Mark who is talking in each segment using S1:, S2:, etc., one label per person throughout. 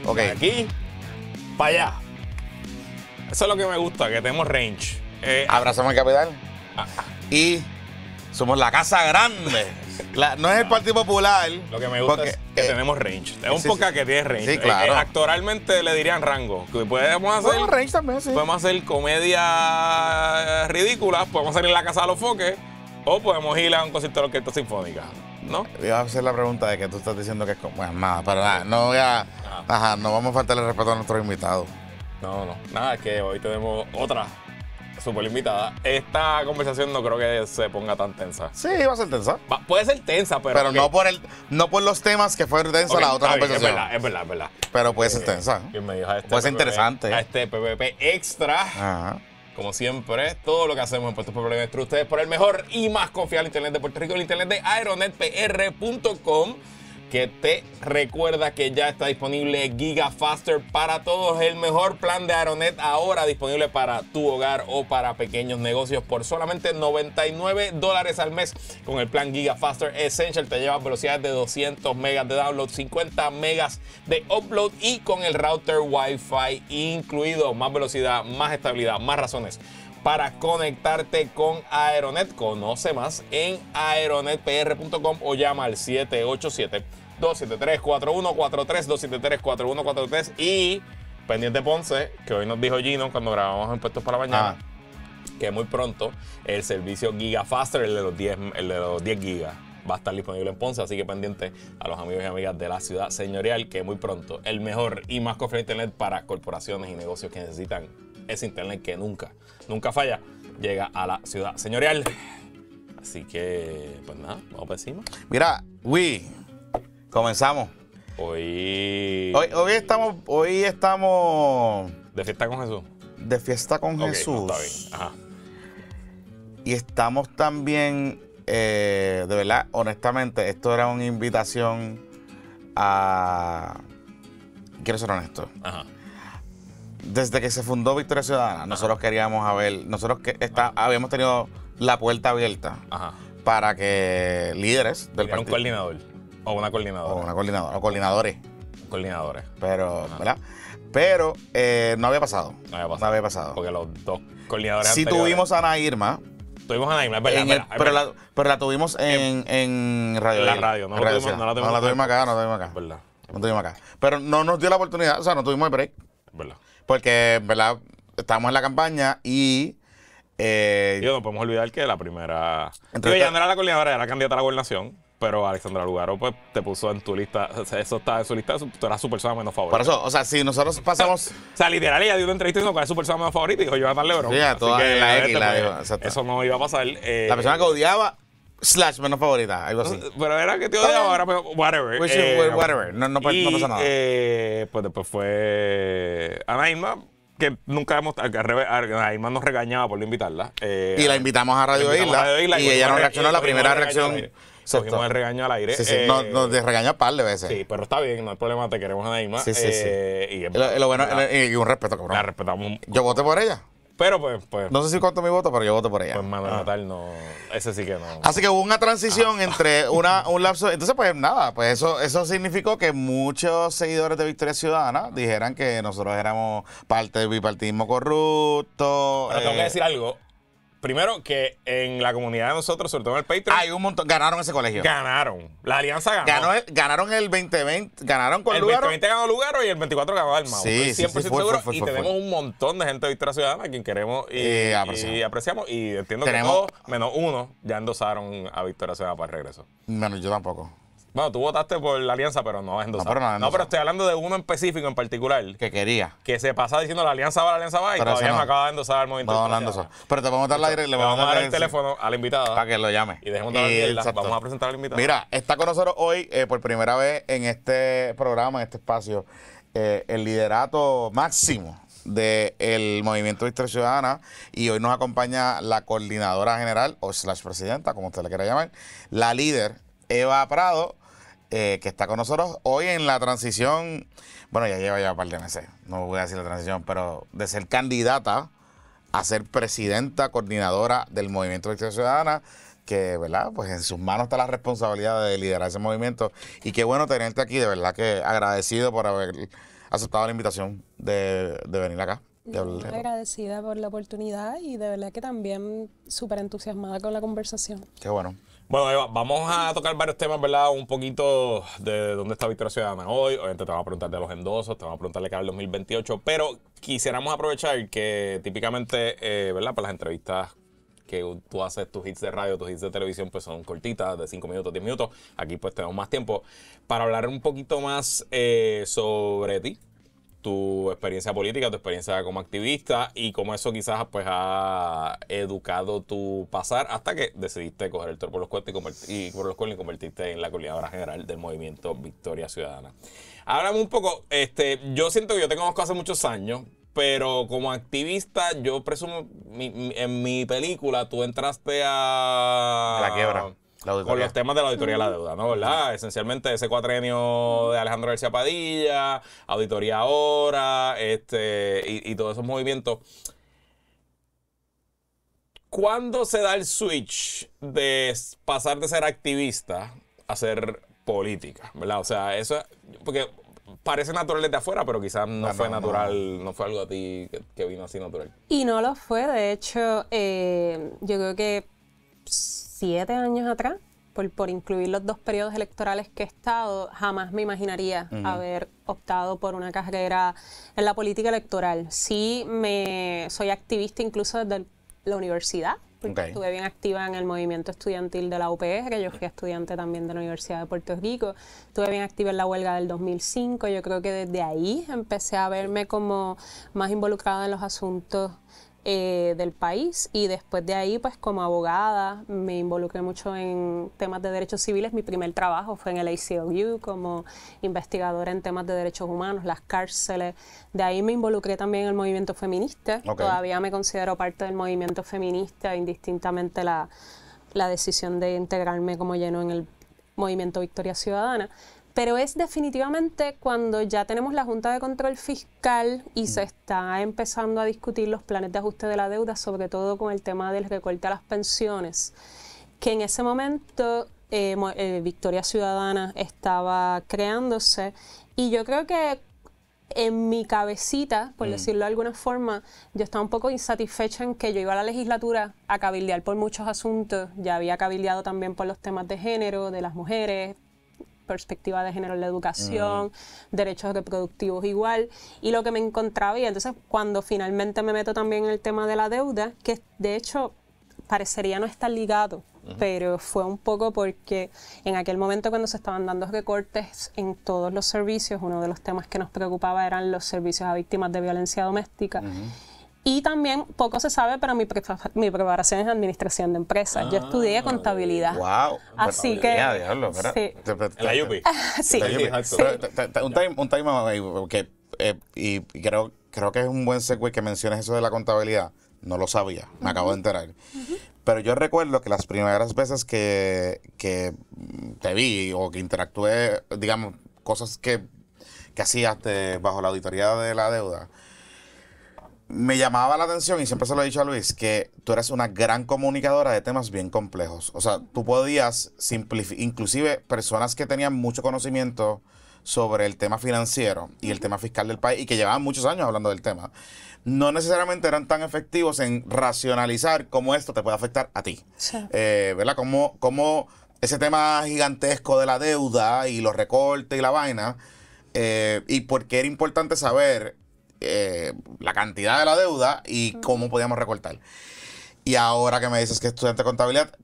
S1: Ok.
S2: De aquí para allá. Eso es lo que me gusta, que tenemos range.
S1: Abrazamos el capital. Y somos la casa grande. No es el Partido Popular.
S2: Lo que me gusta
S1: porque,
S2: es que tenemos range. Es un
S1: sí,
S2: podcast que tiene range.
S1: Sí, claro.
S2: Actoralmente le dirían rango. Que podemos hacer,
S1: Bueno, range también, sí.
S2: podemos hacer comedia ridícula, podemos salir en la casa de los foques o podemos ir a un concierto de orquesta sinfónica, ¿no?
S1: Iba a hacer la pregunta de que tú estás diciendo que es como. Bueno, nada, pero nada, no voy a. Ajá, no vamos a faltarle respeto a nuestros invitados.
S2: No. Nada, es que hoy tenemos otra super invitada. Esta conversación no creo que se ponga tan tensa.
S1: Sí, va a ser tensa.
S2: Puede ser tensa, pero.
S1: Pero
S2: okay.
S1: no por los temas que fue tensa la otra conversación.
S2: Es verdad.
S1: Pero puede ser tensa.
S2: Bienvenidos a este
S1: Puede ser
S2: PPP,
S1: interesante.
S2: A este PPP Extra.
S1: Ajá.
S2: Como siempre, todo lo que hacemos en Puestos por Metro, ustedes por el mejor y más confiable internet de Puerto Rico, el internet de aeronetpr.com, que te recuerda que ya está disponible GigaFaster para todos, el mejor plan de Aeronet ahora disponible para tu hogar o para pequeños negocios por solamente $99 al mes. Con el plan GigaFaster Essential te llevas velocidades de 200 megas de download, 50 megas de upload y con el router Wi-Fi incluido. Más velocidad, más estabilidad, más razones para conectarte con Aeronet. Conoce más en aeronetpr.com o llama al 787-273-4143, 273-4143 y pendiente Ponce, que hoy nos dijo Gino cuando grabamos en Puestos para la Mañana, que muy pronto el servicio GigaFaster, el de los 10 gigas, va a estar disponible en Ponce, así que pendiente a los amigos y amigas de la ciudad señorial, que muy pronto el mejor y más confiable internet para corporaciones y negocios que necesitan ese internet que nunca falla, llega a la ciudad señorial. Así que, pues nada, vamos para encima.
S1: Mira, comenzamos.
S2: Hoy
S1: estamos
S2: de fiesta con Jesús.
S1: De fiesta con Jesús.
S2: Está bien. Ajá.
S1: Y estamos también, de verdad, honestamente, esto era una invitación a... Quiero ser honesto.
S2: Ajá.
S1: Desde que se fundó Victoria Ciudadana, nosotros queríamos habíamos tenido la puerta abierta para que líderes del partido.
S2: Un coordinador o una coordinadora.
S1: O coordinadores. Pero, ¿verdad? Pero no había pasado. No había pasado.
S2: Porque los dos coordinadores
S1: sí tuvimos a Ana Irma.
S2: Tuvimos a Ana Irma, es verdad.
S1: Pero la tuvimos en Radio.
S2: En la radio, no la tuvimos acá.
S1: ¿Verdad? No tuvimos acá. Pero no nos dio la oportunidad, o sea, no tuvimos el break.
S2: ¿Verdad?
S1: Porque, ¿verdad? Estábamos en la campaña y...
S2: no podemos olvidar que la primera... ya no era la coordinadora, era candidata a la gobernación, pero Alexandra Lugaro pues te puso en tu lista, o sea, eso está en su lista, tú eras su persona menos favorita.
S1: Por eso, o sea, si nosotros pasamos...
S2: o sea, literal, ella dio una entrevista diciendo cuál es su persona menos favorita y dijo Jonathan Lebrón.
S1: Sí, toda la X,
S2: eso no iba a pasar.
S1: La persona que odiaba... / menos favorita, algo así.
S2: Pero era que te odiaba, ahora whatever.
S1: Whatever, no pasa nada.
S2: Pues después fue Ana Irma, que nunca hemos... Ana Irma nos regañaba por no invitarla.
S1: Y la invitamos a Radio Isla y ella nos reaccionó a la primera reacción.
S2: Cogimos el regaño al aire.
S1: Sí, nos regañó un par de veces.
S2: Sí, pero está bien, no hay problema, te queremos a Ana Irma.
S1: Sí.
S2: Y
S1: lo bueno, y un respeto, cabrón.
S2: La respetamos.
S1: Yo voté por ella.
S2: Pero pues...
S1: No sé si cuánto mi voto, pero yo voto por ella.
S2: Pues Manuel Natal no... Ese sí que no.
S1: Así que hubo una transición entre un lapso... Entonces, pues nada, pues eso significó que muchos seguidores de Victoria Ciudadana dijeran que nosotros éramos parte del bipartidismo corrupto.
S2: Pero tengo que decir algo. Primero, que en la comunidad de nosotros, sobre todo en el Patreon...
S1: Hay un montón. Ganaron ese colegio.
S2: Ganaron. La alianza ganó.
S1: Ganaron el 2020. Ganaron con Lugaro.
S2: El 2020 ganó Lugaro y el 24 ganó Dalmau.
S1: Sí,
S2: Estoy 100% seguro. Y tenemos
S1: fue.
S2: un montón de gente de Victoria Ciudadana a quien queremos y apreciamos. Y entiendo que todos, menos uno, ya endosaron a Victoria Ciudadana para el regreso.
S1: Bueno, yo tampoco.
S2: Bueno, tú votaste por la alianza, pero no has endosado. No, pero estoy hablando de uno en específico, en particular.
S1: Que quería.
S2: Que se pasa diciendo la alianza va, y todavía me acaba de endosar el movimiento.
S1: No endosó. Pero te vamos a dar el aire.
S2: Le vamos a dar el teléfono a la invitada.
S1: Para que lo llame.
S2: Y dejemos de hablar mierda. Vamos a presentar a la invitada.
S1: Mira, está con nosotros hoy, por primera vez en este programa, en este espacio, el liderato máximo del Movimiento Victoria Ciudadana, y hoy nos acompaña la coordinadora general, o / presidenta, como usted le quiera llamar, la líder Eva Prado, que está con nosotros hoy en la transición. Bueno, ya lleva un par de meses, no voy a decir la transición, pero de ser candidata a ser presidenta coordinadora del Movimiento Victoria Ciudadana, que, ¿verdad? Pues en sus manos está la responsabilidad de liderar ese movimiento. Y qué bueno tenerte aquí, de verdad que agradecido por haber aceptado la invitación de venir acá.
S3: Agradecida por la oportunidad y de verdad que también súper entusiasmada con la conversación.
S1: Qué bueno.
S2: Bueno, Eva, vamos a tocar varios temas, ¿verdad? Un poquito de dónde está Victoria Ciudadana hoy. Obviamente te vamos a preguntar de los endosos, te vamos a preguntar de cara al 2028, pero quisiéramos aprovechar que típicamente, ¿verdad? Para las entrevistas que tú haces, tus hits de radio, tus hits de televisión, pues son cortitas, de 5 minutos, 10 minutos. Aquí pues tenemos más tiempo para hablar un poquito más sobre ti, tu experiencia política, tu experiencia como activista y cómo eso quizás pues ha educado tu pasar hasta que decidiste coger el toro por los cuernos y convertirte en la coordinadora general del movimiento Victoria Ciudadana. Háblame un poco, yo siento que yo te conozco hace muchos años, pero como activista, yo presumo, en mi película tú entraste a
S1: La quiebra.
S2: Con los temas de la auditoría de la deuda, ¿no? ¿Verdad? Esencialmente ese cuatrenio de Alejandro García Padilla, auditoría ahora, y todos esos movimientos. ¿Cuándo se da el switch de pasar de ser activista a ser política? ¿Verdad? O sea, eso, porque parece natural desde afuera, pero quizás no fue natural, no fue algo a ti que vino así natural.
S3: Y no lo fue, de hecho, yo creo que 7 años atrás, por incluir los 2 periodos electorales que he estado, jamás me imaginaría haber optado por una carrera en la política electoral. Sí, soy activista incluso desde la universidad, porque estuve bien activa en el movimiento estudiantil de la UPR, yo fui estudiante también de la Universidad de Puerto Rico, estuve bien activa en la huelga del 2005, yo creo que desde ahí empecé a verme como más involucrada en los asuntos del país, y después de ahí pues como abogada me involucré mucho en temas de derechos civiles. Mi primer trabajo fue en el ACLU como investigadora en temas de derechos humanos, las cárceles. De ahí me involucré también en el movimiento feminista. Todavía me considero parte del movimiento feminista, indistintamente la decisión de integrarme como lleno en el movimiento Victoria Ciudadana. Pero es definitivamente cuando ya tenemos la Junta de Control Fiscal y se está empezando a discutir los planes de ajuste de la deuda, sobre todo con el tema del recorte a las pensiones, que en ese momento Victoria Ciudadana estaba creándose, y yo creo que en mi cabecita, por decirlo de alguna forma, yo estaba un poco insatisfecha en que yo iba a la legislatura a cabildear por muchos asuntos. Ya había cabildeado también por los temas de género, de las mujeres, perspectiva de género en la educación, derechos reproductivos igual, y lo que me encontraba, y entonces cuando finalmente me meto también en el tema de la deuda, que de hecho parecería no estar ligado, pero fue un poco porque en aquel momento cuando se estaban dando recortes en todos los servicios, uno de los temas que nos preocupaba eran los servicios a víctimas de violencia doméstica. Y también, poco se sabe, pero mi preparación es administración de empresas. Yo estudié contabilidad.
S1: ¡Wow!
S3: Así que...
S1: Diablo,
S3: sí.
S2: La UPI.
S3: Sí.
S1: Un time ahí, porque, y creo que es un buen segue que menciones eso de la contabilidad. No lo sabía, me acabo de enterar. Pero yo recuerdo que las primeras veces que te vi o que interactué, digamos, cosas que hacías bajo la auditoría de la deuda, me llamaba la atención, y siempre se lo he dicho a Luis, que tú eres una gran comunicadora de temas bien complejos. O sea, tú podías simplificar, inclusive personas que tenían mucho conocimiento sobre el tema financiero y el tema fiscal del país, y que llevaban muchos años hablando del tema, no necesariamente eran tan efectivos en racionalizar cómo esto te puede afectar a ti.
S3: Sí.
S1: ¿Verdad? Cómo ese tema gigantesco de la deuda y los recortes y la vaina, y por qué era importante saber la cantidad de la deuda y cómo podíamos recortar. Y ahora que me dices que estudiante de contabilidad,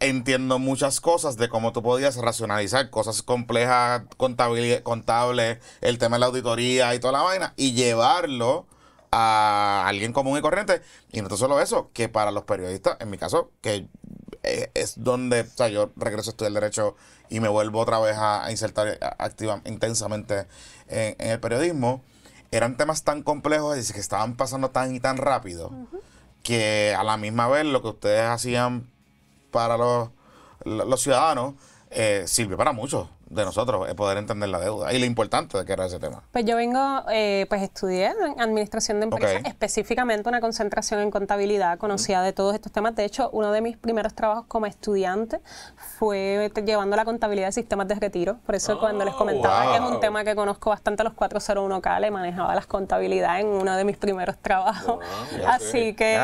S1: entiendo muchas cosas de cómo tú podías racionalizar cosas complejas, contables, el tema de la auditoría y toda la vaina, y llevarlo a alguien común y corriente. Y no solo eso, que para los periodistas, en mi caso, que es donde, o sea, yo regreso a estudiar Derecho y me vuelvo otra vez a insertar intensamente en el periodismo, eran temas tan complejos y que estaban pasando tan y tan rápido, que a la misma vez lo que ustedes hacían para los ciudadanos sirvió para muchos. de nosotros poder entender la deuda y lo importante de que era ese tema.
S3: Pues yo vengo, pues estudié en administración de empresas, específicamente una concentración en contabilidad, conocía de todos estos temas. De hecho, uno de mis primeros trabajos como estudiante fue llevando la contabilidad de sistemas de retiro. Por eso cuando les comentaba que es un tema que conozco bastante, los 401k, le manejaba las contabilidades en uno de mis primeros trabajos. Así que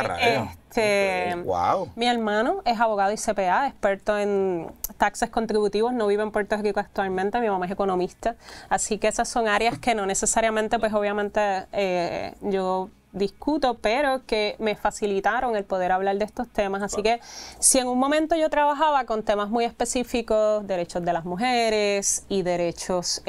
S3: mi hermano es abogado y CPA, experto en taxes contributivos, no vive en Puerto Rico actualmente, mi mamá es economista, así que esas son áreas que no necesariamente, pues obviamente yo discuto, pero que me facilitaron el poder hablar de estos temas. Así que si en un momento yo trabajaba con temas muy específicos, derechos de las mujeres y derechos,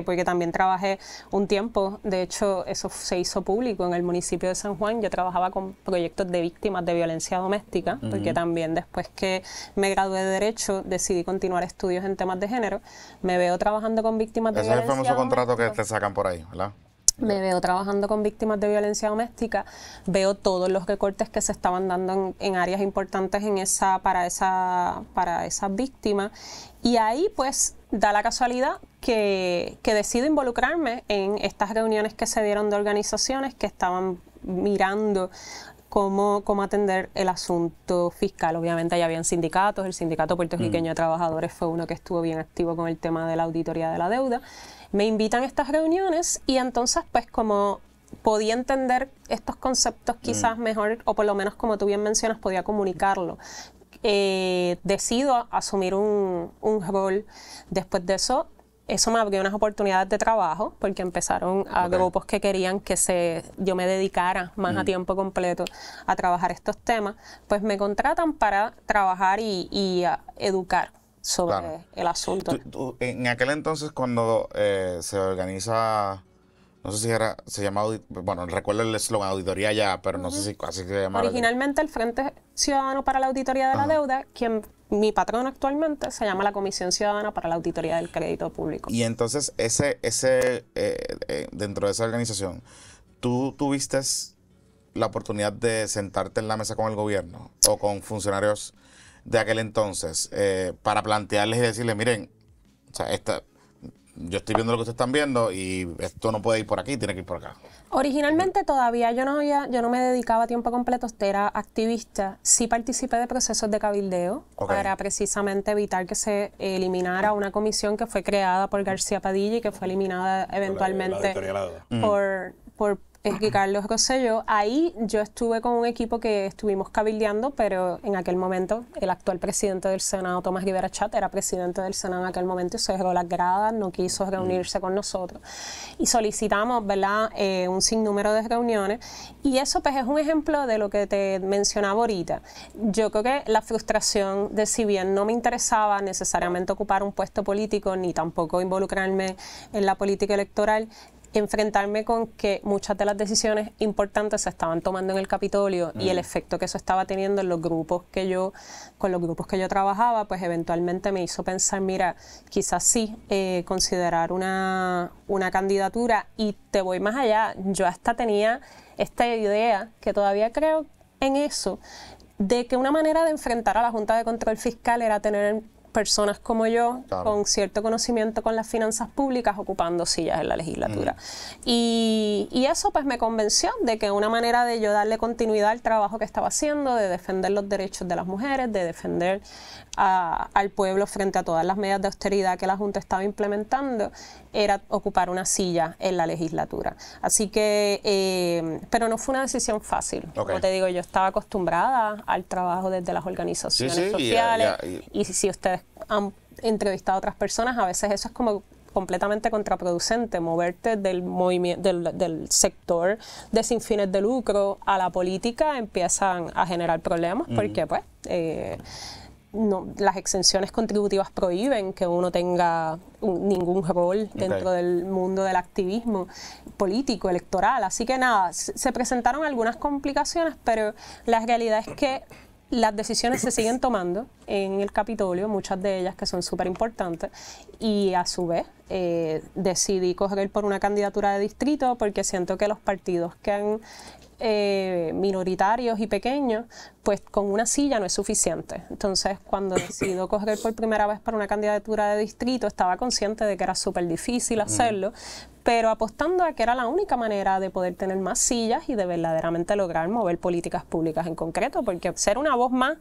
S3: porque también trabajé un tiempo, de hecho eso se hizo público en el municipio de San Juan, yo trabajaba con proyectos de víctimas de violencia doméstica, porque también después que me gradué de Derecho decidí continuar estudios en temas de género, me veo trabajando con víctimas de violencia doméstica. Ese es el famoso contrato
S1: que te sacan por ahí, ¿verdad?
S3: Me veo trabajando con víctimas de violencia doméstica, veo todos los recortes que se estaban dando en áreas importantes para esas víctimas, y ahí pues da la casualidad que decido involucrarme en estas reuniones que se dieron de organizaciones que estaban mirando cómo atender el asunto fiscal. Obviamente ya habían sindicatos, el Sindicato Puertorriqueño de Trabajadores fue uno que estuvo bien activo con el tema de la auditoría de la deuda. Me invitan a estas reuniones y entonces pues como podía entender estos conceptos quizás mejor, o por lo menos como tú bien mencionas, podía comunicarlo. Decido asumir un rol. Después de eso me abrió unas oportunidades de trabajo porque empezaron a grupos que querían que yo me dedicara más a tiempo completo a trabajar estos temas. Pues me contratan para trabajar y educar sobre el asunto.
S1: En aquel entonces cuando se organiza, no sé si se llama, bueno, recuerdo el eslogan auditoría ya, pero no sé si así se llama.
S3: Originalmente el Frente Ciudadano para la Auditoría de la Deuda, mi patrón actualmente se llama la Comisión Ciudadana para la Auditoría del Crédito Público.
S1: Y entonces dentro de esa organización, ¿tú tuviste la oportunidad de sentarte en la mesa con el gobierno o con funcionarios de aquel entonces para plantearles y decirles, miren, o sea, yo estoy viendo lo que ustedes están viendo y esto no puede ir por aquí, tiene que ir por acá?
S3: Originalmente todavía yo no me dedicaba a tiempo completo, era activista. Sí participé de procesos de cabildeo para precisamente evitar que se eliminara una comisión que fue creada por García Padilla y que fue eliminada eventualmente por Carlos Rosselló. Ahí yo estuve con un equipo que estuvimos cabildeando, pero en aquel momento el actual presidente del Senado, Tomás Rivera Chat, era presidente del Senado en aquel momento y cerró las gradas, no quiso reunirse con nosotros. Y solicitamos, ¿verdad?, un sinnúmero de reuniones. Y eso pues es un ejemplo de lo que te mencionaba ahorita. Yo creo que la frustración de, si bien no me interesaba necesariamente ocupar un puesto político, ni tampoco involucrarme en la política electoral, enfrentarme con que muchas de las decisiones importantes se estaban tomando en el Capitolio y el efecto que eso estaba teniendo en los grupos con los grupos que yo trabajaba, pues eventualmente me hizo pensar, mira, quizás sí considerar una candidatura. Y te voy más allá, yo hasta tenía esta idea, que todavía creo en eso, de que una manera de enfrentar a la Junta de Control Fiscal era tener personas como yo, con cierto conocimiento con las finanzas públicas, ocupando sillas en la legislatura. Y eso pues me convenció de que una manera de yo darle continuidad al trabajo que estaba haciendo, de defender los derechos de las mujeres, de defender al pueblo frente a todas las medidas de austeridad que la Junta estaba implementando, era ocupar una silla en la legislatura. Así que, pero no fue una decisión fácil. Como te digo, yo estaba acostumbrada al trabajo desde las organizaciones sociales, y si ustedes han entrevistado a otras personas, a veces eso es como completamente contraproducente, moverte del movimiento del sector de sin fines de lucro a la política empiezan a generar problemas porque pues las exenciones contributivas prohíben que uno tenga ningún rol dentro del mundo del activismo político, electoral. Así que nada, se presentaron algunas complicaciones, pero la realidad es que las decisiones se siguen tomando en el Capitolio, muchas de ellas que son súper importantes, y a su vez decidí correr por una candidatura de distrito porque siento que los partidos que han minoritarios y pequeños, pues con una silla no es suficiente. Entonces, cuando decido correr por primera vez para una candidatura de distrito, estaba consciente de que era súper difícil hacerlo, pero apostando a que era la única manera de poder tener más sillas y de verdaderamente lograr mover políticas públicas en concreto, porque ser una voz más,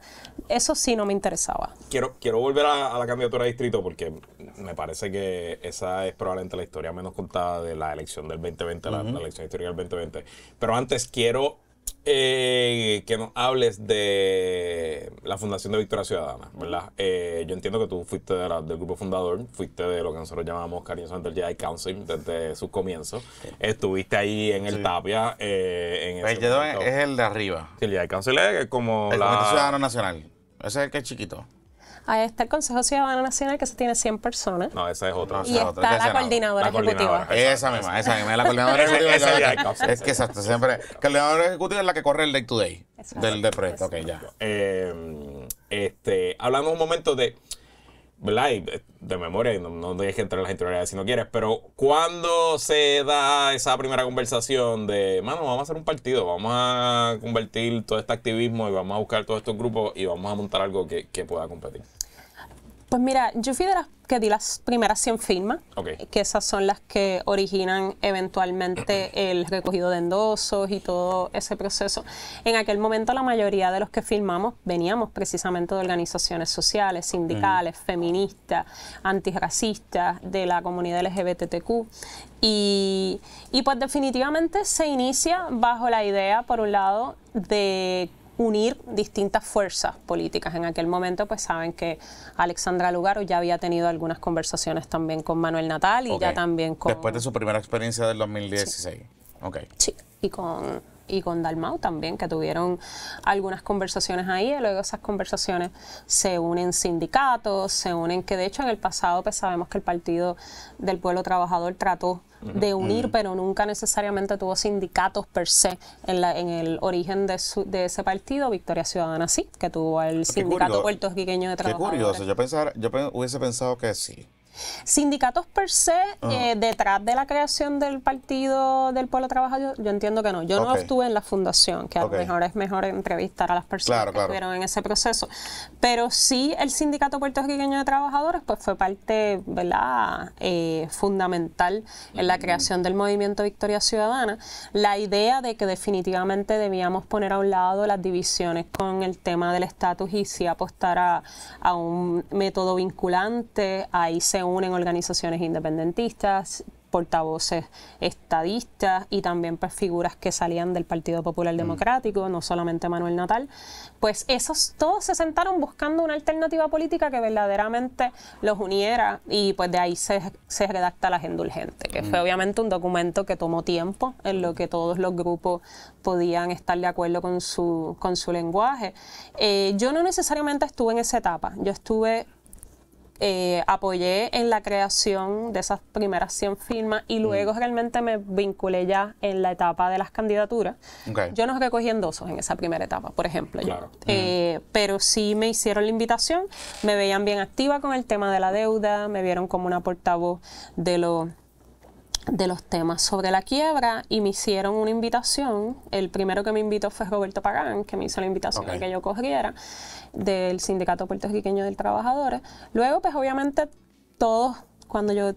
S3: eso sí no me interesaba.
S2: Quiero volver a la candidatura de distrito porque me parece que esa es probablemente la historia menos contada de la elección del 2020, la elección histórica del 2020. Pero antes quiero que nos hables de la Fundación de Victoria Ciudadana, ¿verdad? Yo entiendo que tú fuiste del grupo fundador, fuiste de lo que nosotros llamamos cariñosamente el Jedi Council desde sus comienzos. Estuviste ahí en el Tapia. En
S1: el Jedi es el de arriba.
S2: Sí, el Jedi Council es como
S1: el Comité Ciudadano Nacional. Ese es el que es chiquito.
S3: Ahí está el Consejo Ciudadano Nacional, que se tiene 100 personas.
S2: No, esa es otra.
S3: Y está la coordinadora ejecutiva.
S1: Esa misma, la coordinadora ejecutiva. Es que exacto, siempre. La coordinadora ejecutiva es la que corre el day to day del proyecto. Ok, ya.
S2: Hablamos un momento de, ¿verdad? Y de memoria, no dejes entrar en las interioridades si no quieres, pero ¿cuándo se da esa primera conversación de, mano, vamos a hacer un partido, vamos a convertir todo este activismo y vamos a buscar todos estos grupos y vamos a montar algo que pueda competir?
S3: Pues mira, yo fui de las que di las primeras 100 firmas, que esas son las que originan eventualmente el recogido de endosos y todo ese proceso. En aquel momento la mayoría de los que firmamos veníamos precisamente de organizaciones sociales, sindicales, feministas, antirracistas, de la comunidad LGBTQ. Y pues definitivamente se inicia bajo la idea, por un lado, de unir distintas fuerzas políticas. En aquel momento, pues saben que Alexandra Lugaro ya había tenido algunas conversaciones también con Manuel Natal y ya también con...
S1: Después de su primera experiencia del 2016. Sí.
S3: Sí, y con Dalmau también, que tuvieron algunas conversaciones ahí, y luego esas conversaciones se unen sindicatos, se unen, que de hecho en el pasado pues sabemos que el Partido del Pueblo Trabajador trató de unir, pero nunca necesariamente tuvo sindicatos per se. En el origen de ese partido, Victoria Ciudadana sí, que tuvo el sindicato puertorriqueño de trabajadores.
S1: Qué curioso, yo hubiese pensado que sí.
S3: Sindicatos per se, detrás de la creación del Partido del Pueblo Trabajador, yo entiendo que no. Yo no estuve en la fundación, que a lo mejor es mejor entrevistar a las personas que estuvieron en ese proceso. Pero sí, el Sindicato Puertorriqueño de Trabajadores pues fue parte, ¿verdad?, fundamental en la creación del movimiento Victoria Ciudadana. La idea de que definitivamente debíamos poner a un lado las divisiones con el tema del estatus y sí apostar a un método vinculante. Ahí se unen organizaciones independentistas, portavoces estadistas y también pues, figuras que salían del Partido Popular Democrático, no solamente Manuel Natal. Pues esos todos se sentaron buscando una alternativa política que verdaderamente los uniera y pues de ahí se redacta la Agenda Urgente, que fue obviamente un documento que tomó tiempo, en lo que todos los grupos podían estar de acuerdo con su lenguaje. Yo no necesariamente estuve en esa etapa, yo estuve... apoyé en la creación de esas primeras 100 firmas y luego realmente me vinculé ya en la etapa de las candidaturas. Yo no recogí endosos en esa primera etapa, por ejemplo. Claro. Pero sí me hicieron la invitación, me veían bien activa con el tema de la deuda, me vieron como una portavoz de los temas sobre la quiebra y me hicieron una invitación. El primero que me invitó fue Roberto Pagán, que me hizo la invitación a que yo corriera, del Sindicato Puertorriqueño de Trabajadores. Luego, pues obviamente, todos, cuando yo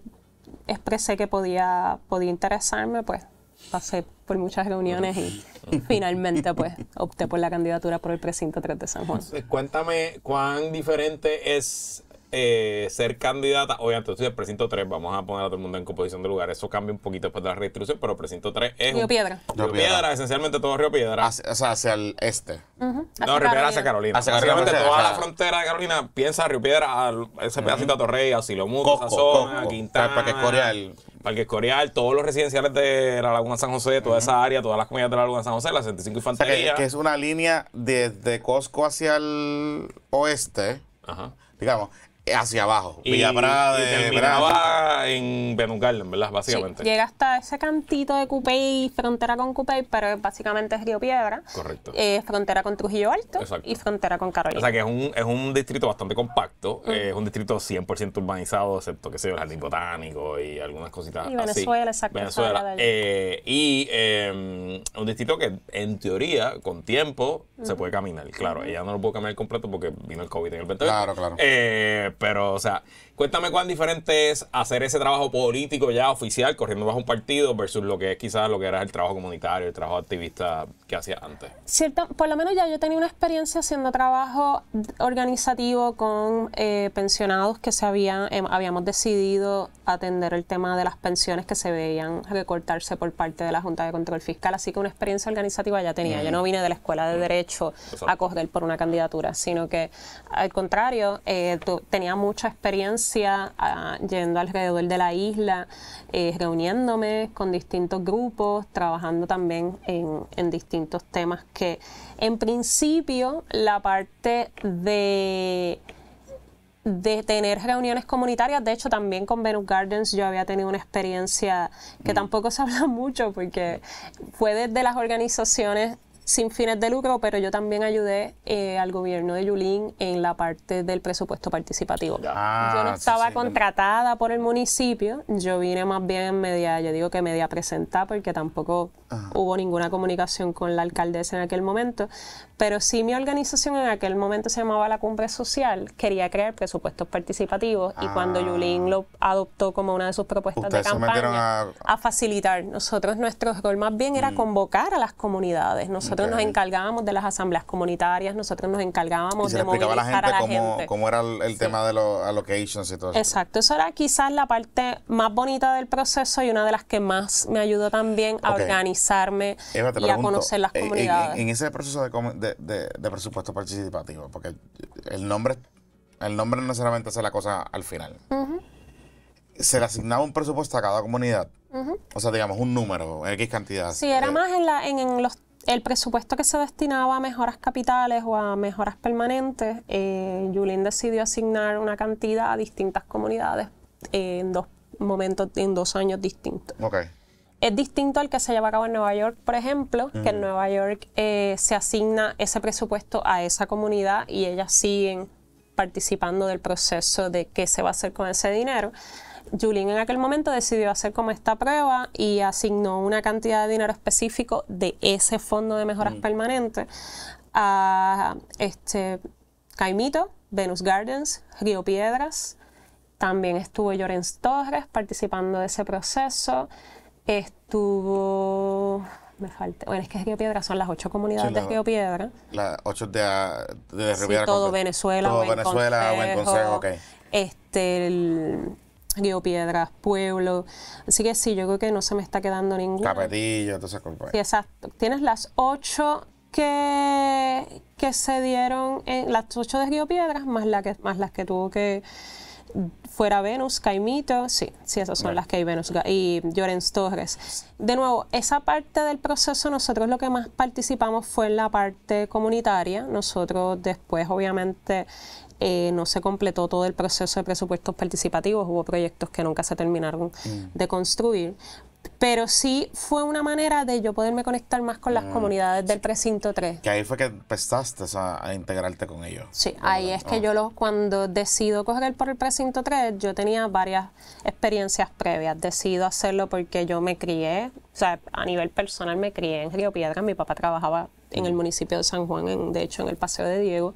S3: expresé que podía interesarme, pues pasé por muchas reuniones y finalmente pues opté por la candidatura por el precinto 3 de San Juan.
S2: Cuéntame cuán diferente es ser candidata. Obviamente, tú el precinto 3, vamos a poner a todo el mundo en composición de lugar. Eso cambia un poquito después de la redistribución, pero precinto 3 es
S3: Río Piedra.
S2: Río Piedra, esencialmente todo Río Piedra.
S1: O sea, hacia el este.
S2: No, Río Piedra hacia Carolina. Básicamente toda la frontera de Carolina piensa Río Piedra, ese pedacito de Torrey, a Silomuto, esa zona, Quintana, Parque Escorial, todos los residenciales de la Laguna San José, toda esa área, todas las comunidades de la Laguna San José, la 65 Infantería.
S1: O sea, que es una línea desde Cosco hacia el oeste, digamos, hacia abajo.
S2: Y terminaba en Venus Garden, ¿verdad? Básicamente.
S3: Sí, llega hasta ese cantito de Cupey, frontera con Cupey, pero básicamente es Río Piedra.
S2: Correcto.
S3: Frontera con Trujillo Alto.
S2: Exacto.
S3: Y frontera con Carolina.
S2: O sea que es un distrito bastante compacto, es un distrito 100% urbanizado, excepto, qué sé yo, el jardín botánico y algunas cositas
S3: Y
S2: así.
S3: Venezuela, exacto.
S2: Venezuela. Un distrito que, en teoría, con tiempo, se puede caminar. Claro, ella no lo pudo caminar completo porque vino el COVID en el 2020.
S1: Claro.
S2: Pero, o sea, cuéntame cuán diferente es hacer ese trabajo político ya oficial, corriendo bajo un partido, versus lo que es quizás lo que era el trabajo comunitario, el trabajo activista que hacía antes.
S3: Por lo menos ya yo tenía una experiencia haciendo trabajo organizativo con pensionados que habíamos decidido atender el tema de las pensiones que se veían recortarse por parte de la Junta de Control Fiscal, así que una experiencia organizativa ya tenía. Yo no vine de la Escuela de Derecho a correr por una candidatura, sino que al contrario, tenía mucha experiencia yendo alrededor de la isla, reuniéndome con distintos grupos, trabajando también en distintos temas que en principio la parte de tener reuniones comunitarias, de hecho también con Venus Gardens yo había tenido una experiencia que tampoco se habla mucho porque fue desde las organizaciones sin fines de lucro, pero yo también ayudé al gobierno de Yulín en la parte del presupuesto participativo. Yo no estaba contratada por el municipio, yo vine más bien media presentada porque tampoco hubo ninguna comunicación con la alcaldesa en aquel momento, pero sí mi organización en aquel momento se llamaba La Cumbre Social, quería crear presupuestos participativos y cuando Yulín lo adoptó como una de sus propuestas de campaña, a facilitar. Nuestro rol más bien era convocar a las comunidades. Nosotros nos encargábamos de las asambleas comunitarias, nosotros nos encargábamos de movilizar a la gente.
S1: Cómo era el tema de los allocations y todo eso.
S3: Exacto, eso era quizás la parte más bonita del proceso y una de las que más me ayudó también a organizarme y a conocer las comunidades.
S1: En ese proceso de presupuesto participativo, porque el nombre no necesariamente hace la cosa al final. Se le asignaba un presupuesto a cada comunidad. O sea, digamos, un número, X cantidad.
S3: Sí, era más el presupuesto que se destinaba a mejoras capitales o a mejoras permanentes. Yulín decidió asignar una cantidad a distintas comunidades en 2 momentos, en 2 años distintos. Es distinto al que se lleva a cabo en Nueva York, por ejemplo, que en Nueva York se asigna ese presupuesto a esa comunidad y ellas siguen participando del proceso de qué se va a hacer con ese dinero. Yulín en aquel momento decidió hacer como esta prueba y asignó una cantidad de dinero específico de ese fondo de mejoras permanentes a Caimito, Venus Gardens, Río Piedras. También estuvo Llorens Torres participando de ese proceso. Bueno, es que Río Piedra son las 8 comunidades de Río Piedra.
S1: Las 8 de Río Piedra.
S3: Todo Venezuela,
S1: Buen Consejo.
S3: Río Piedras, Pueblo. Así que sí, yo creo que no se me está quedando ninguna.
S1: Capetillo, entonces.
S3: Sí, exacto. Tienes las 8 que se dieron, las 8 de Río Piedras, más las que tuvo que fuera Venus, Caimito, sí, esas son las que hay Venus y Llorens Torres. De nuevo, esa parte del proceso nosotros lo que más participamos fue en la parte comunitaria. Nosotros después, obviamente, no se completó todo el proceso de presupuestos participativos, hubo proyectos que nunca se terminaron de construir, pero sí fue una manera de yo poderme conectar más con las comunidades del precinto 3.
S1: Que ahí fue que empezaste a integrarte con ellos.
S3: Sí, ahí es que cuando decido correr por el precinto 3, yo tenía varias experiencias previas. Decido hacerlo porque yo me crié, o sea, a nivel personal me crié en Río Piedras. Mi papá trabajaba en el municipio de San Juan, de hecho en el Paseo de Diego.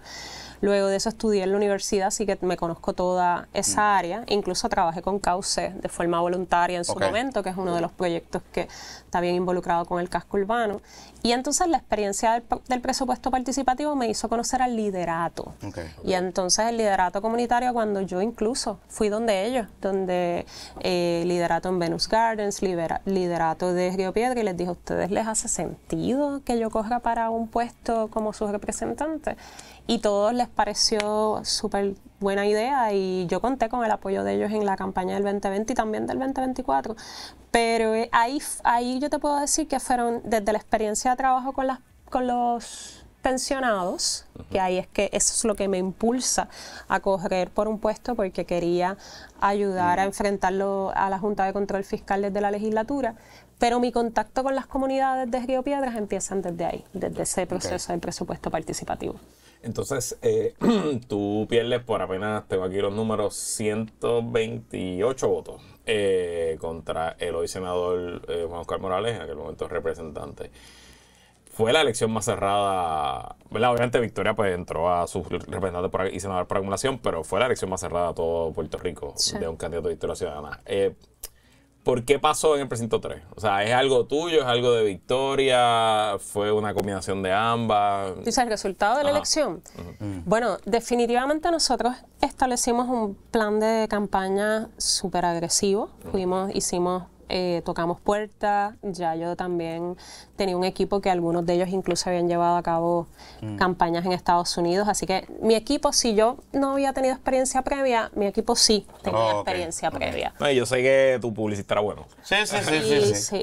S3: Luego de eso estudié en la universidad, así que me conozco toda esa área. Incluso trabajé con Cauce de forma voluntaria en su momento, que es uno de los proyectos que está bien involucrado con el casco urbano. Y entonces la experiencia del presupuesto participativo me hizo conocer al liderato. Y entonces el liderato comunitario, cuando yo incluso fui donde ellos, donde liderato en Venus Gardens, liderato de Río Piedra, y les dije, ¿a ustedes les hace sentido que yo corra para un puesto como su representante? Y todos les pareció súper buena idea y yo conté con el apoyo de ellos en la campaña del 2020 y también del 2024. Pero ahí yo te puedo decir que fueron desde la experiencia de trabajo con los pensionados, que ahí es que eso es lo que me impulsa a correr por un puesto, porque quería ayudar a enfrentarlo a la Junta de Control Fiscal desde la legislatura, pero mi contacto con las comunidades de Río Piedras empiezan desde ahí, desde ese proceso del presupuesto participativo.
S2: Entonces, tú pierdes por apenas, tengo aquí los números, 128 votos contra el hoy senador Juan Oscar Morales, en aquel momento representante. Fue la elección más cerrada, ¿verdad? Obviamente Victoria pues entró a su representante y senador por acumulación, pero fue la elección más cerrada de todo Puerto Rico, sí, de un candidato de Victoria Ciudadana. ¿Por qué pasó en el precinto 3? O sea, ¿es algo tuyo? ¿Es algo de Victoria? ¿Fue una combinación de ambas?
S3: Dice el resultado de la elección. Bueno, definitivamente nosotros establecimos un plan de campaña súper agresivo. Tocamos puertas. Ya yo también tenía un equipo que algunos de ellos incluso habían llevado a cabo campañas en Estados Unidos. Así que mi equipo, si yo no había tenido experiencia previa, mi equipo sí tenía experiencia previa.
S2: No, yo sé que tu publicista era bueno.
S1: Sí.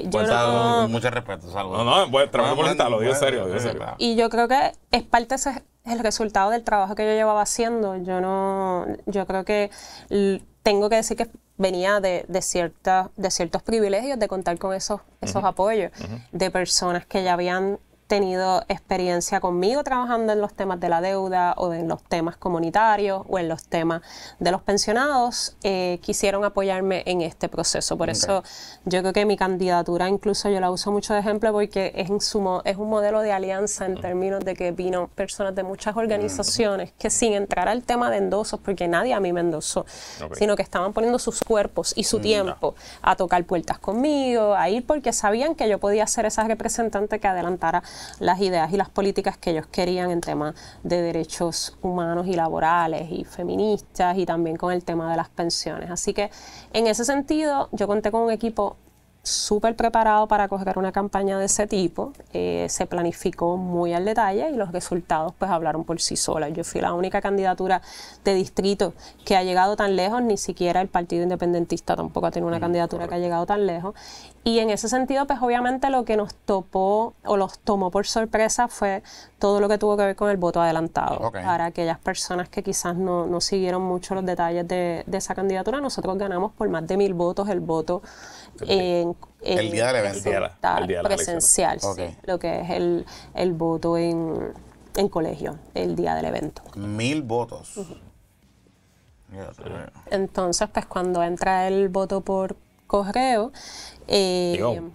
S3: Yo no,
S1: mucho respeto.
S2: Trabajo publicista, lo digo serio.
S3: Y yo creo que es parte de el resultado del trabajo que yo llevaba haciendo. Yo creo que tengo que decir que venía de ciertos privilegios de contar con esos apoyos de personas que ya habían tenido experiencia conmigo trabajando en los temas de la deuda o en los temas comunitarios o en los temas de los pensionados, quisieron apoyarme en este proceso. Por eso yo creo que mi candidatura incluso yo la uso mucho de ejemplo, porque es un modelo de alianza en términos de que vino personas de muchas organizaciones que, sin entrar al tema de endosos, porque nadie a mí me endosó, sino que estaban poniendo sus cuerpos y su tiempo a tocar puertas conmigo, a ir porque sabían que yo podía ser esa representante que adelantara las ideas y las políticas que ellos querían en temas de derechos humanos y laborales y feministas, y también con el tema de las pensiones. Así que en ese sentido yo conté con un equipo súper preparado para correr una campaña de ese tipo. Se planificó muy al detalle y los resultados pues hablaron por sí solas. Yo fui la única candidatura de distrito que ha llegado tan lejos, ni siquiera el Partido Independentista tampoco ha tenido una candidatura que ha llegado tan lejos. Y en ese sentido, pues obviamente lo que nos topó o los tomó por sorpresa fue todo lo que tuvo que ver con el voto adelantado. Para aquellas personas que quizás no siguieron mucho los detalles de esa candidatura, nosotros ganamos por más de 1,000 votos el voto
S1: el día del evento.
S2: El día de
S3: presencial, sí, lo que es el voto en colegio, el día del evento.
S1: 1,000 votos.
S3: Entonces, pues cuando entra el voto por correo,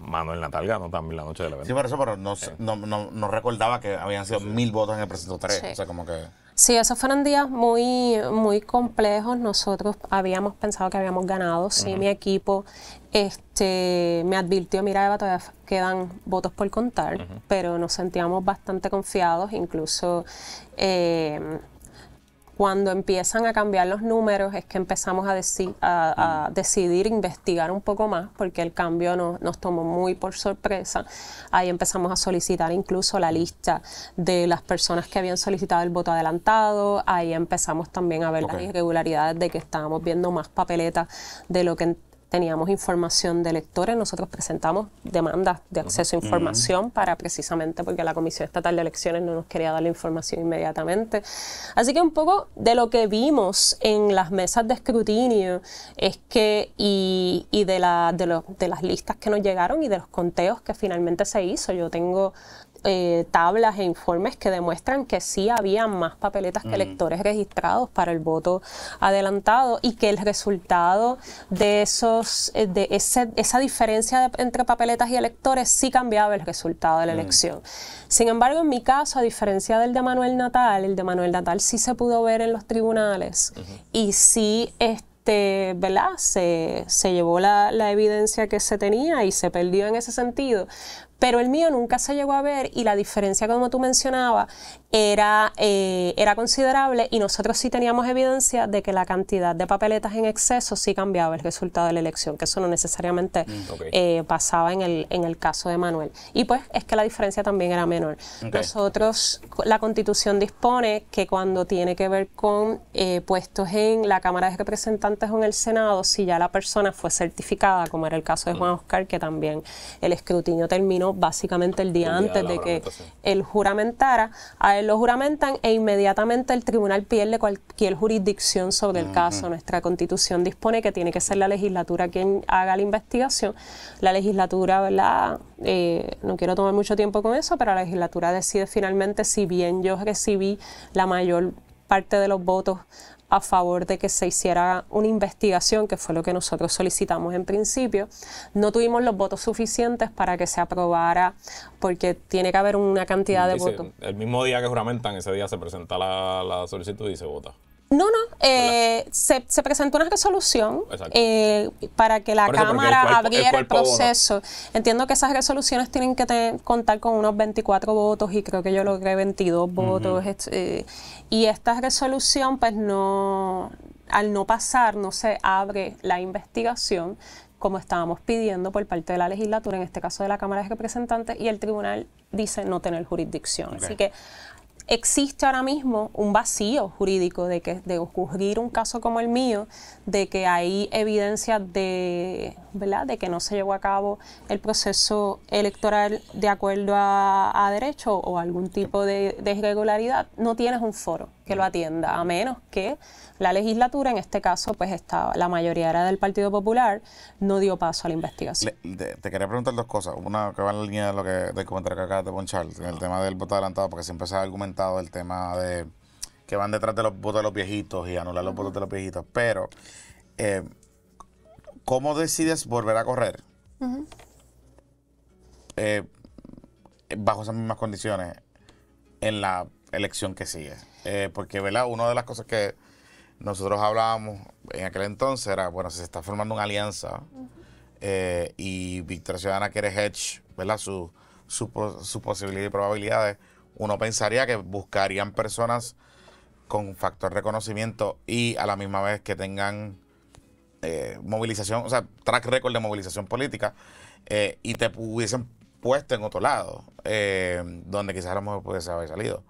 S2: Manuel Natal ganó también la noche del evento.
S1: Sí, por eso, pero no recordaba que habían sido 1,000 votos en el precinto 3.
S3: Sí.
S1: O sea, como que...
S3: Sí, esos fueron días muy, muy complejos. Nosotros habíamos pensado que habíamos ganado. Sí, mi equipo me advirtió, mira, Eva, todavía quedan votos por contar, pero nos sentíamos bastante confiados. Incluso cuando empiezan a cambiar los números es que empezamos a decidir investigar un poco más, porque el cambio nos tomó muy por sorpresa. Ahí empezamos a solicitar incluso la lista de las personas que habían solicitado el voto adelantado. Ahí empezamos también a ver las irregularidades de que estábamos viendo más papeletas de lo que teníamos información de electores. Nosotros presentamos demandas de acceso a información para precisamente porque la Comisión Estatal de Elecciones no nos quería dar la información inmediatamente. Así que un poco de lo que vimos en las mesas de escrutinio es que, y de las listas que nos llegaron y de los conteos que finalmente se hizo, yo tengo tablas e informes que demuestran que sí había más papeletas que electores registrados para el voto adelantado, y que el resultado de esa diferencia entre papeletas y electores sí cambiaba el resultado de la elección. Sin embargo, en mi caso, a diferencia del de Manuel Natal, el de Manuel Natal sí se pudo ver en los tribunales y sí ¿verdad? Se llevó la evidencia que se tenía y se perdió en ese sentido. Pero el mío nunca se llegó a ver, y la diferencia, como tú mencionabas, era considerable, y nosotros sí teníamos evidencia de que la cantidad de papeletas en exceso sí cambiaba el resultado de la elección, que eso no necesariamente pasaba en el caso de Manuel. Y pues es que la diferencia también era menor. Nosotros, la Constitución dispone que cuando tiene que ver con puestos en la Cámara de Representantes o en el Senado, si ya la persona fue certificada, como era el caso de Juan Oscar, que también el escrutinio terminó vino básicamente el día
S2: El día de
S3: antes
S2: la
S3: de que
S2: juramentación.
S3: él juramentara. A él lo juramentan e inmediatamente el tribunal pierde cualquier jurisdicción sobre el caso. Nuestra Constitución dispone que tiene que ser la legislatura quien haga la investigación. La legislatura, ¿verdad? No quiero tomar mucho tiempo con eso, pero la legislatura decide finalmente, si bien yo recibí la mayor parte de los votos a favor de que se hiciera una investigación, que fue lo que nosotros solicitamos en principio, no tuvimos los votos suficientes para que se aprobara, porque tiene que haber una cantidad de votos.
S2: El mismo día que juramentan, ese día se presenta la solicitud y se vota.
S3: No, se presentó una resolución para que la
S2: Por eso, porque
S3: Cámara abriera el
S2: cuerpo
S3: proceso. Entiendo que esas resoluciones tienen que contar con unos 24 votos y creo que yo logré 22 votos. Y esta resolución, pues al no pasar, no se abre la investigación como estábamos pidiendo por parte de la legislatura, en este caso de la Cámara de Representantes, y el tribunal dice no tener jurisdicción. Así que existe ahora mismo un vacío jurídico de ocurrir un caso como el mío, de que hay evidencia ¿verdad?, de que no se llevó a cabo el proceso electoral de acuerdo a derecho o algún tipo de irregularidad. No tienes un foro que lo atienda, a menos que la legislatura, en este caso, pues la mayoría era del Partido Popular, no dio paso a la investigación.
S1: Te quería preguntar dos cosas. Una que va en la línea de del comentario que acabas de ponchar, en el tema del voto adelantado, porque siempre se ha argumentado el tema de que van detrás de los votos de los viejitos y anular los votos de los viejitos. Pero, ¿cómo decides volver a correr bajo esas mismas condiciones en la elección que sigue? Porque, ¿verdad? Una de las cosas que nosotros hablábamos en aquel entonces era, bueno, si se está formando una alianza y Victoria Ciudadana quiere hedge, ¿verdad?, su posibilidad y probabilidades, uno pensaría que buscarían personas con factor de reconocimiento y a la misma vez que tengan movilización, o sea, track record de movilización política, y te hubiesen puesto en otro lado, donde quizás a lo mejor pudiese haber salido.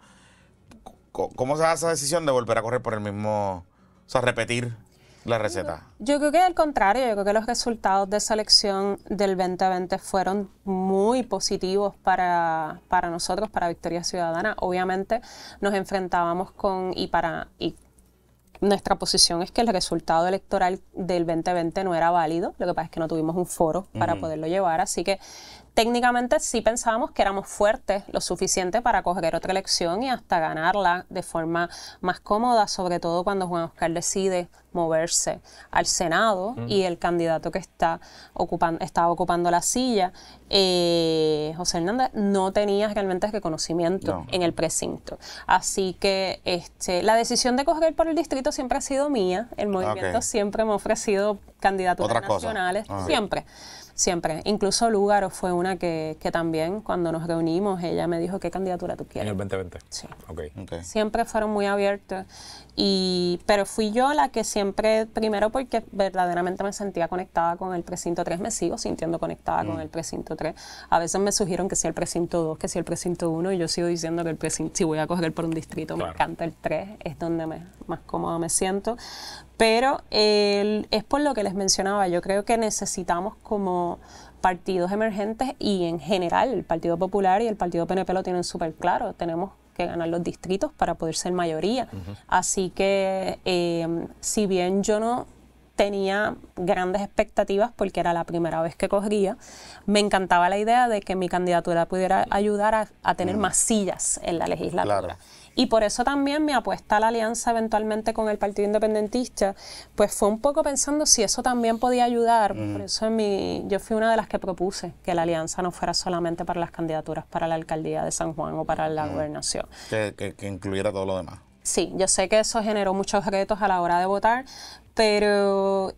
S1: ¿Cómo se da esa decisión de volver a correr por el mismo, o sea, repetir la receta?
S3: Yo creo que al contrario, yo creo que los resultados de esa elección del 2020 fueron muy positivos para nosotros, para Victoria Ciudadana. Obviamente nos enfrentábamos y nuestra posición es que el resultado electoral del 2020 no era válido, lo que pasa es que no tuvimos un foro para poderlo llevar, así que técnicamente sí pensábamos que éramos fuertes lo suficiente para coger otra elección y hasta ganarla de forma más cómoda, sobre todo cuando Juan Oscar decide moverse al Senado y el candidato que estaba ocupando la silla, José Hernández, no tenía realmente reconocimiento en el precinto. Así que la decisión de correr por el distrito siempre ha sido mía. El movimiento siempre me ha ofrecido candidaturas nacionales, siempre. Incluso Lúgaro fue una que también, cuando nos reunimos, ella me dijo, ¿qué candidatura tú quieres?
S2: En el 2020.
S3: Sí.
S2: Okay.
S3: Siempre fueron muy abiertos. Pero fui yo la que siempre, primero porque verdaderamente me sentía conectada con el precinto 3, me sigo sintiendo conectada con el precinto 3. A veces me sugieren que sea el precinto 2, que sea el precinto 1, y yo sigo diciendo que el precinto, si voy a coger por un distrito, me encanta el 3, es donde más cómoda me siento. Pero es por lo que les mencionaba, yo creo que necesitamos como partidos emergentes y en general el Partido Popular y el Partido PNP lo tienen súper claro, tenemos que ganar los distritos para poder ser mayoría. Así que si bien yo no tenía grandes expectativas porque era la primera vez que corría, me encantaba la idea de que mi candidatura pudiera ayudar a tener más sillas en la legislatura.
S1: Claro.
S3: Y por eso también mi apuesta a la alianza eventualmente con el Partido Independentista, pues fue un poco pensando si eso también podía ayudar. Por eso yo fui una de las que propuse que la alianza no fuera solamente para las candidaturas para la alcaldía de San Juan o para la gobernación.
S1: Que incluyera todo lo demás.
S3: Sí, yo sé que eso generó muchos retos a la hora de votar, pero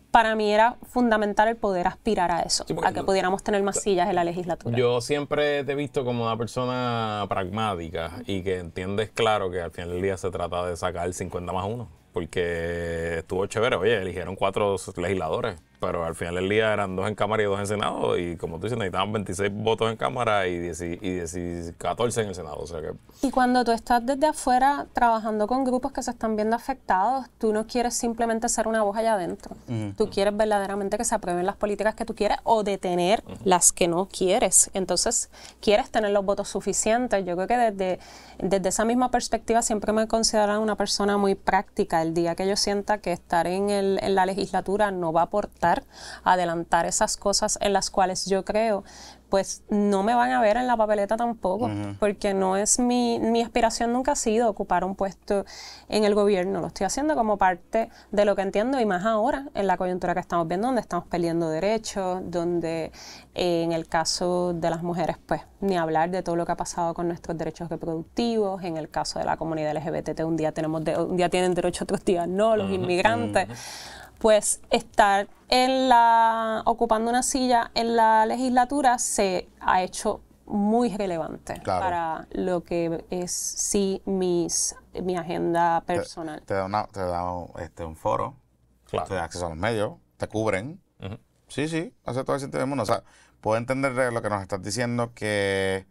S3: para mí era fundamental el poder aspirar a eso, a que pudiéramos tener más sillas en la legislatura.
S2: Yo siempre te he visto como una persona pragmática y que entiendes claro que al final del día se trata de sacar 50 más 1, porque estuvo chévere. Oye, eligieron 4 legisladores pero al final del día eran 2 en Cámara y 2 en Senado, y como tú dices, necesitaban 26 votos en Cámara y 14 en el Senado. O sea que...
S3: Y cuando tú estás desde afuera trabajando con grupos que se están viendo afectados, tú no quieres simplemente ser una voz allá adentro. Tú quieres verdaderamente que se aprueben las políticas que tú quieres o detener las que no quieres. Entonces, quieres tener los votos suficientes. Yo creo que desde esa misma perspectiva siempre me he considerado una persona muy práctica. El día que yo sienta que estar en la legislatura no va a aportar a adelantar esas cosas en las cuales yo creo, pues no me van a ver en la papeleta tampoco, porque no es mi aspiración nunca ha sido ocupar un puesto en el gobierno. Lo estoy haciendo como parte de lo que entiendo, y más ahora en la coyuntura que estamos viendo, donde estamos perdiendo derechos, donde en el caso de las mujeres, pues ni hablar de todo lo que ha pasado con nuestros derechos reproductivos. En el caso de la comunidad LGBT, un día tienen derecho, otros días no, los inmigrantes. Pues estar ocupando una silla en la legislatura se ha hecho muy relevante para lo que es sí mi agenda personal.
S1: Te da un foro, te da acceso a los medios, te cubren. Sí, hace todo el sentido del mundo. O sea, puedo entender de lo que nos estás diciendo, que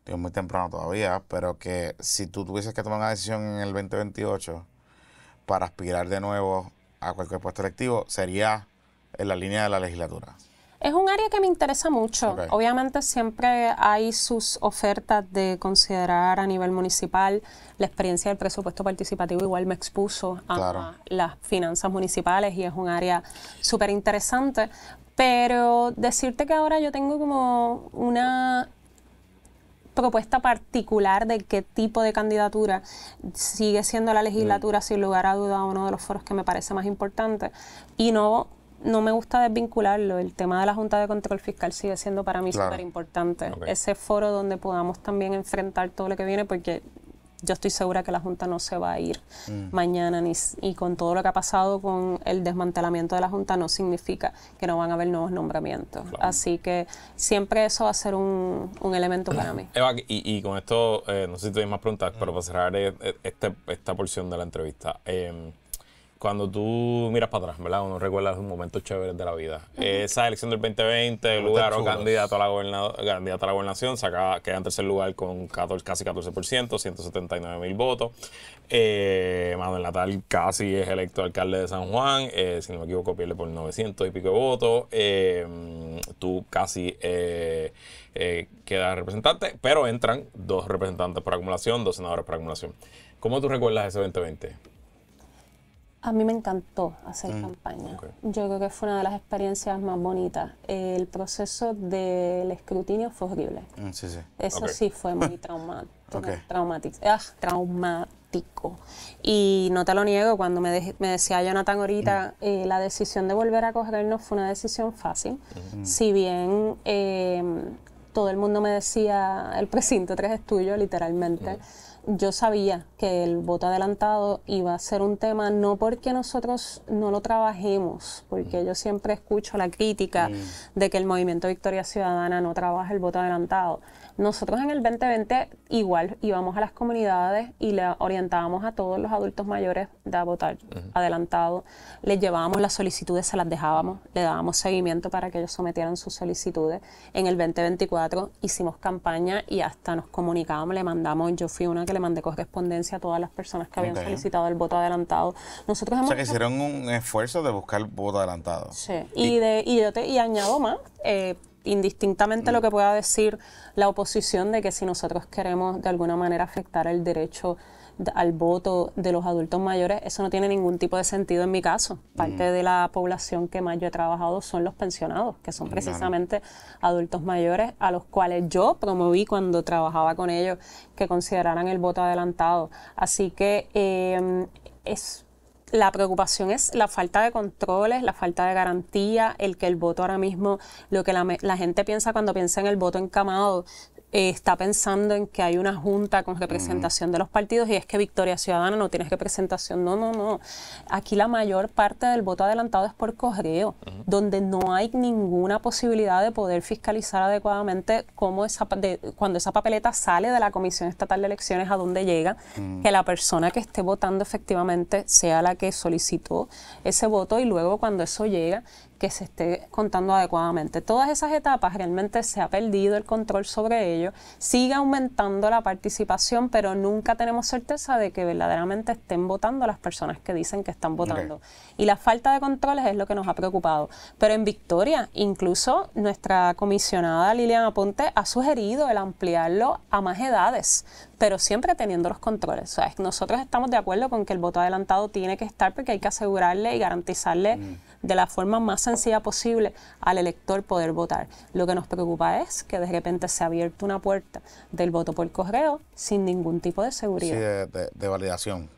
S1: es muy temprano todavía, pero que si tú tuvieses que tomar una decisión en el 2028 para aspirar de nuevo a cualquier puesto electivo, sería en la línea de la legislatura.
S3: Es un área que me interesa mucho.
S1: Okay.
S3: Obviamente siempre hay sus ofertas de considerar a nivel municipal. La experiencia del presupuesto participativo igual me expuso a las finanzas municipales, y es un área súper interesante. Pero decirte que ahora yo tengo como una propuesta particular de qué tipo de candidatura sigue siendo la legislatura, sin lugar a duda, uno de los foros que me parece más importante. Y no me gusta desvincularlo. El tema de la Junta de Control Fiscal sigue siendo para mí súper importante. Ese foro donde podamos también enfrentar todo lo que viene, porque yo estoy segura que la Junta no se va a ir mañana, y con todo lo que ha pasado con el desmantelamiento de la Junta no significa que no van a haber nuevos nombramientos. Así que siempre eso va a ser un elemento para mí.
S2: Eva, y con esto, no sé si tienes más preguntas, pero para cerrar esta porción de la entrevista, cuando tú miras para atrás, ¿verdad? Uno recuerda los momentos chéveres de la vida. Esa elección del 2020, el lugar o candidato a la gobernación, queda en tercer lugar con casi 14%, 179,000 votos. Manuel Natal casi es electo alcalde de San Juan, si no me equivoco pierde por 900 y pico de votos. Tú casi quedas representante, pero entran 2 representantes por acumulación, 2 senadores por acumulación. ¿Cómo tú recuerdas ese 2020?
S3: A mí me encantó hacer campaña. Yo creo que fue una de las experiencias más bonitas. El proceso del escrutinio fue horrible. Eso sí fue muy traumático. Y no te lo niego, cuando me decía Jonathan ahorita, la decisión de volver a corrernos fue una decisión fácil. Si bien todo el mundo me decía, el precinto 3 es tuyo, literalmente, yo sabía que el voto adelantado iba a ser un tema, no porque nosotros no lo trabajemos, porque yo siempre escucho la crítica de que el Movimiento Victoria Ciudadana no trabaja el voto adelantado. Nosotros en el 2020 igual íbamos a las comunidades y le orientábamos a todos los adultos mayores a votar adelantado. Les llevábamos las solicitudes, se las dejábamos, le dábamos seguimiento para que ellos sometieran sus solicitudes. En el 2024 hicimos campaña y hasta nos comunicábamos, yo fui una que le mandé correspondencia a todas las personas que habían solicitado el voto adelantado. Nosotros
S1: o sea, que hicieron un esfuerzo de buscar el voto adelantado.
S3: Sí, y añado más, indistintamente lo que pueda decir la oposición, de que si nosotros queremos de alguna manera afectar el derecho al voto de los adultos mayores, eso no tiene ningún tipo de sentido en mi caso. Parte de la población que más yo he trabajado son los pensionados, que son precisamente adultos mayores, a los cuales yo promoví cuando trabajaba con ellos que consideraran el voto adelantado. Así que la preocupación es la falta de controles, la falta de garantía, el que el voto ahora mismo, lo que la gente piensa cuando piensa en el voto encamado, está pensando en que hay una junta con representación de los partidos, y es que Victoria Ciudadana no tiene representación. No. Aquí la mayor parte del voto adelantado es por correo, donde no hay ninguna posibilidad de poder fiscalizar adecuadamente cuando esa papeleta sale de la Comisión Estatal de Elecciones a dónde llega, que la persona que esté votando efectivamente sea la que solicitó ese voto, y luego cuando eso llega, que se esté contando adecuadamente. Todas esas etapas realmente se ha perdido el control sobre ello, sigue aumentando la participación, pero nunca tenemos certeza de que verdaderamente estén votando las personas que dicen que están votando. Y la falta de controles es lo que nos ha preocupado. Pero en Victoria, incluso nuestra comisionada Liliana Aponte ha sugerido el ampliarlo a más edades, pero siempre teniendo los controles. O sea, nosotros estamos de acuerdo con que el voto adelantado tiene que estar porque hay que asegurarle y garantizarle de la forma más sencilla posible al elector poder votar. Lo que nos preocupa es que de repente se ha abierto una puerta del voto por correo sin ningún tipo de seguridad.
S1: Sí, de validación.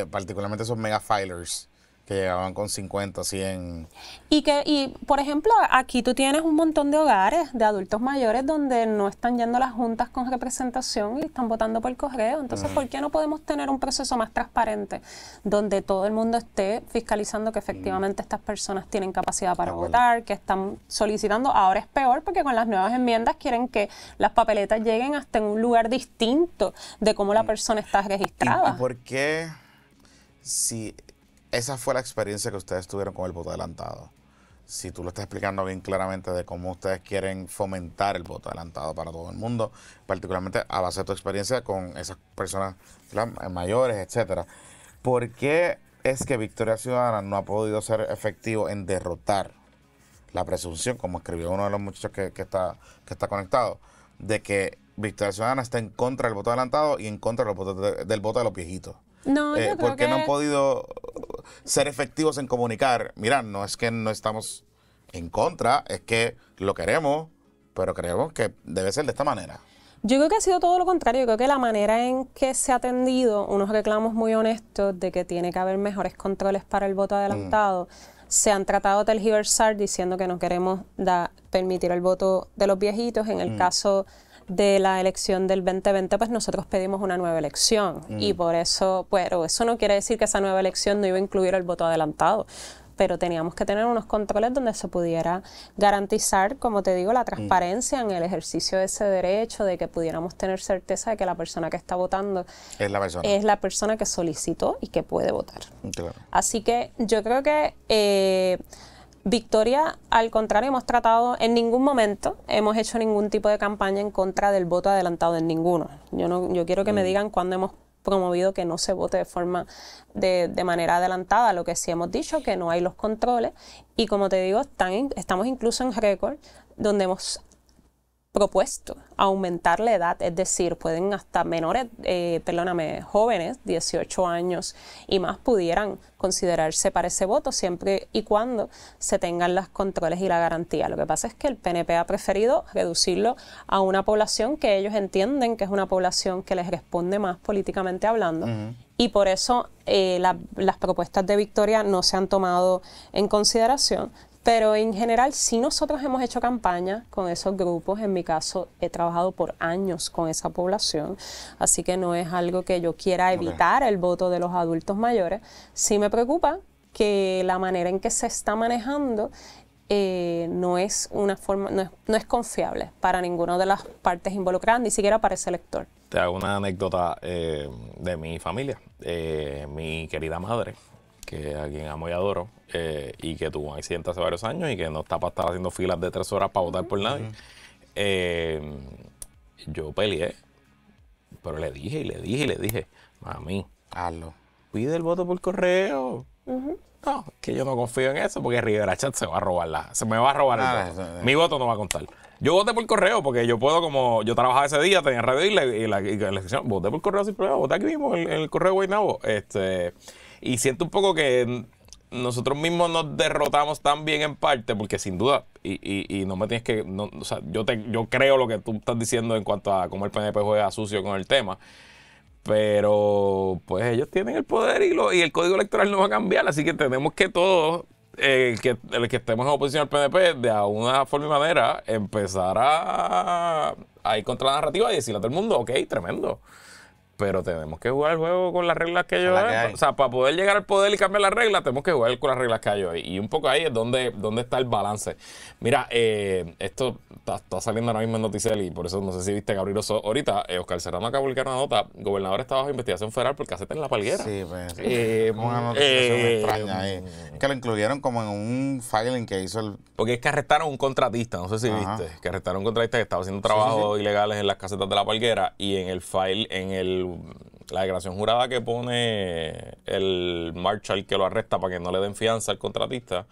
S1: Particularmente esos mega filers que llegaban con 50, 100.
S3: Y por ejemplo, aquí tú tienes un montón de hogares de adultos mayores donde no están yendo a las juntas con representación y están votando por correo. Entonces, ¿por qué no podemos tener un proceso más transparente donde todo el mundo esté fiscalizando que efectivamente estas personas tienen capacidad para votar, que están solicitando? Ahora es peor porque con las nuevas enmiendas quieren que las papeletas lleguen hasta en un lugar distinto de cómo la persona está registrada.
S1: ¿Y por qué si esa fue la experiencia que ustedes tuvieron con el voto adelantado? Si tú lo estás explicando bien claramente de cómo ustedes quieren fomentar el voto adelantado para todo el mundo, particularmente a base de tu experiencia con esas personas mayores, etcétera. ¿Por qué es que Victoria Ciudadana no ha podido ser efectivo en derrotar la presunción, como escribió uno de los muchachos que está conectado, de que Victoria Ciudadana está en contra del voto adelantado y en contra del voto de los viejitos?
S3: No, yo creo
S1: ¿Por qué
S3: que
S1: no han podido ser efectivos en comunicar? Mira, no es que no estamos en contra, es que lo queremos, pero creemos que debe ser de esta manera.
S3: Yo creo que ha sido todo lo contrario. Yo creo que la manera en que se ha atendido unos reclamos muy honestos de que tiene que haber mejores controles para el voto adelantado, se han tratado de tergiversar diciendo que no queremos permitir el voto de los viejitos. En el caso de la elección del 2020, pues nosotros pedimos una nueva elección y por eso, pero eso no quiere decir que esa nueva elección no iba a incluir el voto adelantado, pero teníamos que tener unos controles donde se pudiera garantizar, como te digo, la transparencia en el ejercicio de ese derecho, de que pudiéramos tener certeza de que la persona que está votando
S1: Es la persona
S3: que solicitó y que puede votar.
S1: Claro.
S3: Así que yo creo que Victoria, al contrario, en ningún momento hemos hecho ningún tipo de campaña en contra del voto adelantado, en ninguno. Yo quiero que me digan cuándo hemos promovido que no se vote de manera adelantada. Lo que sí hemos dicho, que no hay los controles, y como te digo, estamos incluso en récord donde hemos propuesto aumentar la edad, es decir, pueden hasta jóvenes, 18 años y más, pudieran considerarse para ese voto siempre y cuando se tengan los controles y la garantía. Lo que pasa es que el PNP ha preferido reducirlo a una población que ellos entienden que es una población que les responde más políticamente hablando, y por eso las propuestas de Victoria no se han tomado en consideración. Pero en general sí nosotros hemos hecho campaña con esos grupos. En mi caso he trabajado por años con esa población, así que no es algo que yo quiera evitar el voto de los adultos mayores. Sí me preocupa que la manera en que se está manejando no es confiable para ninguna de las partes involucradas, ni siquiera para ese elector.
S2: Te hago una anécdota de mi familia. Mi querida madre, a quien amo y adoro, y que tuvo un accidente hace varios años y que no está para estar haciendo filas de 3 horas para votar por nadie. Yo peleé, pero le dije, mami,
S1: hazlo.
S2: Pide el voto por correo. No, es que yo no confío en eso porque Rivera Chat se me va a robar el voto. Mi voto no va a contar. Yo voté por correo porque yo puedo, como yo trabajaba ese día, tenía radio y la elección, voté por correo sin problema, voté aquí mismo en el correo de Guaynabo. Y siento un poco que nosotros mismos nos derrotamos también en parte, porque sin duda, y no me tienes que, o sea, yo creo lo que tú estás diciendo en cuanto a cómo el PNP juega sucio con el tema, pero pues ellos tienen el poder y el código electoral no va a cambiar, así que tenemos que todos, el que estemos en oposición al PNP, de alguna forma y manera, empezar a ir contra la narrativa y decirle a todo el mundo, ok, tremendo. pero tenemos que jugar el juego con las reglas que ellos
S1: la que
S2: hay.
S1: hay.
S2: O sea, para poder llegar al poder y cambiar las reglas, tenemos que jugar con las reglas que hay hoy. Y un poco ahí es donde está el balance. Mira, esto está saliendo ahora mismo en Noticel y por eso no sé si viste Gabriel Oso ahorita. Oscar Serrano acaba de publicar una nota. Gobernador está bajo investigación federal por caseta en La Palguera.
S1: Sí, pues. Una notificación extraña ahí. Es que lo incluyeron como en un filing que hizo el.
S2: Porque es que arrestaron a un contratista, no sé si
S1: Ajá.
S2: viste, que arrestaron a un contratista que estaba haciendo trabajos ilegales en las casetas de La Palguera y en el file, la declaración jurada que pone el marshal que lo arresta para que no le den fianza al contratista,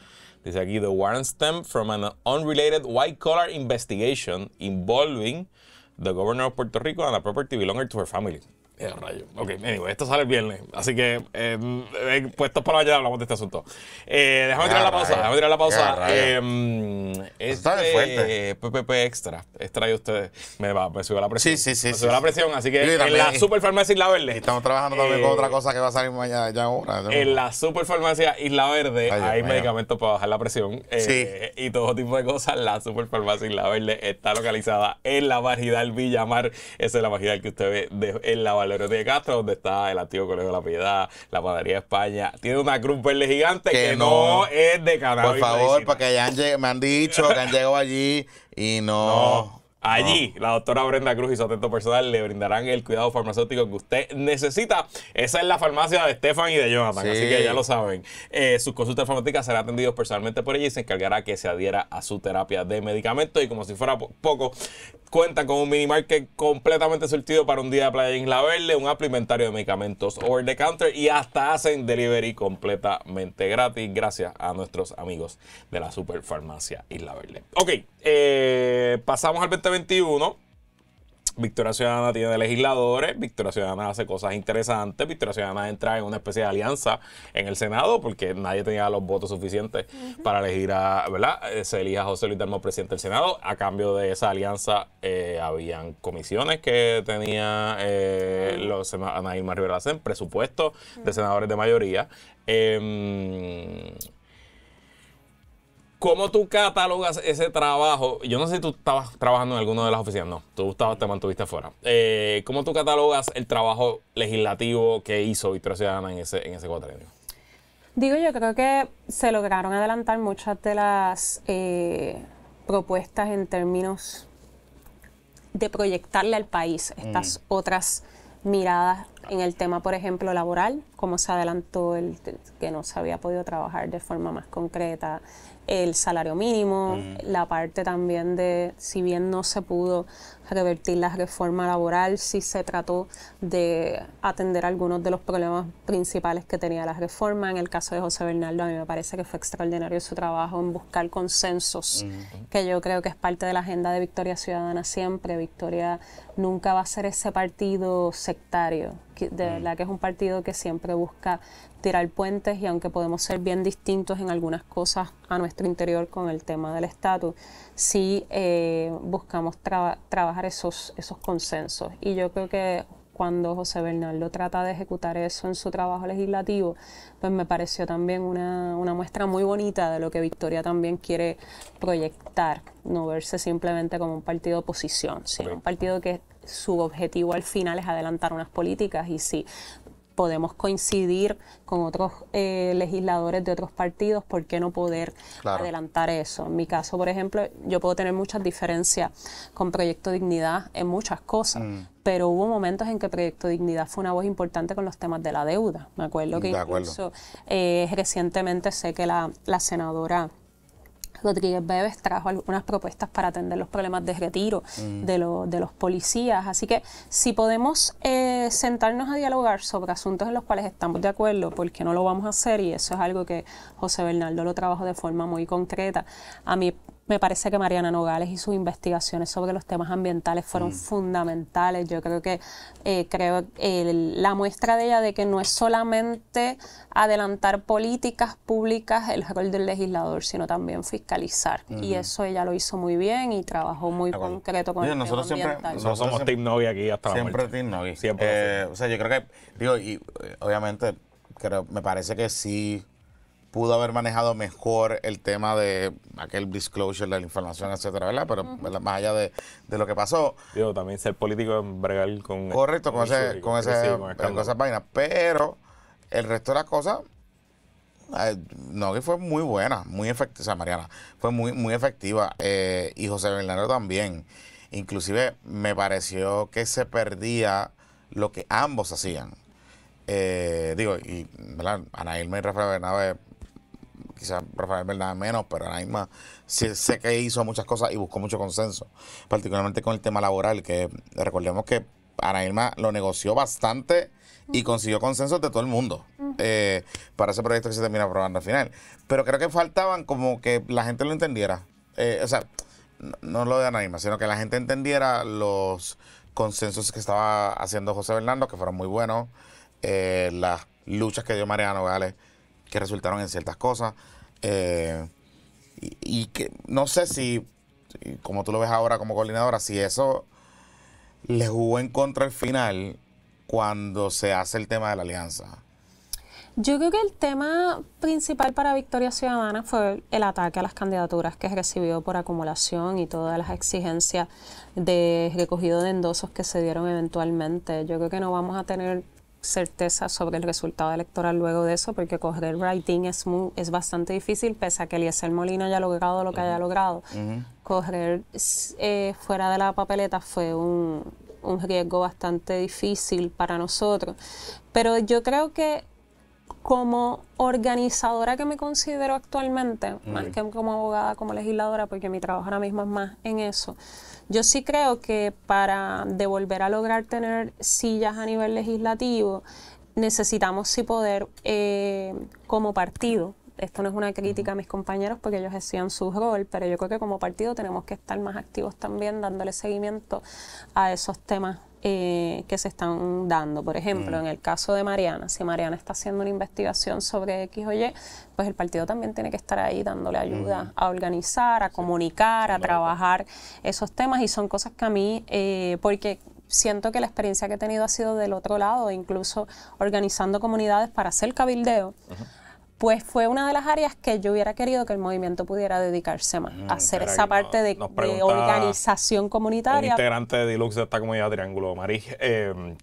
S2: dice aquí, the warrant stemmed from an unrelated white-collar investigation involving the governor of Puerto Rico and a property belonging to her family. Rayo. Ok, anyway, esto sale el viernes. Así que, puestos para mañana hablamos de este asunto. Déjame tirar la pausa.
S1: Está de fuerte.
S2: PPP Extra. Extra y ustedes. Me subió la presión.
S1: Sí.
S2: Me subió la presión. Así que
S1: Y también,
S2: en la Superfarmacia Isla Verde.
S1: Estamos trabajando también con otra cosa que va a salir mañana, ya ahora.
S2: En la Superfarmacia Isla Verde hay medicamentos para bajar la presión. Y todo tipo de cosas. La Superfarmacia Isla Verde está localizada en la Marginal Villamar. Esa es la marginal que usted ve en la Valerio de Castro, donde está el antiguo Colegio de la Piedad, la Panadería de España. Tiene una cruz verde gigante que no es de cannabis.
S1: Por favor, porque ya me han dicho que han llegado allí y no.
S2: Allí, la doctora Brenda Cruz y su atento personal le brindarán el cuidado farmacéutico que usted necesita. Esa es la farmacia de Stefan y de Jonathan,
S1: Sí.
S2: así que ya lo saben. Sus consultas farmacéuticas serán atendidos personalmente por ella y se encargará que se adhiera a su terapia de medicamentos. Y como si fuera poco, cuentan con un mini market completamente surtido para un día de playa en Isla Verde, un amplio inventario de medicamentos over the counter y hasta hacen delivery completamente gratis gracias a nuestros amigos de la Superfarmacia Isla Verde. Ok, pasamos al 2021. Victoria Ciudadana tiene legisladores, Victoria Ciudadana hace cosas interesantes, Victoria Ciudadana entra en una especie de alianza en el Senado porque nadie tenía los votos suficientes para elegir ¿verdad? Se elija a José Luis Dalmau presidente del Senado. A cambio de esa alianza habían comisiones que tenía Ana Irma Rivera Lacén, presupuestos de senadores de mayoría. ¿Cómo tú catalogas ese trabajo? Yo no sé si tú estabas trabajando en alguna de las oficinas. No, te mantuviste afuera. ¿Cómo tú catalogas el trabajo legislativo que hizo Victoria Ciudadana en ese cuatrenio?
S3: Digo, yo creo que se lograron adelantar muchas de las propuestas en términos de proyectarle al país estas otras miradas en el tema, por ejemplo, laboral, cómo se adelantó el que no se había podido trabajar de forma más concreta, el salario mínimo, la parte también de, si bien no se pudo revertir la reforma laboral, sí se trató de atender algunos de los problemas principales que tenía la reforma. En el caso de José Bernardo, a mí me parece que fue extraordinario su trabajo en buscar consensos, que yo creo que es parte de la agenda de Victoria Ciudadana siempre. Victoria nunca va a ser ese partido sectario, de verdad que es un partido que siempre busca tirar puentes, y aunque podemos ser bien distintos en algunas cosas a nuestro interior con el tema del estatus, sí buscamos trabajar esos consensos. Y yo creo que cuando José Bernardo trata de ejecutar eso en su trabajo legislativo, pues me pareció también una muestra muy bonita de lo que Victoria también quiere proyectar, no verse simplemente como un partido de oposición, sino un partido que su objetivo al final es adelantar unas políticas. Y sí, podemos coincidir con otros legisladores de otros partidos, ¿por qué no poder adelantar eso? En mi caso, por ejemplo, yo puedo tener muchas diferencias con Proyecto Dignidad en muchas cosas, pero hubo momentos en que Proyecto Dignidad fue una voz importante con los temas de la deuda. Me acuerdo que incluso recientemente sé que la senadora Rodríguez Bebes trajo algunas propuestas para atender los problemas de retiro de los policías. Así que si podemos sentarnos a dialogar sobre asuntos en los cuales estamos de acuerdo, ¿por qué no lo vamos a hacer? Y eso es algo que José Bernardo lo trabajó de forma muy concreta. A mí me parece que Mariana Nogales y sus investigaciones sobre los temas ambientales fueron fundamentales. Yo creo que la muestra de ella de que no es solamente adelantar políticas públicas el rol del legislador, sino también fiscalizar. Y eso ella lo hizo muy bien y trabajó muy concreto con el tema ambiental.
S2: Nosotros somos Team Novi aquí hasta la muerte.
S1: Siempre Team Novi.
S2: Siempre.
S1: O sea, yo creo que, obviamente, me parece que sí pudo haber manejado mejor el tema de aquel disclosure de la información, etcétera, ¿verdad? Pero ¿verdad? Más allá de lo que pasó.
S2: Digo, también ser político es bregar con...
S1: Correcto, con esas vainas. Pero el resto de las cosas, no, que fue muy buena, muy efectiva. O sea, Mariana fue muy efectiva. Y José Bernardo también. Inclusive me pareció que se perdía lo que ambos hacían. Y ¿verdad? Ana Irma y Rafael Bernabe, quizás Rafael Bernabe menos, pero Ana Irma sí sé que hizo muchas cosas y buscó mucho consenso, particularmente con el tema laboral, que recordemos que Ana Irma lo negoció bastante y consiguió consensos de todo el mundo para ese proyecto que se termina aprobando al final. Pero creo que faltaban como que la gente lo entendiera. No lo de Ana Irma, sino que la gente entendiera los consensos que estaba haciendo José Bernardo, que fueron muy buenos. Las luchas que dio Mariana Nogales, que resultaron en ciertas cosas, y que no sé si, como tú lo ves ahora como coordinadora, si eso le jugó en contra al final cuando se hace el tema de la alianza.
S3: Yo creo que el tema principal para Victoria Ciudadana fue el ataque a las candidaturas que recibió por acumulación y todas las exigencias de recogido de endosos que se dieron eventualmente. Yo creo que no vamos a tener certeza sobre el resultado electoral luego de eso, porque correr writing es bastante difícil, pese a que Eliezer Molina haya logrado lo que haya logrado. Correr fuera de la papeleta fue un riesgo bastante difícil para nosotros. Pero yo creo que como organizadora que me considero actualmente, más que como abogada, como legisladora, porque mi trabajo ahora mismo es más en eso, yo sí creo que para volver a lograr tener sillas a nivel legislativo, necesitamos sí poder, como partido, esto no es una crítica a mis compañeros porque ellos hacían su rol, pero yo creo que como partido tenemos que estar más activos también dándole seguimiento a esos temas que se están dando. Por ejemplo, en el caso de Mariana, si Mariana está haciendo una investigación sobre X o Y, pues el partido también tiene que estar ahí dándole ayuda a organizar, a comunicar, a trabajar esos temas, y son cosas que a mí, porque siento que la experiencia que he tenido ha sido del otro lado, incluso organizando comunidades para hacer cabildeo, pues fue una de las áreas que yo hubiera querido que el movimiento pudiera dedicarse más, a hacer esa parte de organización comunitaria.
S2: Un integrante de Deluxe de esta comunidad Triángulo, Marí,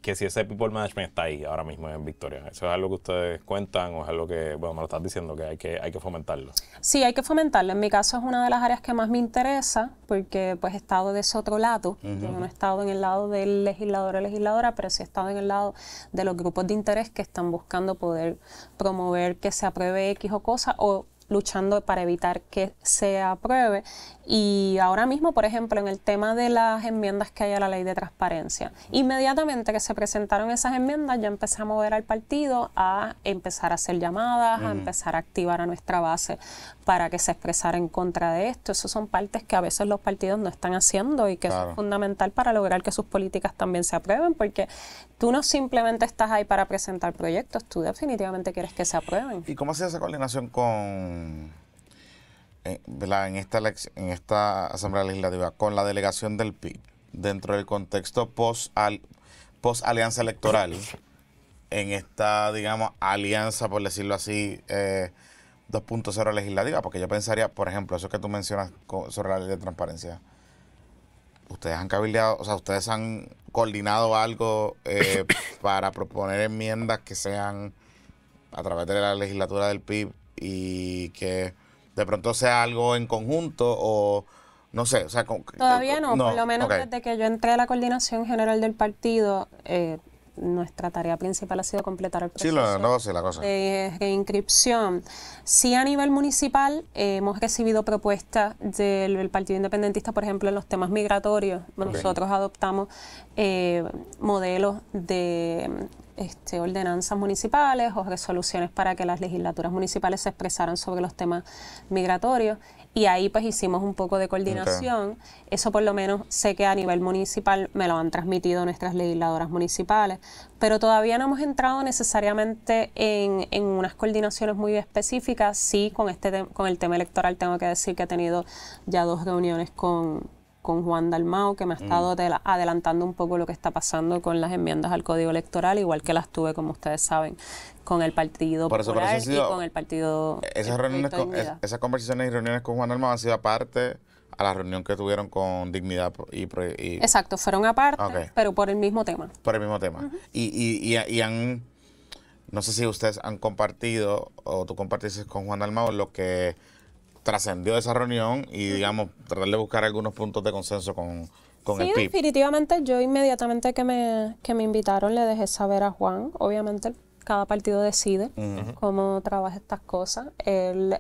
S2: que si ese people management está ahí ahora mismo en Victoria, ¿eso es algo que ustedes cuentan o es algo que, bueno, me lo estás diciendo, que hay que fomentarlo?
S3: Sí, hay que fomentarlo. En mi caso es una de las áreas que más me interesa, porque pues he estado de ese otro lado. Yo no he estado en el lado del legislador o legisladora, pero sí he estado en el lado de los grupos de interés que están buscando poder promover que se apruebe X o cosa, o luchando para evitar que se apruebe. Y ahora mismo, por ejemplo, en el tema de las enmiendas que hay a la ley de transparencia, inmediatamente que se presentaron esas enmiendas, yo empecé a mover al partido a empezar a hacer llamadas, a empezar a activar a nuestra base para que se expresara en contra de esto. Esas son partes que a veces los partidos no están haciendo y que es fundamental para lograr que sus políticas también se aprueben, porque tú no simplemente estás ahí para presentar proyectos, tú definitivamente quieres que se aprueben.
S1: ¿Y cómo ha sido esa coordinación en esta Asamblea Legislativa con la delegación del PIB dentro del contexto post alianza electoral, en esta, digamos, alianza, por decirlo así, 2.0 legislativa? Porque yo pensaría, por ejemplo, eso que tú mencionas sobre la ley de transparencia, ustedes han cabildeado, o sea, ustedes han coordinado algo para proponer enmiendas que sean a través de la legislatura del PIB y que de pronto sea algo en conjunto, o no sé, o sea...
S3: Todavía no, por lo menos desde que yo entré a la coordinación general del partido, nuestra tarea principal ha sido completar el proceso de reinscripción. Sí, a nivel municipal hemos recibido propuestas del Partido Independentista, por ejemplo, en los temas migratorios. Nosotros adoptamos modelos de ordenanzas municipales o resoluciones para que las legislaturas municipales se expresaran sobre los temas migratorios, y ahí pues hicimos un poco de coordinación. Eso por lo menos sé que a nivel municipal me lo han transmitido nuestras legisladoras municipales, pero todavía no hemos entrado necesariamente en unas coordinaciones muy específicas. Sí, con el tema electoral tengo que decir que he tenido ya 2 reuniones con con Juan Dalmau, que me ha estado adelantando un poco lo que está pasando con las enmiendas al Código Electoral, igual que las tuve, como ustedes saben, con el Partido Popular y con el Partido
S1: esas conversaciones y reuniones con Juan Dalmau han sido aparte a la reunión que tuvieron con Dignidad y
S3: Exacto, fueron aparte, pero por el mismo tema.
S1: Por el mismo tema. Y han, no sé si ustedes han compartido o tú compartiste con Juan Dalmau lo que trascendió de esa reunión y, digamos, tratar de buscar algunos puntos de consenso con el PIB.
S3: Sí, definitivamente yo inmediatamente que me invitaron le dejé saber a Juan, obviamente cada partido decide cómo trabaja estas cosas. Él,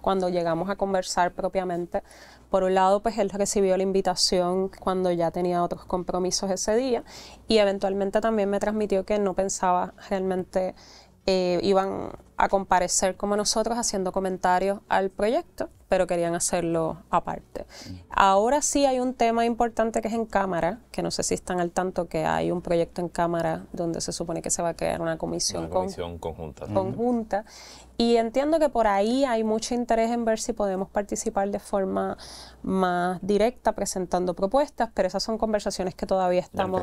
S3: cuando llegamos a conversar propiamente, por un lado, pues él recibió la invitación cuando ya tenía otros compromisos ese día y eventualmente también me transmitió que no pensaba realmente iban a comparecer como nosotros haciendo comentarios al proyecto, pero querían hacerlo aparte. Ahora sí hay un tema importante que es en Cámara, que no sé si están al tanto que hay un proyecto en Cámara donde se supone que se va a crear una comisión conjunta. Y entiendo que por ahí hay mucho interés en ver si podemos participar de forma más directa presentando propuestas, pero esas son conversaciones que todavía estamos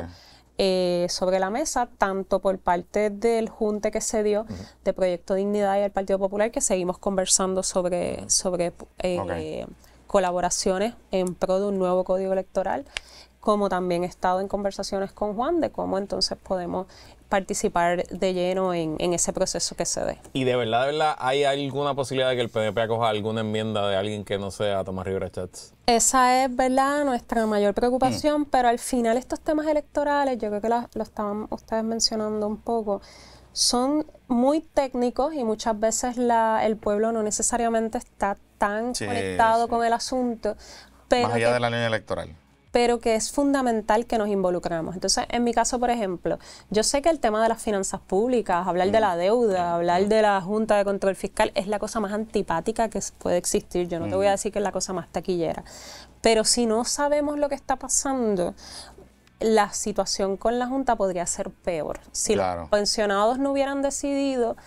S3: sobre la mesa, tanto por parte del junte que se dio de Proyecto Dignidad y el Partido Popular, que seguimos conversando sobre colaboraciones en pro de un nuevo código electoral, como también he estado en conversaciones con Juan de cómo entonces podemos participar de lleno en ese proceso que se dé.
S2: ¿Y de verdad, hay alguna posibilidad de que el PNP acoja alguna enmienda de alguien que no sea Tomás Rivera Schatz?
S3: Esa es, ¿verdad?, nuestra mayor preocupación, pero al final estos temas electorales, yo creo que lo estaban ustedes mencionando un poco, son muy técnicos y muchas veces el pueblo no necesariamente está tan conectado con el asunto. Pero
S1: más allá de la línea electoral.
S3: Pero que es fundamental que nos involucramos. Entonces, en mi caso, por ejemplo, yo sé que el tema de las finanzas públicas, hablar de la deuda, hablar de la Junta de Control Fiscal, es la cosa más antipática que puede existir. Yo no te voy a decir que es la cosa más taquillera. Pero si no sabemos lo que está pasando, la situación con la Junta podría ser peor. Si los pensionados no hubieran decidido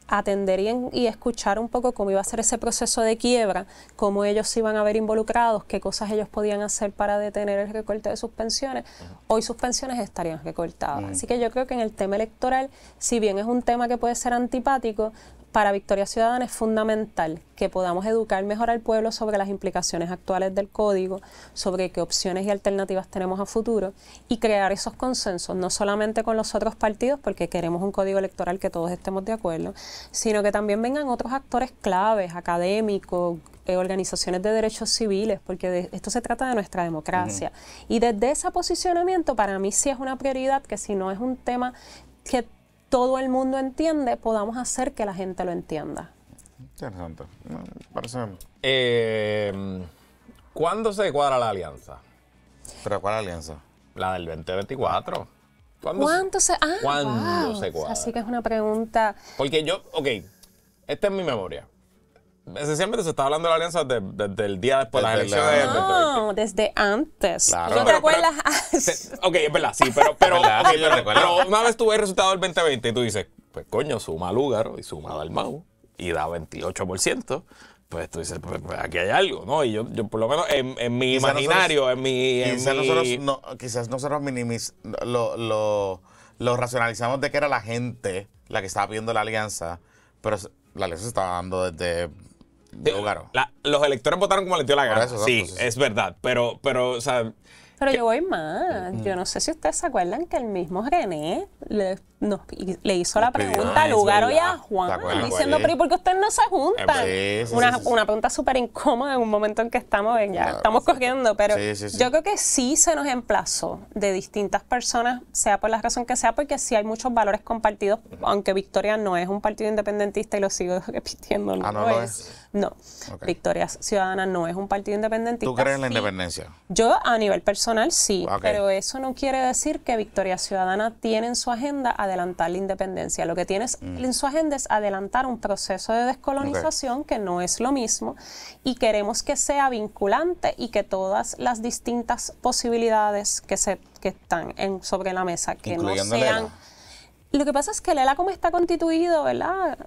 S3: atender y escuchar un poco cómo iba a ser ese proceso de quiebra, cómo ellos se iban a ver involucrados, qué cosas ellos podían hacer para detener el recorte de sus pensiones, hoy sus pensiones estarían recortadas. Así que yo creo que en el tema electoral, si bien es un tema que puede ser antipático, para Victoria Ciudadana es fundamental que podamos educar mejor al pueblo sobre las implicaciones actuales del código, sobre qué opciones y alternativas tenemos a futuro y crear esos consensos, no solamente con los otros partidos, porque queremos un código electoral que todos estemos de acuerdo, sino que también vengan otros actores claves, académicos, organizaciones de derechos civiles, porque esto se trata de nuestra democracia. Y desde ese posicionamiento, para mí sí es una prioridad que si no es un tema que todo el mundo entiende, podamos hacer que la gente lo entienda.
S1: Interesante. Parece...
S2: ¿Cuándo se cuadra la alianza?
S1: ¿Pero cuál alianza?
S2: La del 2024.
S3: ¿Cuándo se
S2: cuadra?
S3: Así que es una pregunta...
S2: Porque esta es mi memoria. Esencialmente se está hablando de la alianza desde el día después de las elecciones.
S3: No, desde antes.
S1: Claro.
S3: ¿No te acuerdas?
S2: Es verdad, sí, pero una vez tú ves el resultado del 2020 y tú dices, pues coño, suma Lúgaro y suma Dalmau y da 28%, pues tú dices, pues aquí hay algo, ¿no? Y yo por lo menos en mi imaginario,
S1: quizás nosotros lo racionalizamos de que era la gente la que estaba pidiendo la alianza, pero la alianza se estaba dando desde Lúgaro.
S2: Los electores votaron como les dio la gana.
S1: Eso,
S2: sí, es verdad, pero o sea...
S3: Pero yo voy más. Yo no sé si ustedes se acuerdan que el mismo René le hizo la pregunta a Lúgaro y a Juan, diciendo, pero ¿y por qué ustedes no se juntan? Una pregunta súper incómoda en un momento en que estamos corriendo, pero yo creo que sí se nos emplazó de distintas personas, sea por la razón que sea, porque sí hay muchos valores compartidos, aunque Victoria no es un partido independentista y lo sigo repitiendo.
S1: No lo es.
S3: No, Victoria Ciudadana no es un partido independentista.
S1: ¿Tú crees en la independencia?
S3: Yo a nivel personal sí, pero eso no quiere decir que Victoria Ciudadana tiene en su agenda adelantar la independencia. Lo que tiene en su agenda es adelantar un proceso de descolonización que no es lo mismo y queremos que sea vinculante y que todas las distintas posibilidades que están sobre la mesa, que no sean... Lo que pasa es que Lela, como está constituido, ¿verdad?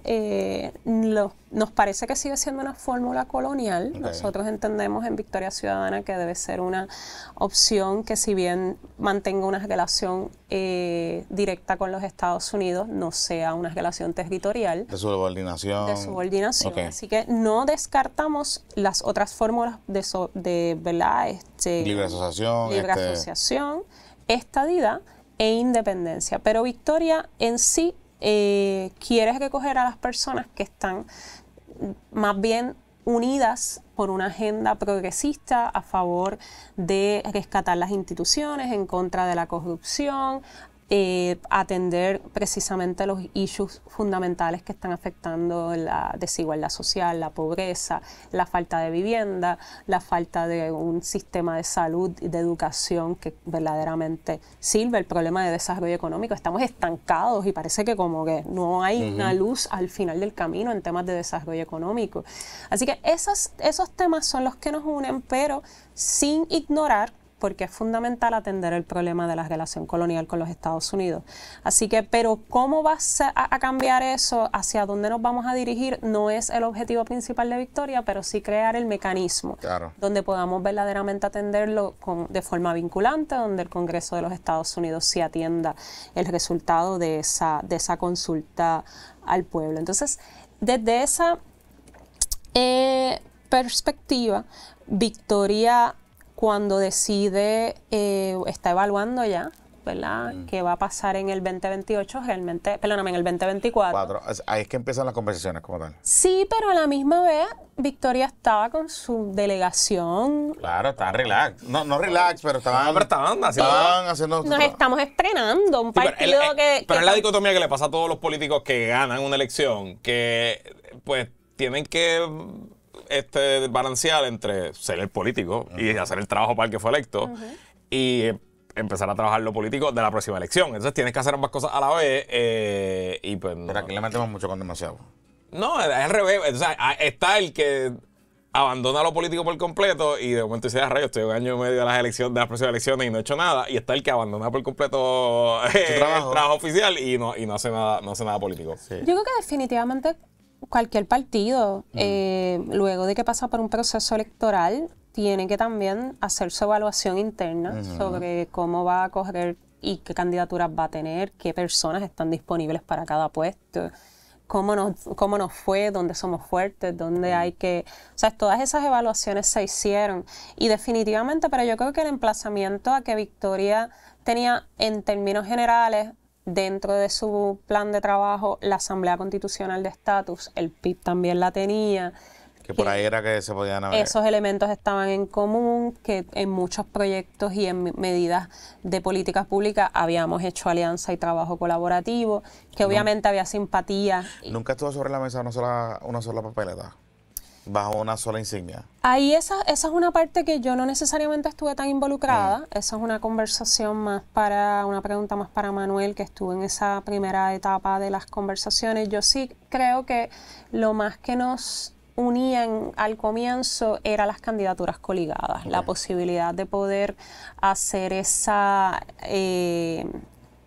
S3: Nos parece que sigue siendo una fórmula colonial.
S1: Okay.
S3: Nosotros entendemos en Victoria Ciudadana que debe ser una opción que, si bien mantenga una relación directa con los Estados Unidos, no sea una relación territorial.
S1: De subordinación.
S3: De subordinación.
S1: Okay.
S3: Así que no descartamos las otras fórmulas de ¿verdad?
S1: Libre asociación.
S3: Libre asociación, estadidad e independencia. Pero Victoria en sí quiere recoger a las personas que están más bien unidas por una agenda progresista a favor de rescatar las instituciones, en contra de la corrupción, atender precisamente los issues fundamentales que están afectando la desigualdad social, la pobreza, la falta de vivienda, la falta de un sistema de salud y de educación que verdaderamente sirve, el problema de desarrollo económico. Estamos estancados y parece que como que no hay una luz al final del camino en temas de desarrollo económico. Así que esos temas son los que nos unen, pero sin ignorar, porque es fundamental atender el problema de la relación colonial con los Estados Unidos. Así que, pero ¿cómo va a cambiar eso? ¿Hacia dónde nos vamos a dirigir? No es el objetivo principal de Victoria, pero sí crear el mecanismo donde podamos verdaderamente atenderlo de forma vinculante, donde el Congreso de los Estados Unidos sí atienda el resultado de esa consulta al pueblo. Entonces, desde esa perspectiva, Victoria, cuando decide, está evaluando ya, ¿verdad? ¿Qué va a pasar en el 2028 realmente? Perdóname, en el 2024.
S1: Ahí es que empiezan las conversaciones como tal.
S3: Sí, pero a la misma vez, Victoria estaba con su delegación.
S2: Claro, está relax.
S1: No relax, pero estaban haciendo...
S3: Nos estamos estrenando un partido
S2: pero es la dicotomía que le pasa a todos los políticos que ganan una elección, que pues tienen que balancear entre ser el político y hacer el trabajo para el que fue electo y empezar a trabajar lo político de la próxima elección. Entonces tienes que hacer ambas cosas a la vez y pues no.
S1: Pero aquí le metemos mucho con demasiado.
S2: No, es al revés. O sea, está el que abandona lo político por completo y de momento dice, rayo, estoy un año y medio de las próximas elecciones y no he hecho nada. Y está el que abandona por completo el trabajo oficial y no hace nada político.
S3: Sí. Yo creo que definitivamente cualquier partido, luego de que pasa por un proceso electoral, tiene que también hacer su evaluación interna sobre cómo va a correr y qué candidaturas va a tener, qué personas están disponibles para cada puesto, cómo nos fue, dónde somos fuertes, dónde hay que... O sea, todas esas evaluaciones se hicieron. Y definitivamente, pero yo creo que el emplazamiento a que Victoria tenía, en términos generales, dentro de su plan de trabajo, la Asamblea Constitucional de Estatus, el PIB también la tenía.
S1: Que por ahí era que se podían haber.
S3: Esos elementos estaban en común, que en muchos proyectos y en medidas de políticas públicas habíamos hecho alianza y trabajo colaborativo, que obviamente había simpatía.
S1: ¿Nunca estuvo sobre la mesa una sola papeleta? Bajo una sola insignia.
S3: Ahí esa es una parte que yo no necesariamente estuve tan involucrada. Esa es una conversación una pregunta más para Manuel, que estuvo en esa primera etapa de las conversaciones. Yo sí creo que lo más que nos unían al comienzo eran las candidaturas coligadas, la posibilidad de poder hacer ese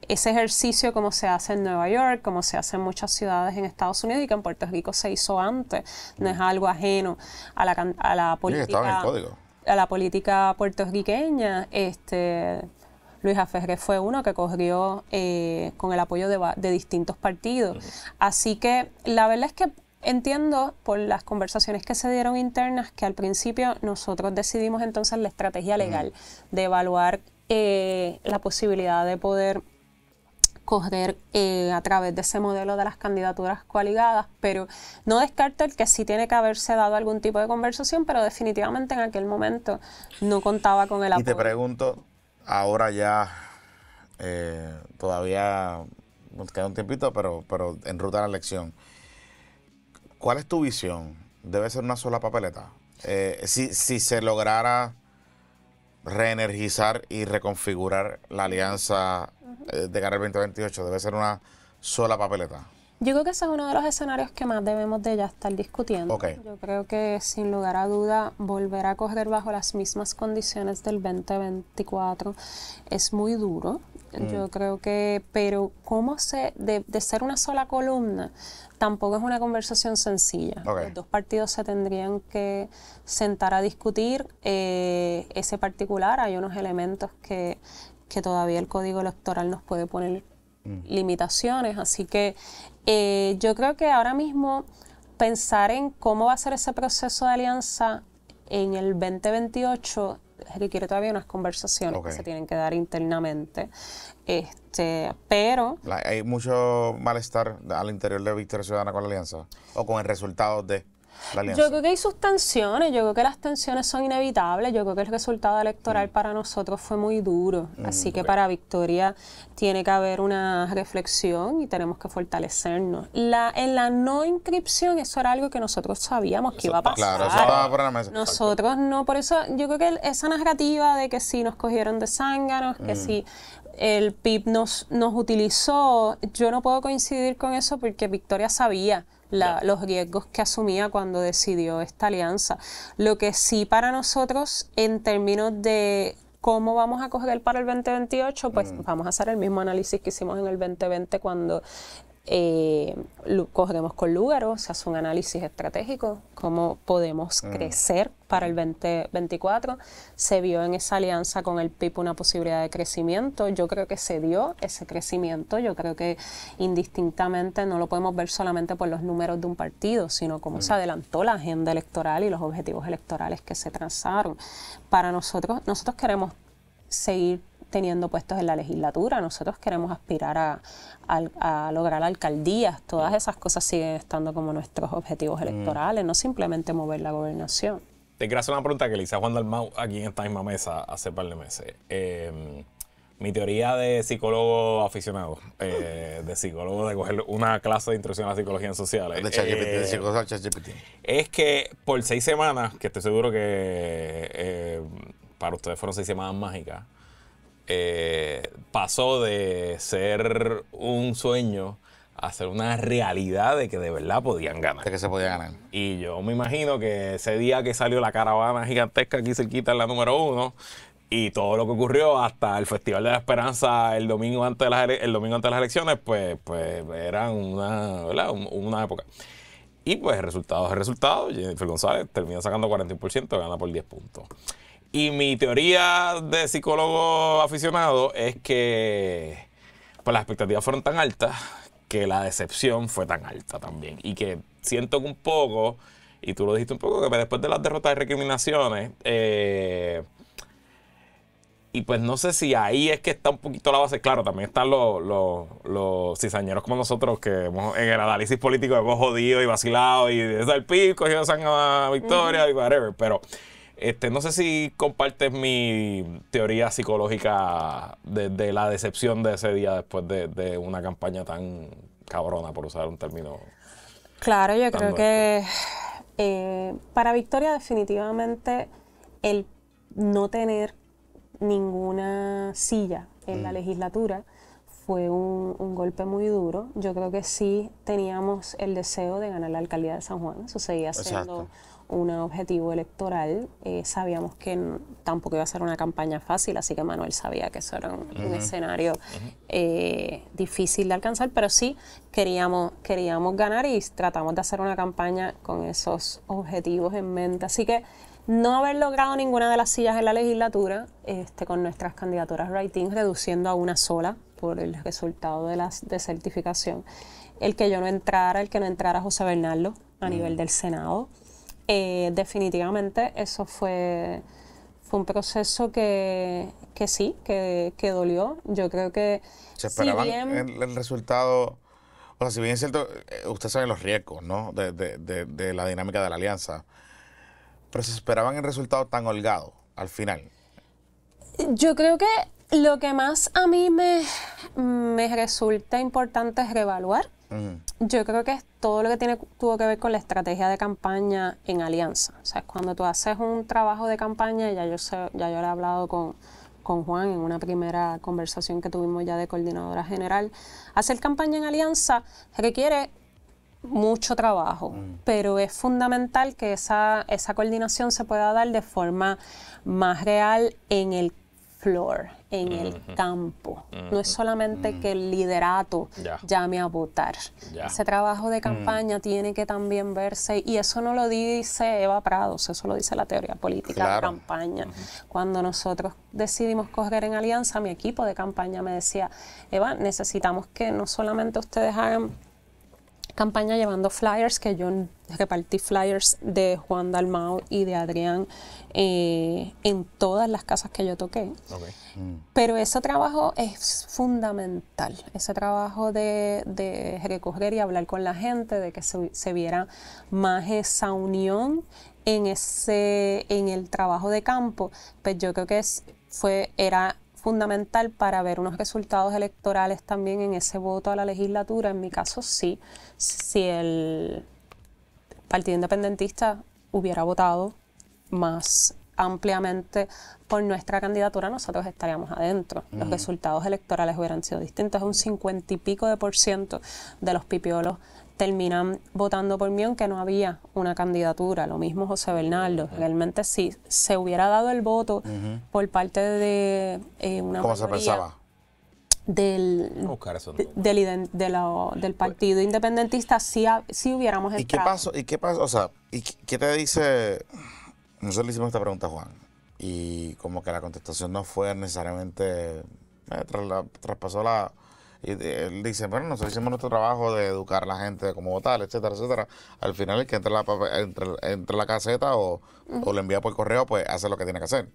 S3: ejercicio como se hace en Nueva York, como se hace en muchas ciudades en Estados Unidos y que en Puerto Rico se hizo antes. No es algo ajeno a la política.
S1: Estaba en el código.
S3: A la política puertorriqueña. Luis Aferré fue uno que corrió con el apoyo de distintos partidos. Así que la verdad es que entiendo por las conversaciones que se dieron internas que al principio nosotros decidimos entonces la estrategia legal de evaluar la posibilidad de poder correr a través de ese modelo de las candidaturas coaligadas, pero no descarto el que sí tiene que haberse dado algún tipo de conversación, pero definitivamente en aquel momento no contaba con el apoyo.
S1: Y te pregunto, ahora ya todavía nos queda un tiempito, pero en ruta a la elección, ¿cuál es tu visión? ¿Debe ser una sola papeleta? Si se lograra reenergizar y reconfigurar la alianza de cara al 2028, ¿debe ser una sola papeleta?
S3: Yo creo que ese es uno de los escenarios que más debemos de ya estar discutiendo. Yo creo que sin lugar a duda volver a correr bajo las mismas condiciones del 2024 es muy duro. Yo creo que, pero de ser una sola columna, tampoco es una conversación sencilla.
S1: Okay.
S3: Los dos partidos se tendrían que sentar a discutir ese particular. Hay unos elementos que todavía el Código Electoral nos puede poner limitaciones, así que yo creo que ahora mismo pensar en cómo va a ser ese proceso de alianza en el 2028 requiere todavía unas conversaciones que se tienen que dar internamente, pero...
S1: ¿Hay mucho malestar al interior de Victoria Ciudadana con la alianza? ¿O con el resultado de la alianza?
S3: Yo creo que hay sus tensiones, yo creo que las tensiones son inevitables, yo creo que el resultado electoral para nosotros fue muy duro, así que para Victoria tiene que haber una reflexión y tenemos que fortalecernos. En la no inscripción, eso era algo que nosotros sabíamos que iba a pasar.
S1: Claro, eso estaba por la mesa.
S3: Nosotros no, por eso yo creo que esa narrativa de que si nos cogieron de zánganos, que si el PIB nos utilizó, yo no puedo coincidir con eso porque Victoria sabía los riesgos que asumía cuando decidió esta alianza. Lo que sí para nosotros, en términos de cómo vamos a coger para el 2028, pues vamos a hacer el mismo análisis que hicimos en el 2020 cuando cogemos con Lúgaro, se hace un análisis estratégico, cómo podemos crecer para el 2024. Se vio en esa alianza con el PIB una posibilidad de crecimiento. Yo creo que se dio ese crecimiento. Yo creo que indistintamente no lo podemos ver solamente por los números de un partido, sino cómo se adelantó la agenda electoral y los objetivos electorales que se trazaron. Para nosotros queremos seguir teniendo puestos en la legislatura, nosotros queremos aspirar a lograr alcaldías, todas esas cosas siguen estando como nuestros objetivos electorales, no simplemente mover la gobernación.
S2: Te quiero hacer una pregunta que le hice a Juan Dalmau aquí en esta misma mesa hace un par de meses. Mi teoría de psicólogo aficionado, de psicólogo de coger una clase de introducción a la psicología en sociales,
S1: de ChatGPT.
S2: Es que por 6 semanas, que estoy seguro que para ustedes fueron 6 semanas mágicas, pasó de ser un sueño a ser una realidad de que de verdad podían ganar.
S1: De que se podía ganar.
S2: Y yo me imagino que ese día que salió la caravana gigantesca aquí cerquita en la número 1 y todo lo que ocurrió hasta el Festival de la Esperanza el domingo antes de las elecciones, pues eran una época. Y pues el resultado es el resultado. Jennifer González termina sacando 41%, gana por 10 puntos. Y mi teoría de psicólogo aficionado es que pues, las expectativas fueron tan altas que la decepción fue tan alta también. Y que siento que un poco, y tú lo dijiste un poco, que después de las derrotas y recriminaciones, y pues no sé si ahí es que está un poquito la base. Claro, también están los cizañeros como nosotros que en el análisis político hemos jodido y vacilado y desde el PIB cogido a Victoria y whatever, pero... no sé si compartes mi teoría psicológica de la decepción de ese día después de una campaña tan cabrona, por usar un término.
S3: Claro, yo creo que para Victoria definitivamente el no tener ninguna silla en la legislatura fue un golpe muy duro. Yo creo que sí teníamos el deseo de ganar la alcaldía de San Juan. Eso seguía siendo un objetivo electoral. Sabíamos que tampoco iba a ser una campaña fácil, así que Manuel sabía que eso era un escenario difícil de alcanzar, pero sí queríamos ganar y tratamos de hacer una campaña con esos objetivos en mente. Así que no haber logrado ninguna de las sillas en la legislatura, con nuestras candidaturas write-in reduciendo a una sola por el resultado de las desertificación, el que no entrara José Bernardo a nivel del Senado, definitivamente eso fue un proceso que sí, que dolió. Yo creo que
S1: se esperaban el resultado. O sea, si bien es cierto, usted sabe los riesgos, ¿no? De la dinámica de la alianza. Pero se esperaban el resultado tan holgado al final.
S3: Yo creo que lo que más a mí me resulta importante es reevaluar. Yo creo que es todo lo que tuvo que ver con la estrategia de campaña en alianza. O sea, cuando tú haces un trabajo de campaña, ya yo le he hablado con Juan en una primera conversación que tuvimos ya de coordinadora general, hacer campaña en alianza requiere mucho trabajo, pero es fundamental que esa coordinación se pueda dar de forma más real en el floor, en el campo. No es solamente que el liderato llame a votar. Ese trabajo de campaña tiene que también verse, y eso no lo dice Eva Prados, eso lo dice la teoría política de campaña. Cuando nosotros decidimos correr en alianza, mi equipo de campaña me decía, Eva, necesitamos que no solamente ustedes hagan campaña llevando flyers, que yo repartí flyers de Juan Dalmau y de Adrián en todas las casas que yo toqué. Pero ese trabajo es fundamental, ese trabajo de recorrer y hablar con la gente, de que se viera más esa unión en el trabajo de campo, pues yo creo que era fundamental para ver unos resultados electorales también en ese voto a la legislatura. En mi caso, sí. Si el Partido Independentista hubiera votado más ampliamente por nuestra candidatura, nosotros estaríamos adentro. Los resultados electorales hubieran sido distintos. Un 50 y pico % de los pipiolos terminan votando por mí, aunque no había una candidatura. Lo mismo José Bernardo. Realmente si se hubiera dado el voto por parte de una
S1: ¿Cómo se pensaba?
S3: Del Partido Independentista, sí hubiéramos entrado.
S1: ¿Y qué pasó? O sea, ¿qué te dice? Nosotros le hicimos esta pregunta a Juan, y como que la contestación no fue necesariamente, traspasó la... Y él dice, bueno, nosotros hicimos nuestro trabajo de educar a la gente de cómo votar, etcétera, etcétera. Al final, el que entre la caseta o lo envía por correo, pues hace lo que tiene que hacer.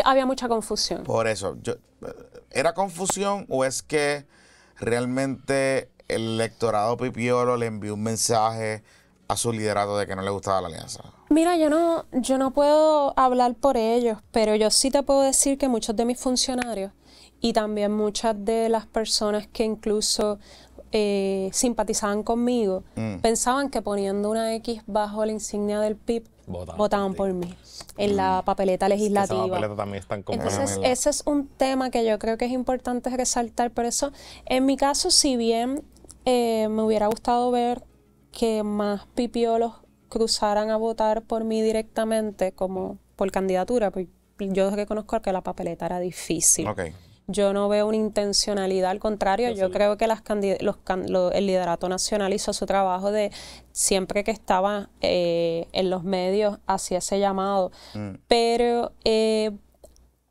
S3: Había mucha confusión.
S1: Por eso, ¿era confusión o es que realmente el electorado pipiolo le envió un mensaje a su liderato de que no le gustaba la alianza?
S3: Mira, yo no puedo hablar por ellos, pero yo sí te puedo decir que muchos de mis funcionarios y también muchas de las personas que incluso simpatizaban conmigo pensaban que poniendo una X bajo la insignia del PIB votaban por mí en la papeleta legislativa.
S2: Esa papeleta también está
S3: Entonces, ese es un tema que yo creo que es importante resaltar. Por eso, en mi caso, si bien me hubiera gustado ver que más pipiolos cruzaran a votar por mí directamente como por candidatura, pues yo reconozco que la papeleta era difícil. Yo no veo una intencionalidad, al contrario, yo creo que el liderato nacional hizo su trabajo de siempre que estaba en los medios hacía ese llamado, pero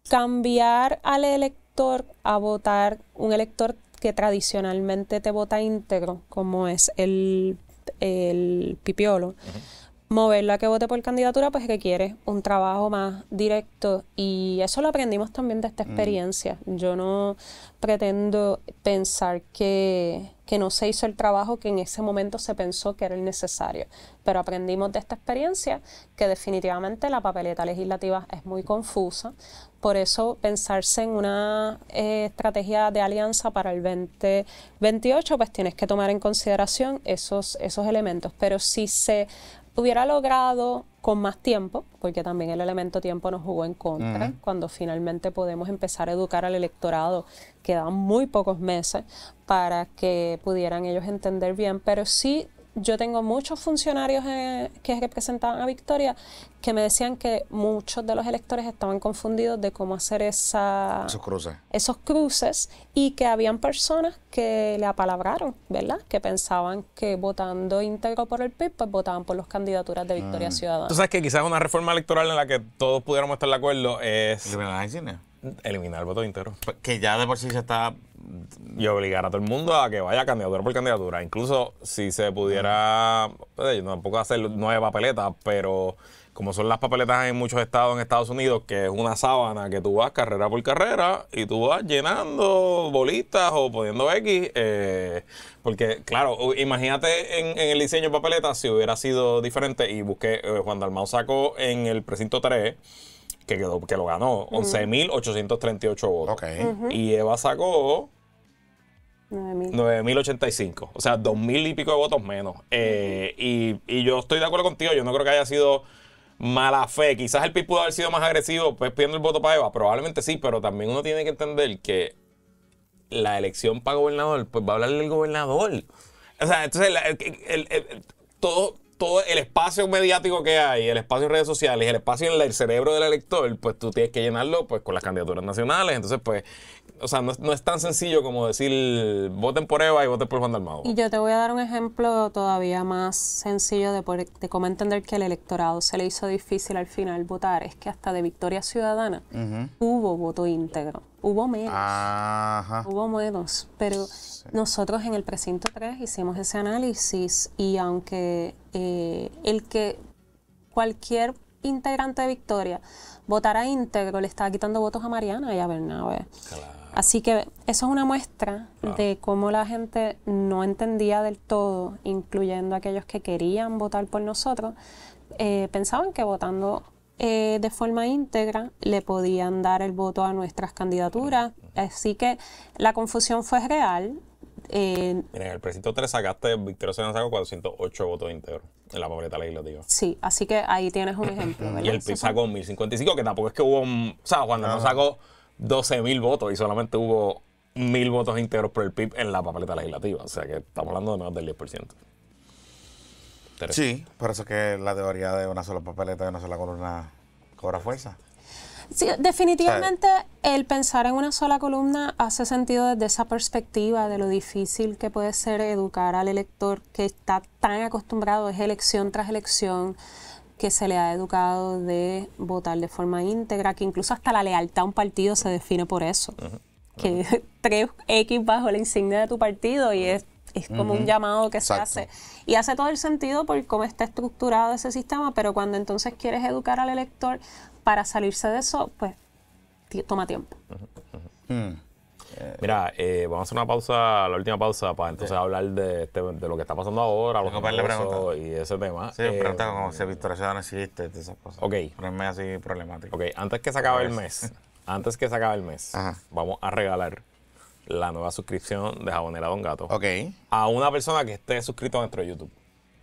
S3: cambiar al elector a votar, un elector que tradicionalmente te vota íntegro, como es el pipiolo, moverlo a que vote por candidatura, pues requiere un trabajo más directo, y eso lo aprendimos también de esta experiencia. Yo no pretendo pensar que no se hizo el trabajo que en ese momento se pensó que era el necesario, pero aprendimos de esta experiencia que definitivamente la papeleta legislativa es muy confusa. Por eso pensarse en una estrategia de alianza para el 2028, pues tienes que tomar en consideración esos elementos, pero si se hubiera logrado con más tiempo, porque también el elemento tiempo nos jugó en contra, cuando finalmente podemos empezar a educar al electorado, quedan muy pocos meses para que pudieran ellos entender bien, pero sí yo tengo muchos funcionarios que representaban a Victoria que me decían que muchos de los electores estaban confundidos de cómo hacer esos cruces, y que habían personas que le apalabraron, ¿verdad? Que pensaban que votando íntegro por el PIB, pues votaban por las candidaturas de Victoria Ciudadana.
S2: Tú sabes que quizás una reforma electoral en la que todos pudiéramos estar de acuerdo es eliminar el voto íntegro.
S1: Que ya de por sí se está...
S2: Y obligar a todo el mundo a que vaya candidatura por candidatura. Incluso si se pudiera, yo tampoco hacer 9 papeletas, pero como son las papeletas en muchos estados en Estados Unidos, que es una sábana que tú vas carrera por carrera y tú vas llenando bolitas o poniendo X, porque claro, imagínate en el diseño de papeletas si hubiera sido diferente, y busqué, Juan Dalmau sacó en el precinto 3, que lo ganó, 11.838 votos. Y Eva sacó 9.085. O sea, 2.000 y pico de votos menos. Y yo estoy de acuerdo contigo. Yo no creo que haya sido mala fe. Quizás el PIB pudo haber sido más agresivo pues pidiendo el voto para Eva. Probablemente sí, pero también uno tiene que entender que la elección para gobernador, pues va a hablar del gobernador. O sea, entonces todo todo el espacio mediático que hay, el espacio en redes sociales, el espacio en el cerebro del elector, pues tú tienes que llenarlo pues con las candidaturas nacionales. Entonces, pues, o sea, no es tan sencillo como decir voten por Eva y voten por Juan Dalmau.
S3: Y yo te voy a dar un ejemplo todavía más sencillo de cómo entender que el electorado se le hizo difícil al final votar. Es que hasta de Victoria Ciudadana hubo voto íntegro. Hubo menos.
S1: Ajá.
S3: Hubo menos. Pero nosotros en el precinto 3 hicimos ese análisis y aunque cualquier integrante de Victoria votara íntegro, le estaba quitando votos a Mariana y a Bernabe.
S2: Claro.
S3: Así que eso es una muestra de cómo la gente no entendía del todo, incluyendo aquellos que querían votar por nosotros, pensaban que votando de forma íntegra le podían dar el voto a nuestras candidaturas. Así que la confusión fue real.
S2: Miren, en el precinto 3 Victoria Ciudadana sacó 408 votos íntegros en la papeleta legislativa.
S3: Sí, así que ahí tienes un ejemplo, ¿verdad?
S2: Y el PIB sacó 1055, que tampoco es que hubo, o sea, Juan Dalmau sacó 12.000 votos y solamente hubo 1.000 votos íntegros por el PIB en la papeleta legislativa. O sea que estamos hablando de menos del 10%.
S1: Sí, por eso es que la teoría de una sola papeleta y una sola columna cobra fuerza.
S3: Sí, definitivamente el pensar en una sola columna hace sentido desde esa perspectiva de lo difícil que puede ser educar al elector que está tan acostumbrado, es elección tras elección, que se le ha educado de votar de forma íntegra, que incluso hasta la lealtad a un partido se define por eso. Que 3X bajo la insignia de tu partido y es como un llamado que se hace. Y hace todo el sentido por cómo está estructurado ese sistema, pero cuando entonces quieres educar al elector para salirse de eso, pues toma tiempo.
S2: Mira, vamos a hacer una pausa, la última pausa, para entonces hablar de lo que está pasando ahora, los famosos y ese tema.
S1: Sí, pregunta como si Victoria Ciudadana existe, de esas cosas.
S2: Ok.
S1: No es así problemático.
S2: Ok, antes que se acabe el mes,
S1: Ajá.
S2: vamos a regalar la nueva suscripción de Jabonera Don Gato
S1: Ok.
S2: a una persona que esté suscrito a nuestro YouTube.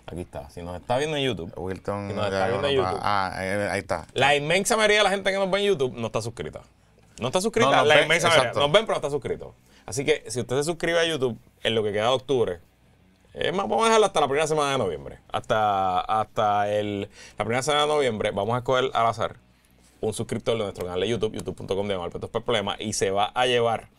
S2: Aquí está. Si nos está viendo en YouTube,
S1: Wilton.
S2: Si nos está viendo en YouTube.
S1: Ahí está.
S2: la inmensa mayoría de la gente que nos ve en YouTube no está suscrita. No está suscrita,
S1: No, nos
S2: la
S1: ven,
S2: inmensa mayoría.
S1: exacto.
S2: Nos ven, pero no está suscrito. Así que si usted se suscribe a YouTube en lo que queda de octubre, vamos a dejarlo hasta la primera semana de noviembre. Hasta la primera semana de noviembre vamos a escoger al azar un suscriptor de nuestro canal de YouTube, youtube.com/Problema, y se va a llevar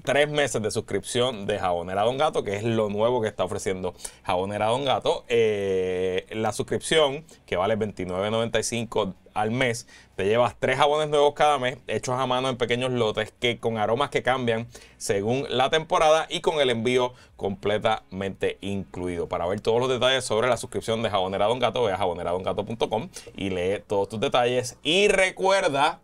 S2: 3 meses de suscripción de Jabonera Don Gato, que es lo nuevo que está ofreciendo Jabonera Don Gato. La suscripción, que vale $29.95 al mes, te llevas 3 jabones nuevos cada mes, hechos a mano en pequeños lotes, que con aromas que cambian según la temporada y con el envío completamente incluido. Para ver todos los detalles sobre la suscripción de Jabonera Don Gato, ve a jaboneradongato.com y lee todos tus detalles. Y recuerda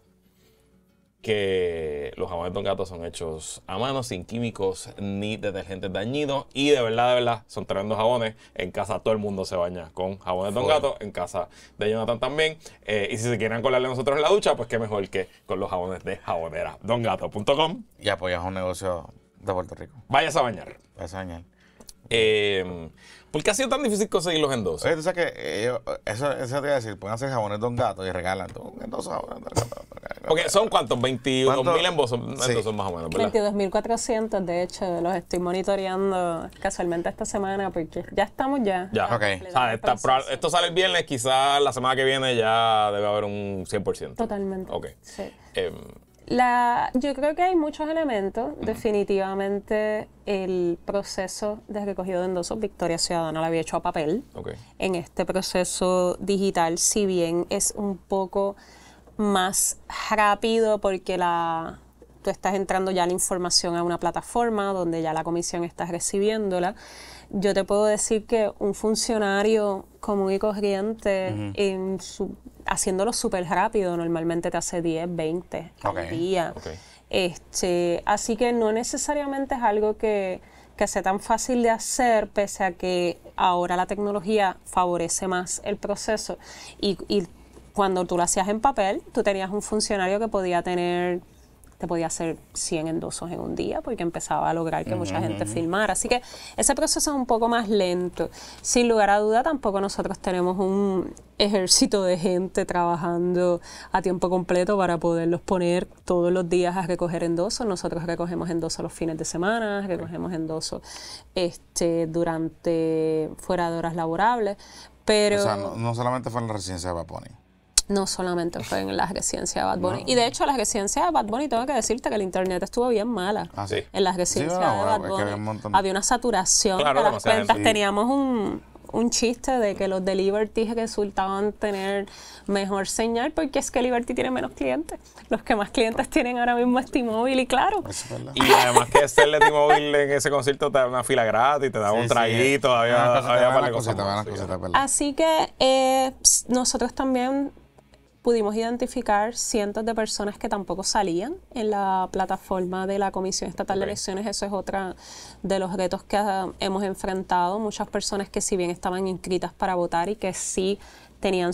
S2: que los jabones Don Gato son hechos a mano, sin químicos ni detergentes dañinos, y de verdad, son tremendos jabones. En casa todo el mundo se baña con jabones Don Gato, en casa de Jonathan también. Y si se quieren colarle a nosotros en la ducha, pues qué mejor que con los jabones de jaboneradongato.com.
S1: Y apoyas un negocio de Puerto Rico.
S2: Vayas a bañar.
S1: Vas a bañar.
S2: ¿Por qué ha sido tan difícil conseguir los endosos?
S1: Oye, tú sabes que eso te iba a decir, pueden hacer jabones Don Gato y regalan todo. Endosos jabones Don Gato.
S2: Porque son ¿cuántos? 22.000 endosos más o menos, ¿verdad?
S3: 22.400, de hecho, los estoy monitoreando casualmente esta semana porque ya estamos ya.
S2: Ya.
S1: Ok.
S2: O sea, esto sale el viernes, quizás la semana que viene ya debe haber un 100%.
S3: Totalmente.
S2: Ok.
S3: Sí. Yo creo que hay muchos elementos. Definitivamente el proceso de recogido de endosos, Victoria Ciudadana lo había hecho a papel.
S2: Ok.
S3: En este proceso digital, si bien es un poco más rápido porque tú estás entrando ya la información a una plataforma donde ya la comisión está recibiéndola. Yo te puedo decir que un funcionario común y corriente, haciéndolo súper rápido, normalmente te hace 10, 20 al día. Así que no necesariamente es algo que sea tan fácil de hacer, pese a que ahora la tecnología favorece más el proceso. Y cuando tú lo hacías en papel, tú tenías un funcionario que te podía hacer 100 endosos en un día porque empezaba a lograr que mucha gente filmara. Así que ese proceso es un poco más lento. Sin lugar a duda, tampoco nosotros tenemos un ejército de gente trabajando a tiempo completo para poderlos poner todos los días a recoger endosos. Nosotros recogemos endosos los fines de semana, recogemos endosos fuera de horas laborables. Pero
S1: O sea, no solamente fue en la residencia de Bad Bunny.
S3: no solamente fue en la residencia de Bad Bunny. Y de hecho, la residencia de Bad Bunny, tengo que decirte que el internet estuvo bien mala.
S1: Ah, sí.
S3: En la residencia de Bad
S1: es que
S3: Bunny.
S1: había un montón.
S3: Había una saturación
S2: Claro,
S3: de las
S2: demasiada
S3: cuentas.
S2: gente.
S3: Teníamos un chiste de que los de Liberty resultaban tener mejor señal porque es que Liberty tiene menos clientes. Los que más clientes tienen ahora mismo es T-Mobile y Claro.
S1: Eso es verdad.
S2: Y además que hacerle T-Mobile en ese concierto te da una fila gratis, te da un traguito, había par de cosas más, sí.
S1: ¿verdad?
S3: Así que nosotros también pudimos identificar cientos de personas que tampoco salían en la plataforma de la Comisión Estatal de Elecciones. Eso es otro de los retos que hemos enfrentado. Muchas personas que si bien estaban inscritas para votar y que sí tenían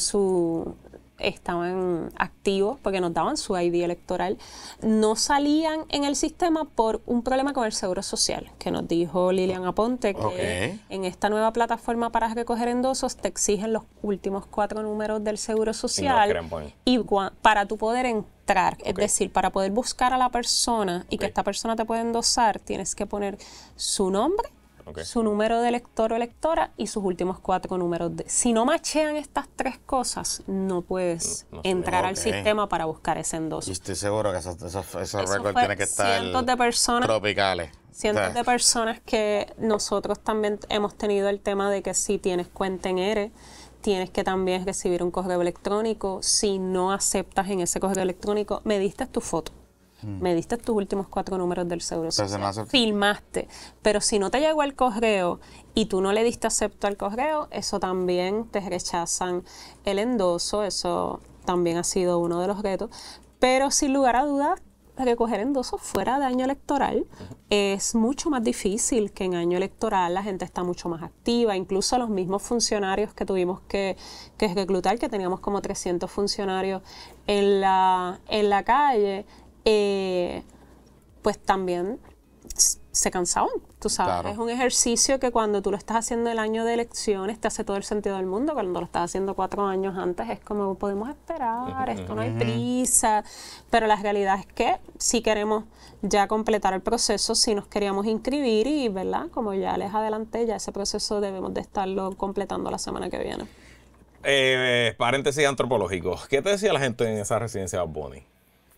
S3: estaban activos porque nos daban su ID electoral, no salían en el sistema por un problema con el Seguro Social, que nos dijo Lilian Aponte, que en esta nueva plataforma para recoger endosos te exigen los últimos 4 números del Seguro Social y para tú poder entrar, es decir, para poder buscar a la persona y que esta persona te pueda endosar, tienes que poner su nombre, su número de elector o electora y sus últimos 4 números. Si no machean estas 3 cosas, no puedes entrar al sistema para buscar ese endoso.
S1: Y estoy seguro que esos récords tienen que estar
S3: cientos de personas,
S1: tropicales.
S3: Cientos de personas que nosotros también hemos tenido el tema de que si tienes cuenta en ERE, tienes que también recibir un correo electrónico. Si no aceptas en ese correo electrónico, me diste tu foto. Me diste tus últimos 4 números del Seguro Social. Filmaste. Pero si no te llegó el correo y tú no le diste acepto al correo, eso también te rechazan el endoso. Eso también ha sido uno de los retos. Pero sin lugar a dudas, recoger endosos fuera de año electoral es mucho más difícil que en año electoral. La gente está mucho más activa. Incluso los mismos funcionarios que tuvimos que reclutar, que teníamos como 300 funcionarios en la calle, pues también se cansaban, tú sabes. Claro. Es un ejercicio que cuando tú lo estás haciendo el año de elecciones te hace todo el sentido del mundo. Cuando lo estás haciendo 4 años antes es como podemos esperar, esto no hay prisa. Pero la realidad es que si queremos ya completar el proceso, si nos queríamos inscribir y, ¿verdad? Como ya les adelanté, ya ese proceso debemos de estarlo completando la semana que viene.
S2: Paréntesis antropológico. ¿Qué te decía la gente en esa residencia de Bad Bunny?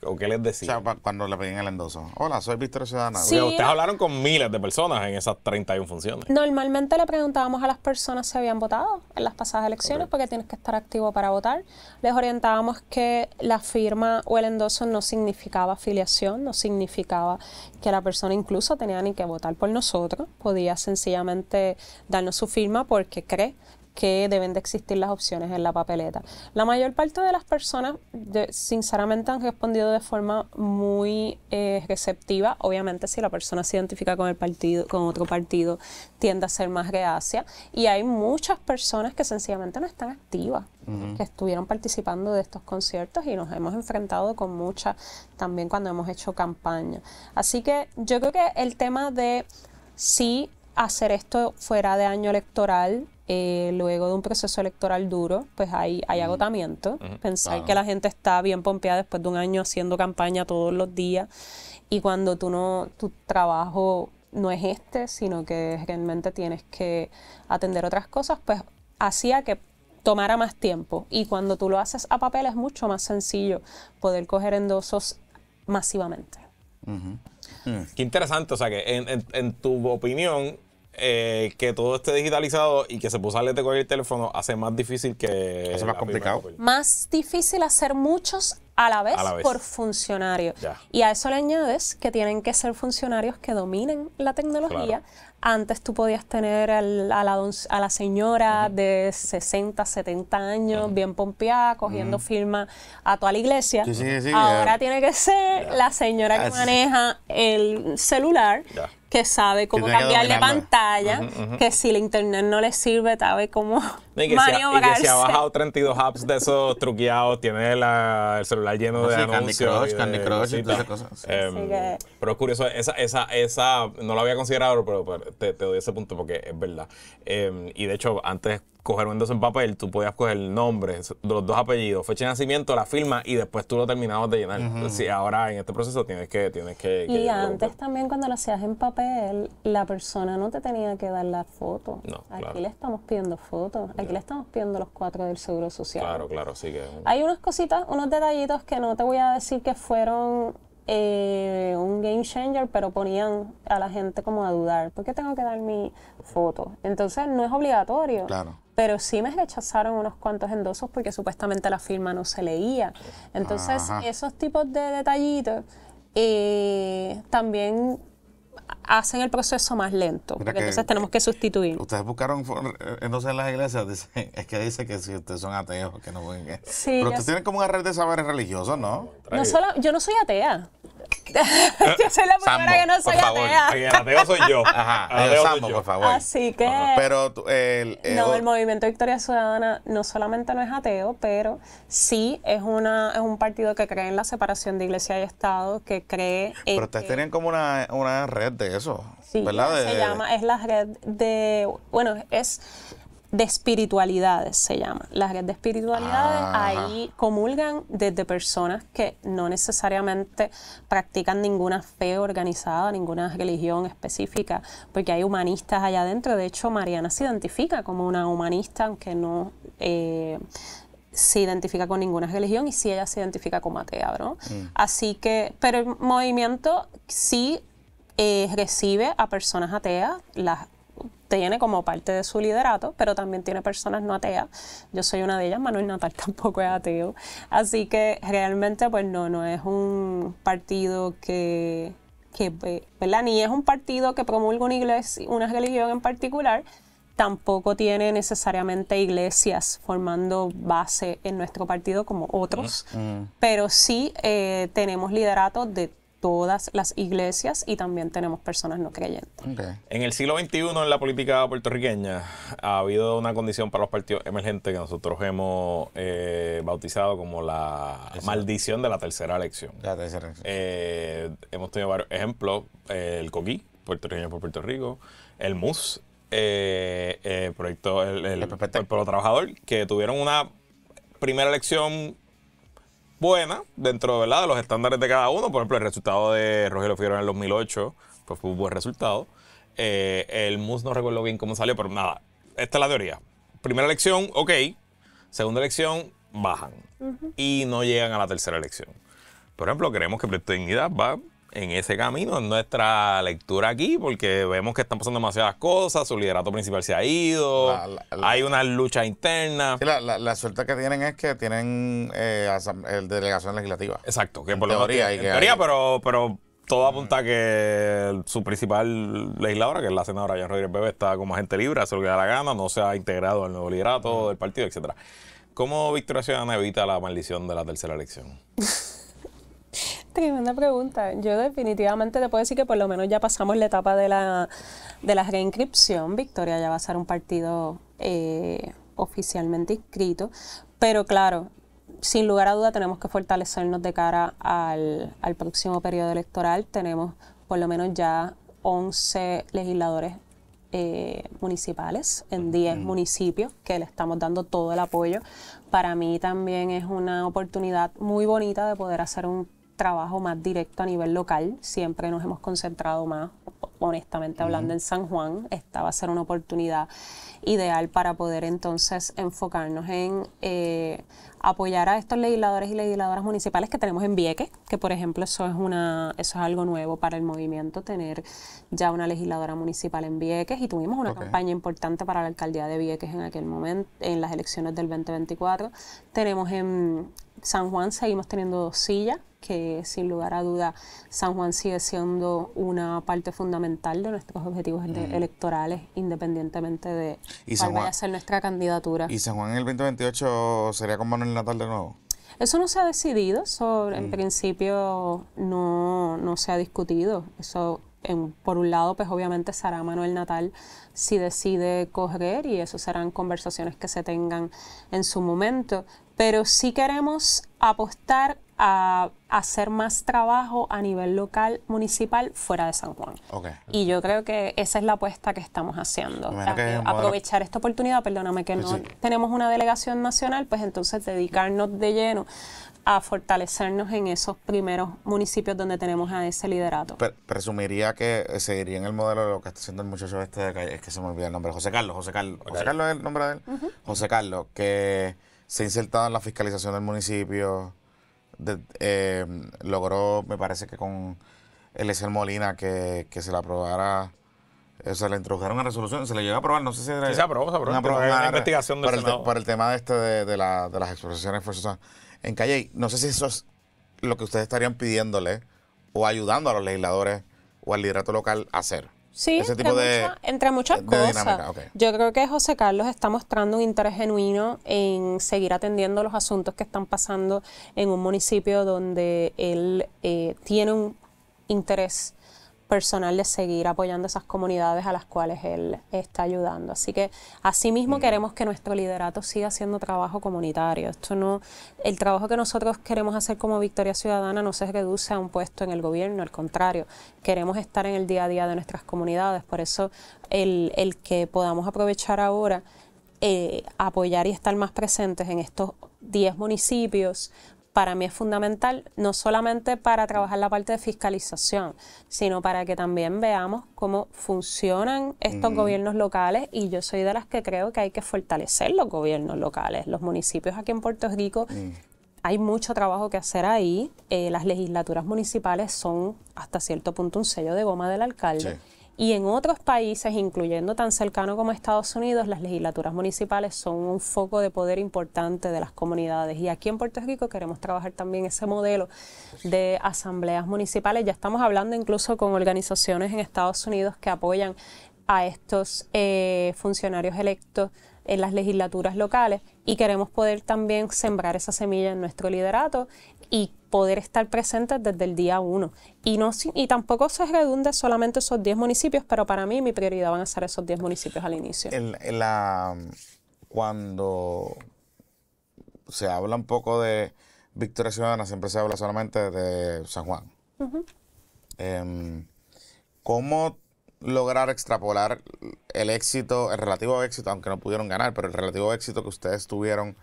S2: ¿O qué les decía?
S1: O sea, cuando le pedían el endoso. Hola, soy Victoria Ciudadana.
S3: Sí.
S2: Ustedes hablaron con miles de personas en esas 31 funciones.
S3: Normalmente le preguntábamos a las personas si habían votado en las pasadas elecciones, porque tienes que estar activo para votar. Les orientábamos que la firma o el endoso no significaba afiliación, no significaba que la persona incluso tenía ni que votar por nosotros. Podía sencillamente darnos su firma porque cree que deben de existir las opciones en la papeleta. La mayor parte de las personas, sinceramente, han respondido de forma muy receptiva. Obviamente, si la persona se identifica con el partido, con otro partido, tiende a ser más reacia. Y hay muchas personas que sencillamente no están activas, que estuvieron participando de estos conciertos y nos hemos enfrentado con muchas también cuando hemos hecho campaña. Así que yo creo que el tema de sí hacer esto fuera de año electoral, luego de un proceso electoral duro, pues hay agotamiento. Pensar que la gente está bien pompeada después de un año haciendo campaña todos los días y cuando tu trabajo no es sino que realmente tienes que atender otras cosas, pues hacía que tomara más tiempo. Y cuando tú lo haces a papel es mucho más sencillo poder coger endosos masivamente.
S2: Qué interesante, o sea que en tu opinión, que todo esté digitalizado y que se pueda salir de con el teléfono hace más difícil que...
S1: Hace más complicado.
S3: Más difícil hacer muchos a la vez por funcionario. Y a eso le añades que tienen que ser funcionarios que dominen la tecnología. Antes tú podías tener a la señora de 60, 70 años bien pompeada, cogiendo firma a toda la iglesia. Ahora tiene que ser la señora que maneja el celular, que sabe cómo cambiarle pantalla, que si el internet no le sirve, sabe cómo maniobrarse.
S2: Y que se ha bajado 32 apps de esos truqueados, tiene el celular lleno de anuncios.
S1: Candy Crush y todas esas cosas.
S2: Pero es curioso, esa no lo había considerado, pero te doy ese punto porque es verdad. Y de hecho, antes, coger un endoso en papel, tú podías coger el nombre, los dos apellidos, fecha de nacimiento, la firma y después tú lo terminabas de llenar. Sí, ahora en este proceso tienes que
S3: Y antes también cuando lo hacías en papel, la persona no te tenía que dar la foto.
S2: No,
S3: Aquí
S2: claro.
S3: le estamos pidiendo fotos, aquí le estamos pidiendo los 4 del Seguro Social.
S2: Claro, sí que...
S3: Hay unas cositas, unos detallitos que no te voy a decir que fueron un game changer, pero ponían a la gente como a dudar. ¿Por qué tengo que dar mi foto? Entonces no es obligatorio.
S1: Claro.
S3: Pero sí me rechazaron unos cuantos endosos porque supuestamente la firma no se leía. Entonces esos tipos de detallitos también hacen el proceso más lento.
S1: Mira
S3: Porque
S1: que,
S3: entonces tenemos que sustituir.
S1: Ustedes buscaron entonces en las iglesias, dice que si ustedes son ateos, que no pueden.
S3: Sí,
S1: Pero
S3: yo
S1: ustedes tienen como una red de saberes religiosos, ¿no?
S3: yo no soy atea. Yo soy la primera
S1: Sambo,
S3: que no
S1: por
S3: soy
S1: favor.
S3: atea.
S2: Aquí el ateo soy yo.
S1: Ajá,
S2: El ateo soy
S1: Sambo,
S2: yo.
S1: por favor.
S3: Así que
S1: Pero
S3: no, el Movimiento Victoria Ciudadana no solamente no es ateo, pero sí es un partido que cree en la separación de iglesia y Estado, que cree en
S1: pero ustedes tenían como una red de eso,
S3: sí,
S1: ¿verdad?
S3: es la red de, bueno, es de espiritualidades se llama. La red de espiritualidades, ahí comulgan desde personas que no necesariamente practican ninguna fe organizada, ninguna religión específica, porque hay humanistas allá adentro. De hecho, Mariana se identifica como una humanista, aunque no se identifica con ninguna religión, y sí ella se identifica como atea, ¿no? Así que, pero el movimiento sí recibe a personas ateas, las tiene como parte de su liderato, pero también tiene personas no ateas. Yo soy una de ellas, Manuel Natal tampoco es ateo. Así que realmente pues no es un partido que ¿verdad? Ni es un partido que promulga una religión en particular, tampoco tiene necesariamente iglesias formando base en nuestro partido como otros, pero sí tenemos lideratos de todas las iglesias y también tenemos personas no creyentes.
S1: Okay.
S2: En el siglo XXI, en la política puertorriqueña, ha habido una condición para los partidos emergentes que nosotros hemos bautizado como la maldición de la tercera elección.
S1: La tercera elección.
S2: Hemos tenido varios ejemplos. El COQUI, Puertorriqueño por Puerto Rico, el MUS, proyecto el Pueblo Trabajador, que tuvieron una primera elección buena dentro, ¿verdad?, de los estándares de cada uno. Por ejemplo, el resultado de Rogelio Figueroa en el 2008 pues fue un buen resultado. El MUS no recuerdo bien cómo salió, pero nada, esta es la teoría. Primera elección, ok. Segunda elección, bajan. Y no llegan a la tercera elección. Por ejemplo, creemos que Proyecto Dignidad va en ese camino, en nuestra lectura aquí, porque vemos que están pasando demasiadas cosas, su liderato principal se ha ido, hay una lucha interna.
S1: Sí, la suerte que tienen es que tienen delegación legislativa.
S2: Exacto, que
S1: En
S2: por lo
S1: teoría,
S2: menos, en teoría, pero todo apunta a que su principal legisladora, que es la senadora Jan Rodríguez Bebe, está como agente libre, hace lo que da la gana, no se ha integrado al nuevo liderato del partido, etcétera. ¿Cómo Victoria Ciudadana evita la maldición de la tercera elección?
S3: Tremenda pregunta. Yo definitivamente te puedo decir que por lo menos ya pasamos la etapa de la reinscripción. Victoria ya va a ser un partido oficialmente inscrito. Pero claro, sin lugar a duda tenemos que fortalecernos de cara al próximo periodo electoral. Tenemos por lo menos ya 11 legisladores municipales en 10 municipios que le estamos dando todo el apoyo. Para mí también es una oportunidad muy bonita de poder hacer un trabajo más directo a nivel local. Siempre nos hemos concentrado más, honestamente hablando, en San Juan. Esta va a ser una oportunidad ideal para poder entonces enfocarnos en apoyar a estos legisladores y legisladoras municipales que tenemos en Vieques, que por ejemplo eso es algo nuevo para el movimiento, tener ya una legisladora municipal en Vieques, y tuvimos una campaña importante para la alcaldía de Vieques en aquel momento, en las elecciones del 2024. Tenemos en San Juan, seguimos teniendo 2 sillas, que sin lugar a duda San Juan sigue siendo una parte fundamental de nuestros objetivos electorales, independientemente de cuál vaya a ser nuestra candidatura.
S1: ¿Y San Juan en el 2028 sería con Manuel Natal de nuevo?
S3: Eso no se ha decidido, eso en principio no se ha discutido. Eso, por un lado, pues obviamente será Manuel Natal si decide correr, y eso serán conversaciones que se tengan en su momento. Pero sí queremos apostar a hacer más trabajo a nivel local, municipal, fuera de San Juan.
S1: Okay.
S3: Y yo creo que esa es la apuesta que estamos haciendo. Aprovechar esta oportunidad, perdóname, que no tenemos una delegación nacional, pues entonces dedicarnos de lleno a fortalecernos en esos primeros municipios donde tenemos a ese liderato.
S1: Presumiría que seguiría en el modelo de lo que está haciendo el muchacho este de calle, es que se me olvida el nombre, José Carlos es el nombre de él. José Carlos, que se ha insertado en la fiscalización del municipio, logró, me parece que con Eliezer Molina, que se le aprobara, se le introdujeron una resolución, se le llegó a aprobar, no sé si
S2: se aprobó, una investigación del Senado.
S1: Por el tema de las expropiaciones forzosas en Calle. No sé si eso es lo que ustedes estarían pidiéndole o ayudando a los legisladores o al liderato local a hacer.
S3: Sí, ese tipo entre muchas cosas. Okay. Yo creo que José Carlos está mostrando un interés genuino en seguir atendiendo los asuntos que están pasando en un municipio donde él tiene un interés personal de seguir apoyando esas comunidades a las cuales él está ayudando. Así que asimismo queremos que nuestro liderato siga haciendo trabajo comunitario. El trabajo que nosotros queremos hacer como Victoria Ciudadana no se reduce a un puesto en el gobierno, al contrario, queremos estar en el día a día de nuestras comunidades. Por eso el que podamos aprovechar ahora, apoyar y estar más presentes en estos 10 municipios, para mí es fundamental, no solamente para trabajar la parte de fiscalización, sino para que también veamos cómo funcionan estos gobiernos locales, y yo soy de las que creo que hay que fortalecer los gobiernos locales. Los municipios aquí en Puerto Rico, hay mucho trabajo que hacer ahí. Las legislaturas municipales son hasta cierto punto un sello de goma del alcalde. Sí. Y en otros países, incluyendo tan cercano como Estados Unidos, las legislaturas municipales son un foco de poder importante de las comunidades. Y aquí en Puerto Rico queremos trabajar también ese modelo de asambleas municipales. Ya estamos hablando incluso con organizaciones en Estados Unidos que apoyan a estos funcionarios electos en las legislaturas locales, y queremos poder también sembrar esa semilla en nuestro liderato y poder estar presentes desde el día 1. Y tampoco se redunde solamente esos 10 municipios, pero para mí mi prioridad van a ser esos 10 municipios al inicio.
S1: Cuando se habla un poco de Victoria Ciudadana, siempre se habla solamente de San Juan. ¿Cómo lograr extrapolar el relativo éxito, aunque no pudieron ganar, pero el relativo éxito que ustedes tuvieron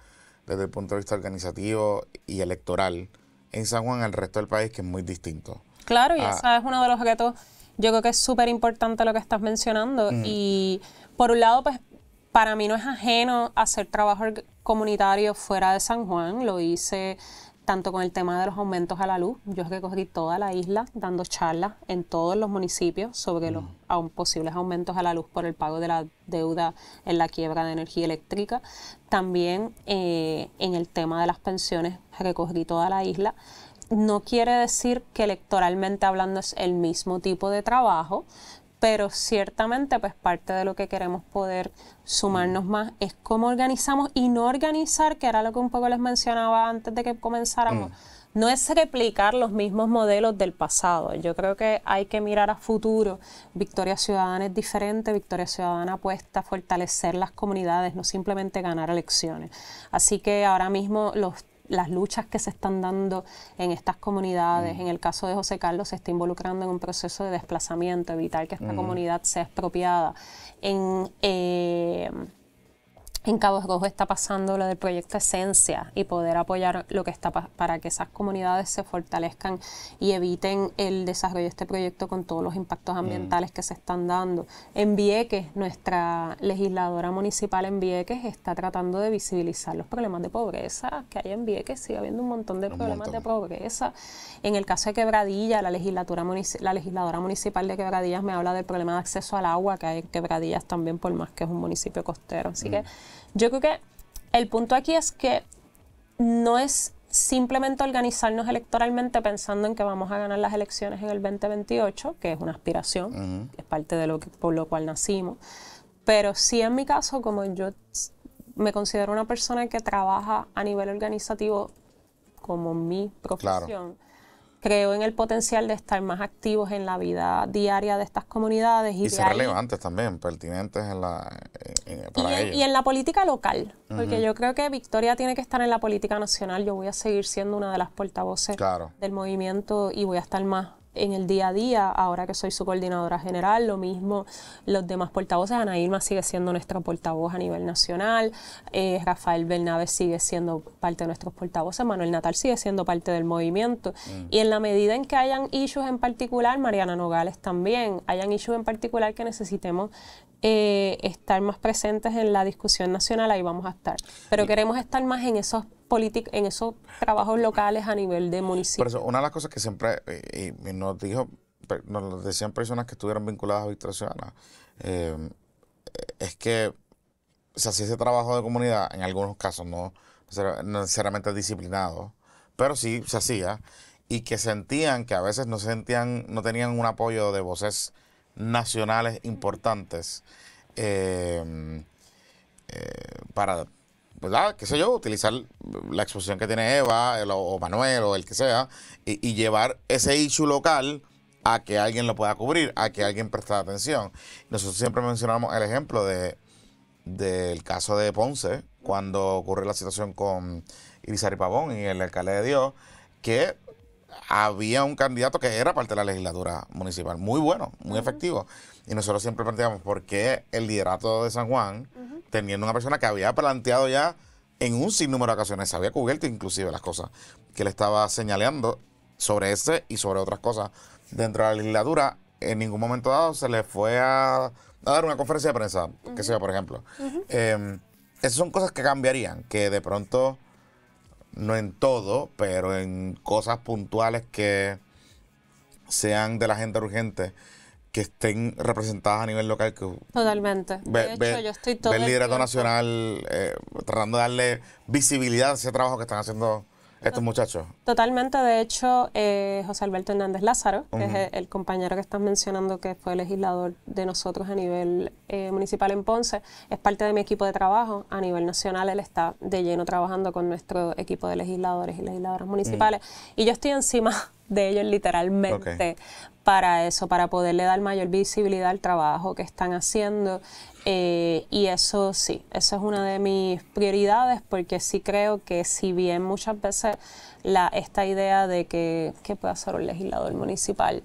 S1: desde el punto de vista organizativo y electoral en San Juan al resto del país, que es muy distinto?
S3: Claro, y ese es uno de los retos. Yo creo que es súper importante lo que estás mencionando. Y por un lado, pues para mí no es ajeno hacer trabajo comunitario fuera de San Juan. Lo hice tanto con el tema de los aumentos a la luz. Yo recorrí toda la isla dando charlas en todos los municipios sobre los posibles aumentos a la luz por el pago de la deuda en la quiebra de energía eléctrica. También en el tema de las pensiones recorrí toda la isla. No quiere decir que electoralmente hablando es el mismo tipo de trabajo, pero ciertamente pues parte de lo que queremos poder sumarnos más es cómo organizamos, y no organizar, que era lo que un poco les mencionaba antes de que comenzáramos, no es replicar los mismos modelos del pasado. Yo creo que hay que mirar a futuro. Victoria Ciudadana es diferente. Victoria Ciudadana apuesta a fortalecer las comunidades, no simplemente ganar elecciones. Así que ahora mismo las luchas que se están dando en estas comunidades, en el caso de José Carlos, se está involucrando en un proceso de desplazamiento, evitar que esta comunidad sea expropiada. En Cabo Rojo está pasando lo del proyecto Esencia, y poder apoyar lo que está para que esas comunidades se fortalezcan y eviten el desarrollo de este proyecto con todos los impactos ambientales que se están dando. En Vieques, nuestra legisladora municipal en Vieques está tratando de visibilizar los problemas de pobreza que hay en Vieques. Sigue habiendo un montón de problemas de pobreza. En el caso de Quebradillas, la legisladora municipal de Quebradillas me habla del problema de acceso al agua que hay en Quebradillas también, por más que es un municipio costero. Así que yo creo que el punto aquí es que no es simplemente organizarnos electoralmente pensando en que vamos a ganar las elecciones en el 2028, que es una aspiración, que es parte de por lo cual nacimos, pero sí en mi caso, como yo me considero una persona que trabaja a nivel organizativo como mi profesión, creo en el potencial de estar más activos en la vida diaria de estas comunidades.
S1: Y ser relevantes también, pertinentes para ellos.
S3: Y en la política local, porque yo creo que Victoria tiene que estar en la política nacional. Yo voy a seguir siendo una de las portavoces del movimiento y voy a estar más en el día a día, ahora que soy su coordinadora general. Lo mismo los demás portavoces. Ana Irma sigue siendo nuestra portavoz a nivel nacional, Rafael Bernabe sigue siendo parte de nuestros portavoces, Manuel Natal sigue siendo parte del movimiento. Y en la medida en que hayan issues en particular, Mariana Nogales también, hayan issues en particular que necesitemos estar más presentes en la discusión nacional, ahí vamos a estar. Pero queremos estar más en esos trabajos locales a nivel de municipio.
S1: Por eso, una de las cosas que siempre nos decían personas que estuvieron vinculadas a Victoria Ciudadana, es que se hacía ese trabajo de comunidad, en algunos casos no necesariamente disciplinado, pero sí se hacía, y que sentían que a veces no tenían un apoyo de voces nacionales importantes para, ¿verdad?, qué sé yo, utilizar la exposición que tiene Eva o Manuel o el que sea y llevar ese issue local a que alguien lo pueda cubrir, a que alguien preste atención. Nosotros siempre mencionamos el ejemplo del caso de Ponce, cuando ocurrió la situación con Irizarry Pavón y el alcalde de Dios, que había un candidato que era parte de la legislatura municipal, muy bueno, muy efectivo. Y nosotros siempre planteamos por qué el liderato de San Juan, teniendo una persona que había planteado ya en un sinnúmero de ocasiones, había cubierto inclusive las cosas que le estaba señalando sobre ese y sobre otras cosas dentro de la legislatura, en ningún momento dado se le fue a dar una conferencia de prensa, que sea, por ejemplo. Esas son cosas que cambiarían, que de pronto, no en todo, pero en cosas puntuales que sean de la gente urgente, que estén representadas a nivel local.
S3: Totalmente. De hecho, yo estoy todo
S1: el liderato nacional tratando de darle visibilidad a ese trabajo que están haciendo estos muchachos.
S3: Totalmente. De hecho, José Alberto Hernández Lázaro, que es el compañero que estás mencionando, que fue legislador de nosotros a nivel municipal en Ponce, es parte de mi equipo de trabajo. A nivel nacional, él está de lleno trabajando con nuestro equipo de legisladores y legisladoras municipales. Y yo estoy encima de ellos literalmente para eso, para poderle dar mayor visibilidad al trabajo que están haciendo. Y eso sí, eso es una de mis prioridades, porque sí creo que si bien muchas veces esta idea de que puede hacer un legislador municipal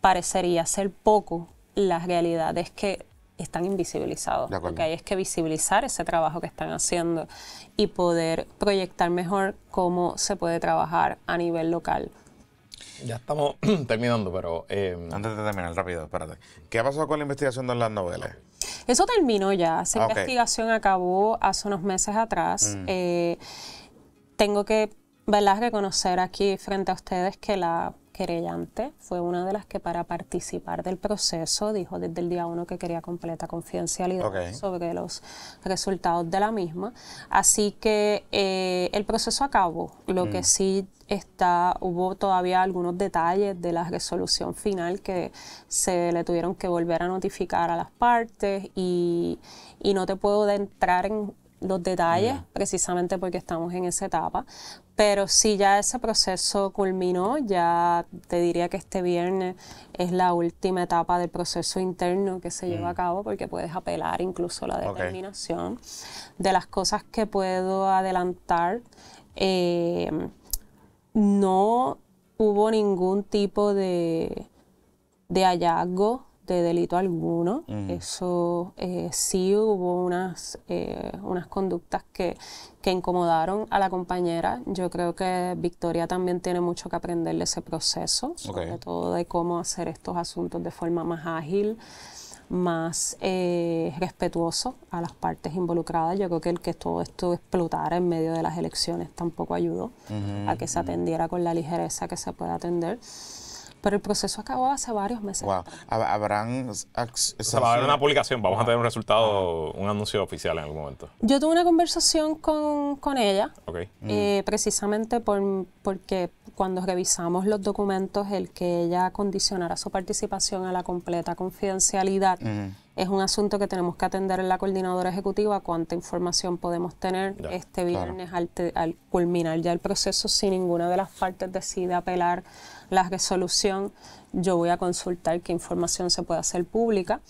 S3: parecería ser poco, la realidad es que están invisibilizados. Lo que hay es que visibilizar ese trabajo que están haciendo y poder proyectar mejor cómo se puede trabajar a nivel local.
S2: Ya estamos terminando, pero...
S1: Antes de terminar, rápido, espérate. ¿Qué ha pasado con la investigación de las novelas?
S3: Eso terminó ya. Esa investigación acabó hace unos meses atrás. Tengo que, ¿verdad?, reconocer aquí frente a ustedes que la querellante fue una de las que, para participar del proceso, dijo desde el día 1 que quería completa confidencialidad sobre los resultados de la misma. Así que el proceso acabó. Lo que sí hubo todavía algunos detalles de la resolución final que se le tuvieron que volver a notificar a las partes, y no te puedo entrar en los detalles precisamente porque estamos en esa etapa. Pero si ya ese proceso culminó, ya te diría que este viernes es la última etapa del proceso interno que se lleva a cabo, porque puedes apelar incluso la determinación. De las cosas que puedo adelantar, no hubo ningún tipo de hallazgo de delito alguno. Eso sí hubo unas conductas que incomodaron a la compañera. Yo creo que Victoria también tiene mucho que aprender de ese proceso, sobre todo de cómo hacer estos asuntos de forma más ágil, más respetuoso a las partes involucradas. Yo creo que el que todo esto explotara en medio de las elecciones tampoco ayudó a que se atendiera con la ligereza que se puede atender. Pero el proceso acabó hace varios meses.
S1: Wow. ¿Habrán...
S2: Se va a haber una publicación, vamos a tener un resultado, un anuncio oficial en algún momento?
S3: Yo tuve una conversación con ella, precisamente porque cuando revisamos los documentos, el que ella condicionara su participación a la completa confidencialidad es un asunto que tenemos que atender en la coordinadora ejecutiva, cuánta información podemos tener este viernes al culminar ya el proceso. Si ninguna de las partes decide apelar la resolución, yo voy a consultar qué información se puede hacer pública.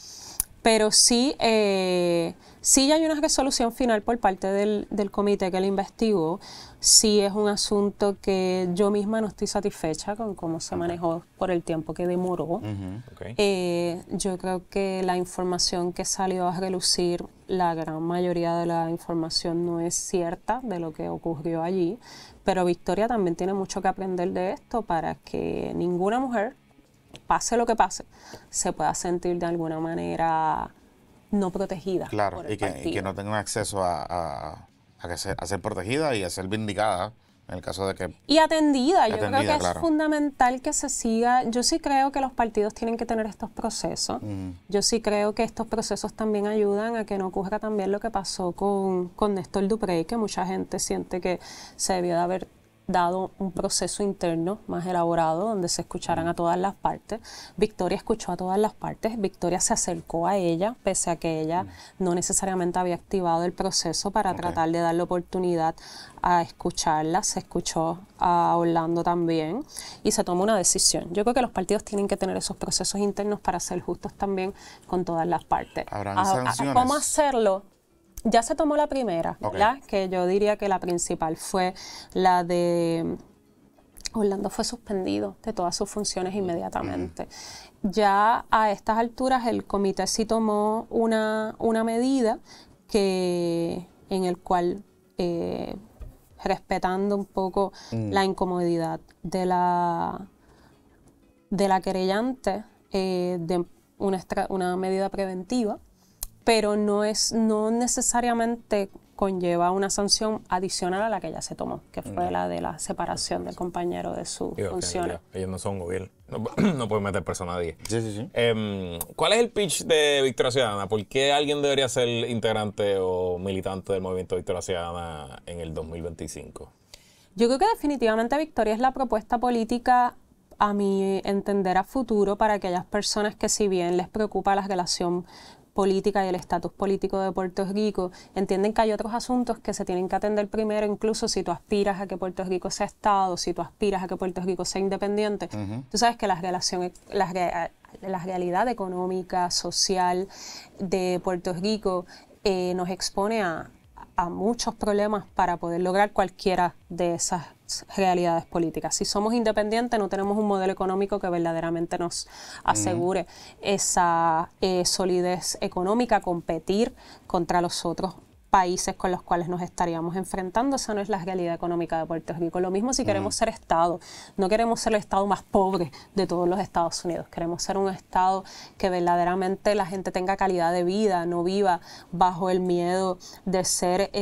S3: Pero sí, sí hay una resolución final por parte del comité que lo investigó. Sí es un asunto que yo misma no estoy satisfecha con cómo se manejó por el tiempo que demoró. Yo creo que la información que salió a relucir, la gran mayoría de la información no es cierta de lo que ocurrió allí. Pero Victoria también tiene mucho que aprender de esto para que ninguna mujer, pase lo que pase, se pueda sentir de alguna manera no protegida.
S1: Claro,
S3: por el
S1: y que no tengan acceso a ser protegida y a ser vindicada en el caso de que...
S3: Y atendida. Yo creo que
S1: claro,
S3: es fundamental que se siga. Yo sí creo que los partidos tienen que tener estos procesos. Yo sí creo que estos procesos también ayudan a que no ocurra también lo que pasó con Néstor Duprey, que mucha gente siente que se debió de haber dado un proceso interno más elaborado donde se escucharan a todas las partes. Victoria escuchó a todas las partes, Victoria se acercó a ella, pese a que ella no necesariamente había activado el proceso para tratar de darle oportunidad a escucharla. Se escuchó a Orlando también y se tomó una decisión. Yo creo que los partidos tienen que tener esos procesos internos para ser justos también con todas las partes.
S1: ¿Habrán sanciones?
S3: ¿Cómo hacerlo? Ya se tomó la primera, ¿verdad? Que yo diría que la principal fue la de Orlando fue suspendido de todas sus funciones inmediatamente. Ya a estas alturas el comité sí tomó una medida en el cual, respetando un poco la incomodidad de la querellante, de una medida preventiva, pero no necesariamente conlleva una sanción adicional a la que ya se tomó, que fue la de la separación del compañero de sus funciones.
S2: Ellos no son gobierno, no pueden meter preso a nadie.
S1: Sí.
S2: ¿Cuál es el pitch de Victoria Ciudadana? ¿Por qué alguien debería ser integrante o militante del movimiento Victoria Ciudadana en el 2025?
S3: Yo creo que definitivamente Victoria es la propuesta política, a mi entender, a futuro para aquellas personas que, si bien les preocupa la relación política y el estatus político de Puerto Rico, entienden que hay otros asuntos que se tienen que atender primero, incluso si tú aspiras a que Puerto Rico sea Estado, si tú aspiras a que Puerto Rico sea independiente. Tú sabes que la realidad económica, social de Puerto Rico nos expone a muchos problemas para poder lograr cualquiera de esas realidades políticas. Si somos independientes, no tenemos un modelo económico que verdaderamente nos asegure esa solidez económica, competir contra los otros países con los cuales nos estaríamos enfrentando. Esa no es la realidad económica de Puerto Rico. Lo mismo si queremos ser Estado. No queremos ser el Estado más pobre de todos los Estados Unidos. Queremos ser un Estado que verdaderamente la gente tenga calidad de vida, no viva bajo el miedo de ser,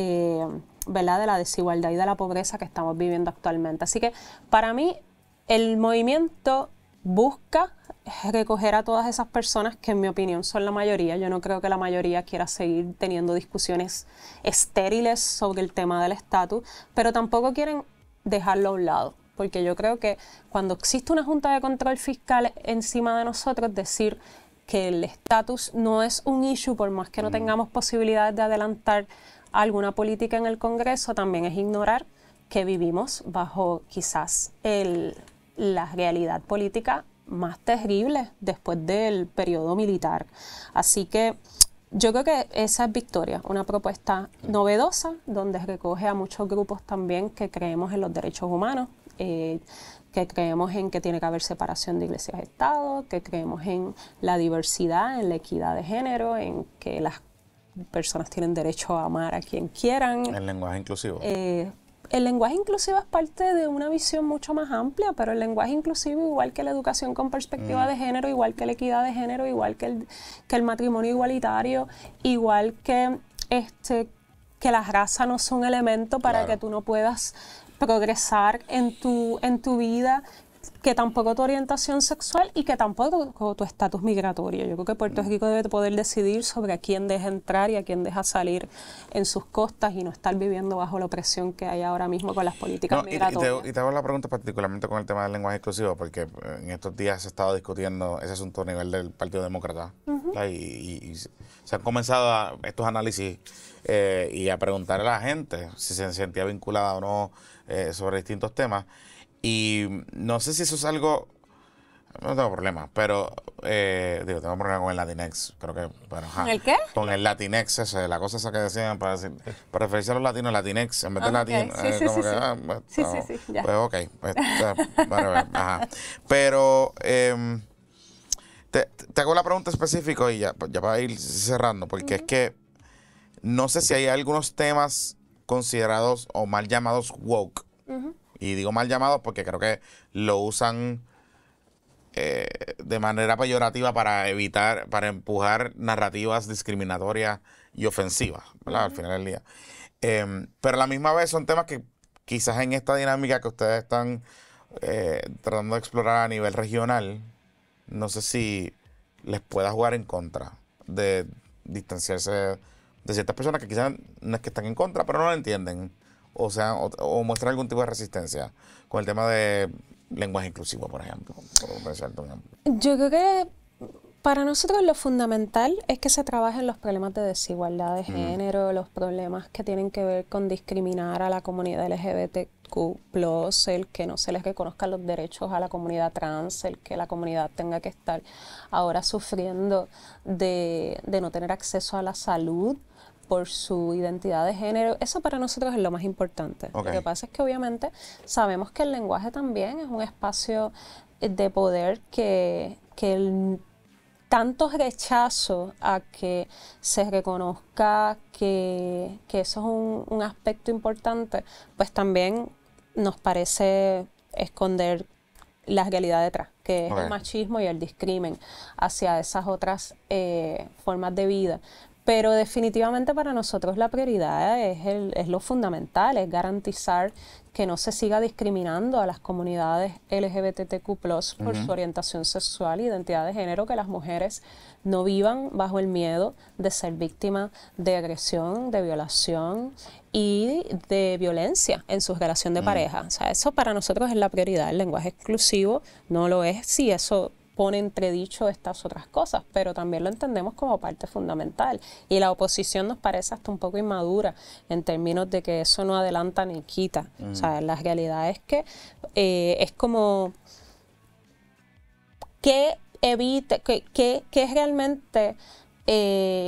S3: ¿verdad?, de la desigualdad y de la pobreza que estamos viviendo actualmente. Así que para mí el movimiento busca recoger a todas esas personas que, en mi opinión, son la mayoría. Yo no creo que la mayoría quiera seguir teniendo discusiones estériles sobre el tema del estatus, pero tampoco quieren dejarlo a un lado, porque yo creo que cuando existe una Junta de Control Fiscal encima de nosotros, decir que el estatus no es un issue, por más que no tengamos posibilidades de adelantar alguna política en el Congreso, también es ignorar que vivimos bajo quizás la realidad política más terrible después del periodo militar. Así que yo creo que esa es Victoria, una propuesta novedosa donde recoge a muchos grupos también que creemos en los derechos humanos, que creemos en que tiene que haber separación de iglesias y Estado, que creemos en la diversidad, en la equidad de género, en que las personas tienen derecho a amar a quien quieran.
S1: El lenguaje inclusivo.
S3: El lenguaje inclusivo es parte de una visión mucho más amplia, pero el lenguaje inclusivo, igual que la educación con perspectiva de género, igual que la equidad de género, igual que el matrimonio igualitario, igual que la raza no son elemento para que tú no puedas progresar en tu vida, que tampoco tu orientación sexual y que tampoco tu estatus migratorio. Yo creo que Puerto Rico debe poder decidir sobre a quién deja entrar y a quién deja salir en sus costas y no estar viviendo bajo la opresión que hay ahora mismo con las políticas migratorias.
S1: Y te hago la pregunta particularmente con el tema del lenguaje inclusivo, porque en estos días se ha estado discutiendo ese asunto a nivel del Partido Demócrata. Y se han comenzado estos análisis y a preguntarle a la gente si se sentía vinculada o no sobre distintos temas. Y no sé si eso es algo... No tengo problema, pero tengo problema con el Latinx, creo que, bueno,
S3: ¿El qué?
S1: Con el Latinx, la cosa esa que decían para referirse a los latinos, Latinx, en vez de latino,
S3: ya.
S1: Pues ok, bueno, ajá. Pero te hago la pregunta específica y ya para ir cerrando, porque es que no sé si hay algunos temas considerados o mal llamados woke, y digo mal llamados porque creo que lo usan de manera peyorativa para empujar narrativas discriminatorias y ofensivas, ¿verdad? Al final del día. Pero a la misma vez son temas que quizás en esta dinámica que ustedes están tratando de explorar a nivel regional, no sé si les pueda jugar en contra de distanciarse de ciertas personas que quizás no es que están en contra, pero no lo entienden, o muestran algún tipo de resistencia con el tema de lenguaje inclusivo, por ejemplo.
S3: Yo creo que para nosotros lo fundamental es que se trabajen los problemas de desigualdad de género, los problemas que tienen que ver con discriminar a la comunidad LGBTQ+, el que no se les reconozcan los derechos a la comunidad trans, el que la comunidad tenga que estar ahora sufriendo de no tener acceso a la salud por su identidad de género. Eso para nosotros es lo más importante.
S1: Okay.
S3: Lo que pasa es que obviamente sabemos que el lenguaje también es un espacio de poder que tanto rechazo a que se reconozca que eso es un aspecto importante, pues también nos parece esconder la realidad detrás, que es el machismo y el discrimen hacia esas otras formas de vida. Pero definitivamente para nosotros la prioridad es lo fundamental, es garantizar que no se siga discriminando a las comunidades LGBTQ+ por su orientación sexual e identidad de género, que las mujeres no vivan bajo el miedo de ser víctimas de agresión, de violación y de violencia en su relación de pareja. O sea, eso para nosotros es la prioridad. El lenguaje exclusivo no lo es si eso pone entredicho estas otras cosas, pero también lo entendemos como parte fundamental. Y la oposición nos parece hasta un poco inmadura en términos de que eso no adelanta ni quita. O sea, la realidad es que es como que realmente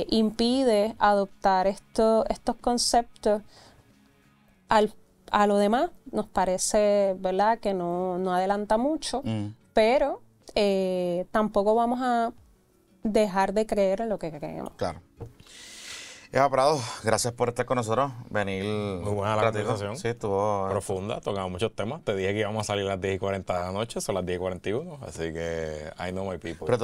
S3: impide adoptar estos conceptos a lo demás. Nos parece, ¿verdad?, que no adelanta mucho, pero tampoco vamos a dejar de creer en lo que creemos.
S1: Claro. Eva Prado, gracias por estar con nosotros. Venir.
S2: Muy buena la conversación.
S1: Sí, estuvo
S2: profunda, tocamos muchos temas. Te dije que íbamos a salir a las 10:40 de la noche, son las 10:41, así que I know my people.
S1: Pero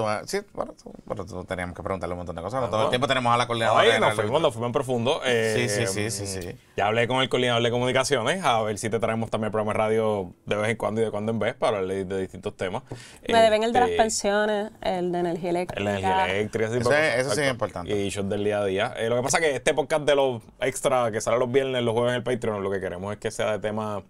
S1: tú teníamos que preguntarle un montón de cosas. Todo el tiempo tenemos a la coordinadora.
S2: Oye, nos fuimos en profundo.
S1: Sí.
S2: Ya hablé con el coordinador de comunicaciones, a ver si te traemos también el programa de radio de vez en cuando y de cuando en vez para hablar de distintos temas.
S3: Me deben el de las pensiones, el de energía eléctrica.
S2: El de energía eléctrica.
S1: Eso sí es importante.
S2: Y shows del día a día. Lo que pasa es que este podcast de los extra que sale los viernes, los jueves en el Patreon, lo que queremos es que sea de tema,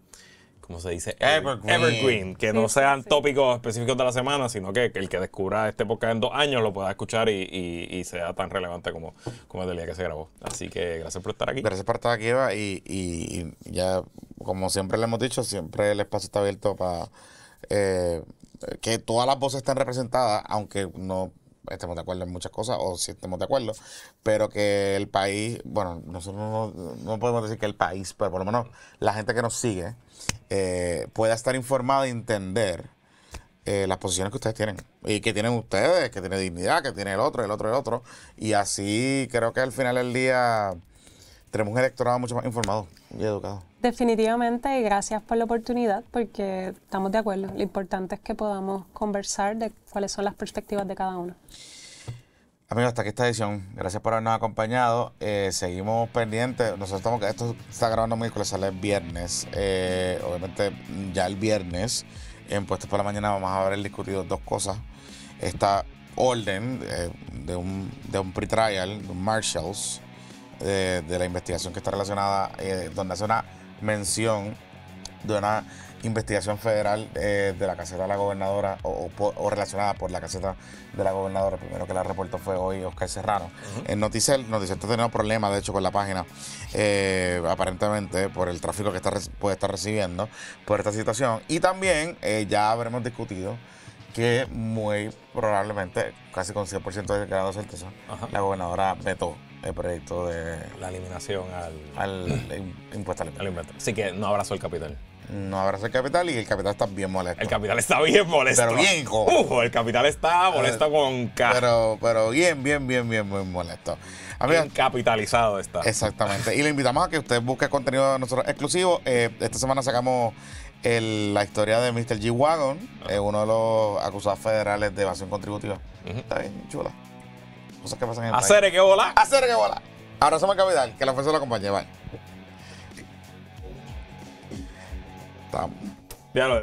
S2: ¿cómo se dice? Evergreen. Que no sean tópicos específicos de la semana, sino que el que descubra este podcast en 2 años lo pueda escuchar y sea tan relevante como el del día que se grabó. Así que gracias por estar aquí.
S1: Gracias por estar aquí, Eva. Y ya, como siempre le hemos dicho, siempre el espacio está abierto para que todas las voces estén representadas, aunque no estemos de acuerdo en muchas cosas o si estemos de acuerdo, pero que el país, bueno, nosotros no podemos decir que el país, pero por lo menos la gente que nos sigue pueda estar informada y entender las posiciones que ustedes tienen y que tienen ustedes, que tiene dignidad, que tiene el otro, y así creo que al final del día tenemos un electorado mucho más informado y educado.
S3: Definitivamente, y gracias por la oportunidad, porque estamos de acuerdo. Lo importante es que podamos conversar de cuáles son las perspectivas de cada uno.
S1: Amigos, hasta aquí esta edición. Gracias por habernos acompañado. Seguimos pendientes. Esto está grabando miércoles, sale el viernes. Obviamente, ya el viernes, en Puestos por la Mañana, vamos a haber discutido 2 cosas. Esta orden de un pre-trial, de un Marshalls, de la investigación que está relacionada, donde hace una mención de una investigación federal de la caseta de la gobernadora o relacionada por la caseta de la gobernadora. El primero que la reportó fue hoy Oscar Serrano. En Noticel está teniendo problemas, de hecho, con la página, aparentemente por el tráfico que puede estar recibiendo por esta situación. Y también ya habremos discutido que muy probablemente, casi con 100% de grado de certeza, la gobernadora vetó el proyecto de
S2: la eliminación
S1: al impuesto al invento.
S2: Así que no abrazó el capital.
S1: No abraza el capital y el capital está bien molesto.
S2: El capital está bien molesto.
S1: Pero bien, joder.
S2: El capital está molesto con K.
S1: Pero bien molesto.
S2: Bien capitalizado está.
S1: Exactamente. Y le invitamos a que usted busque contenido de nosotros exclusivo. Esta semana sacamos la historia de Mr. G-Wagon, uno de los acusados federales de evasión contributiva. Está bien chula. Cosas que pasan en el país.
S2: Hacer que volar.
S1: Hacer que volar. Abrazamos el capital, que la fuerza lo acompañe. Bye. Estamos.
S2: Ya lo...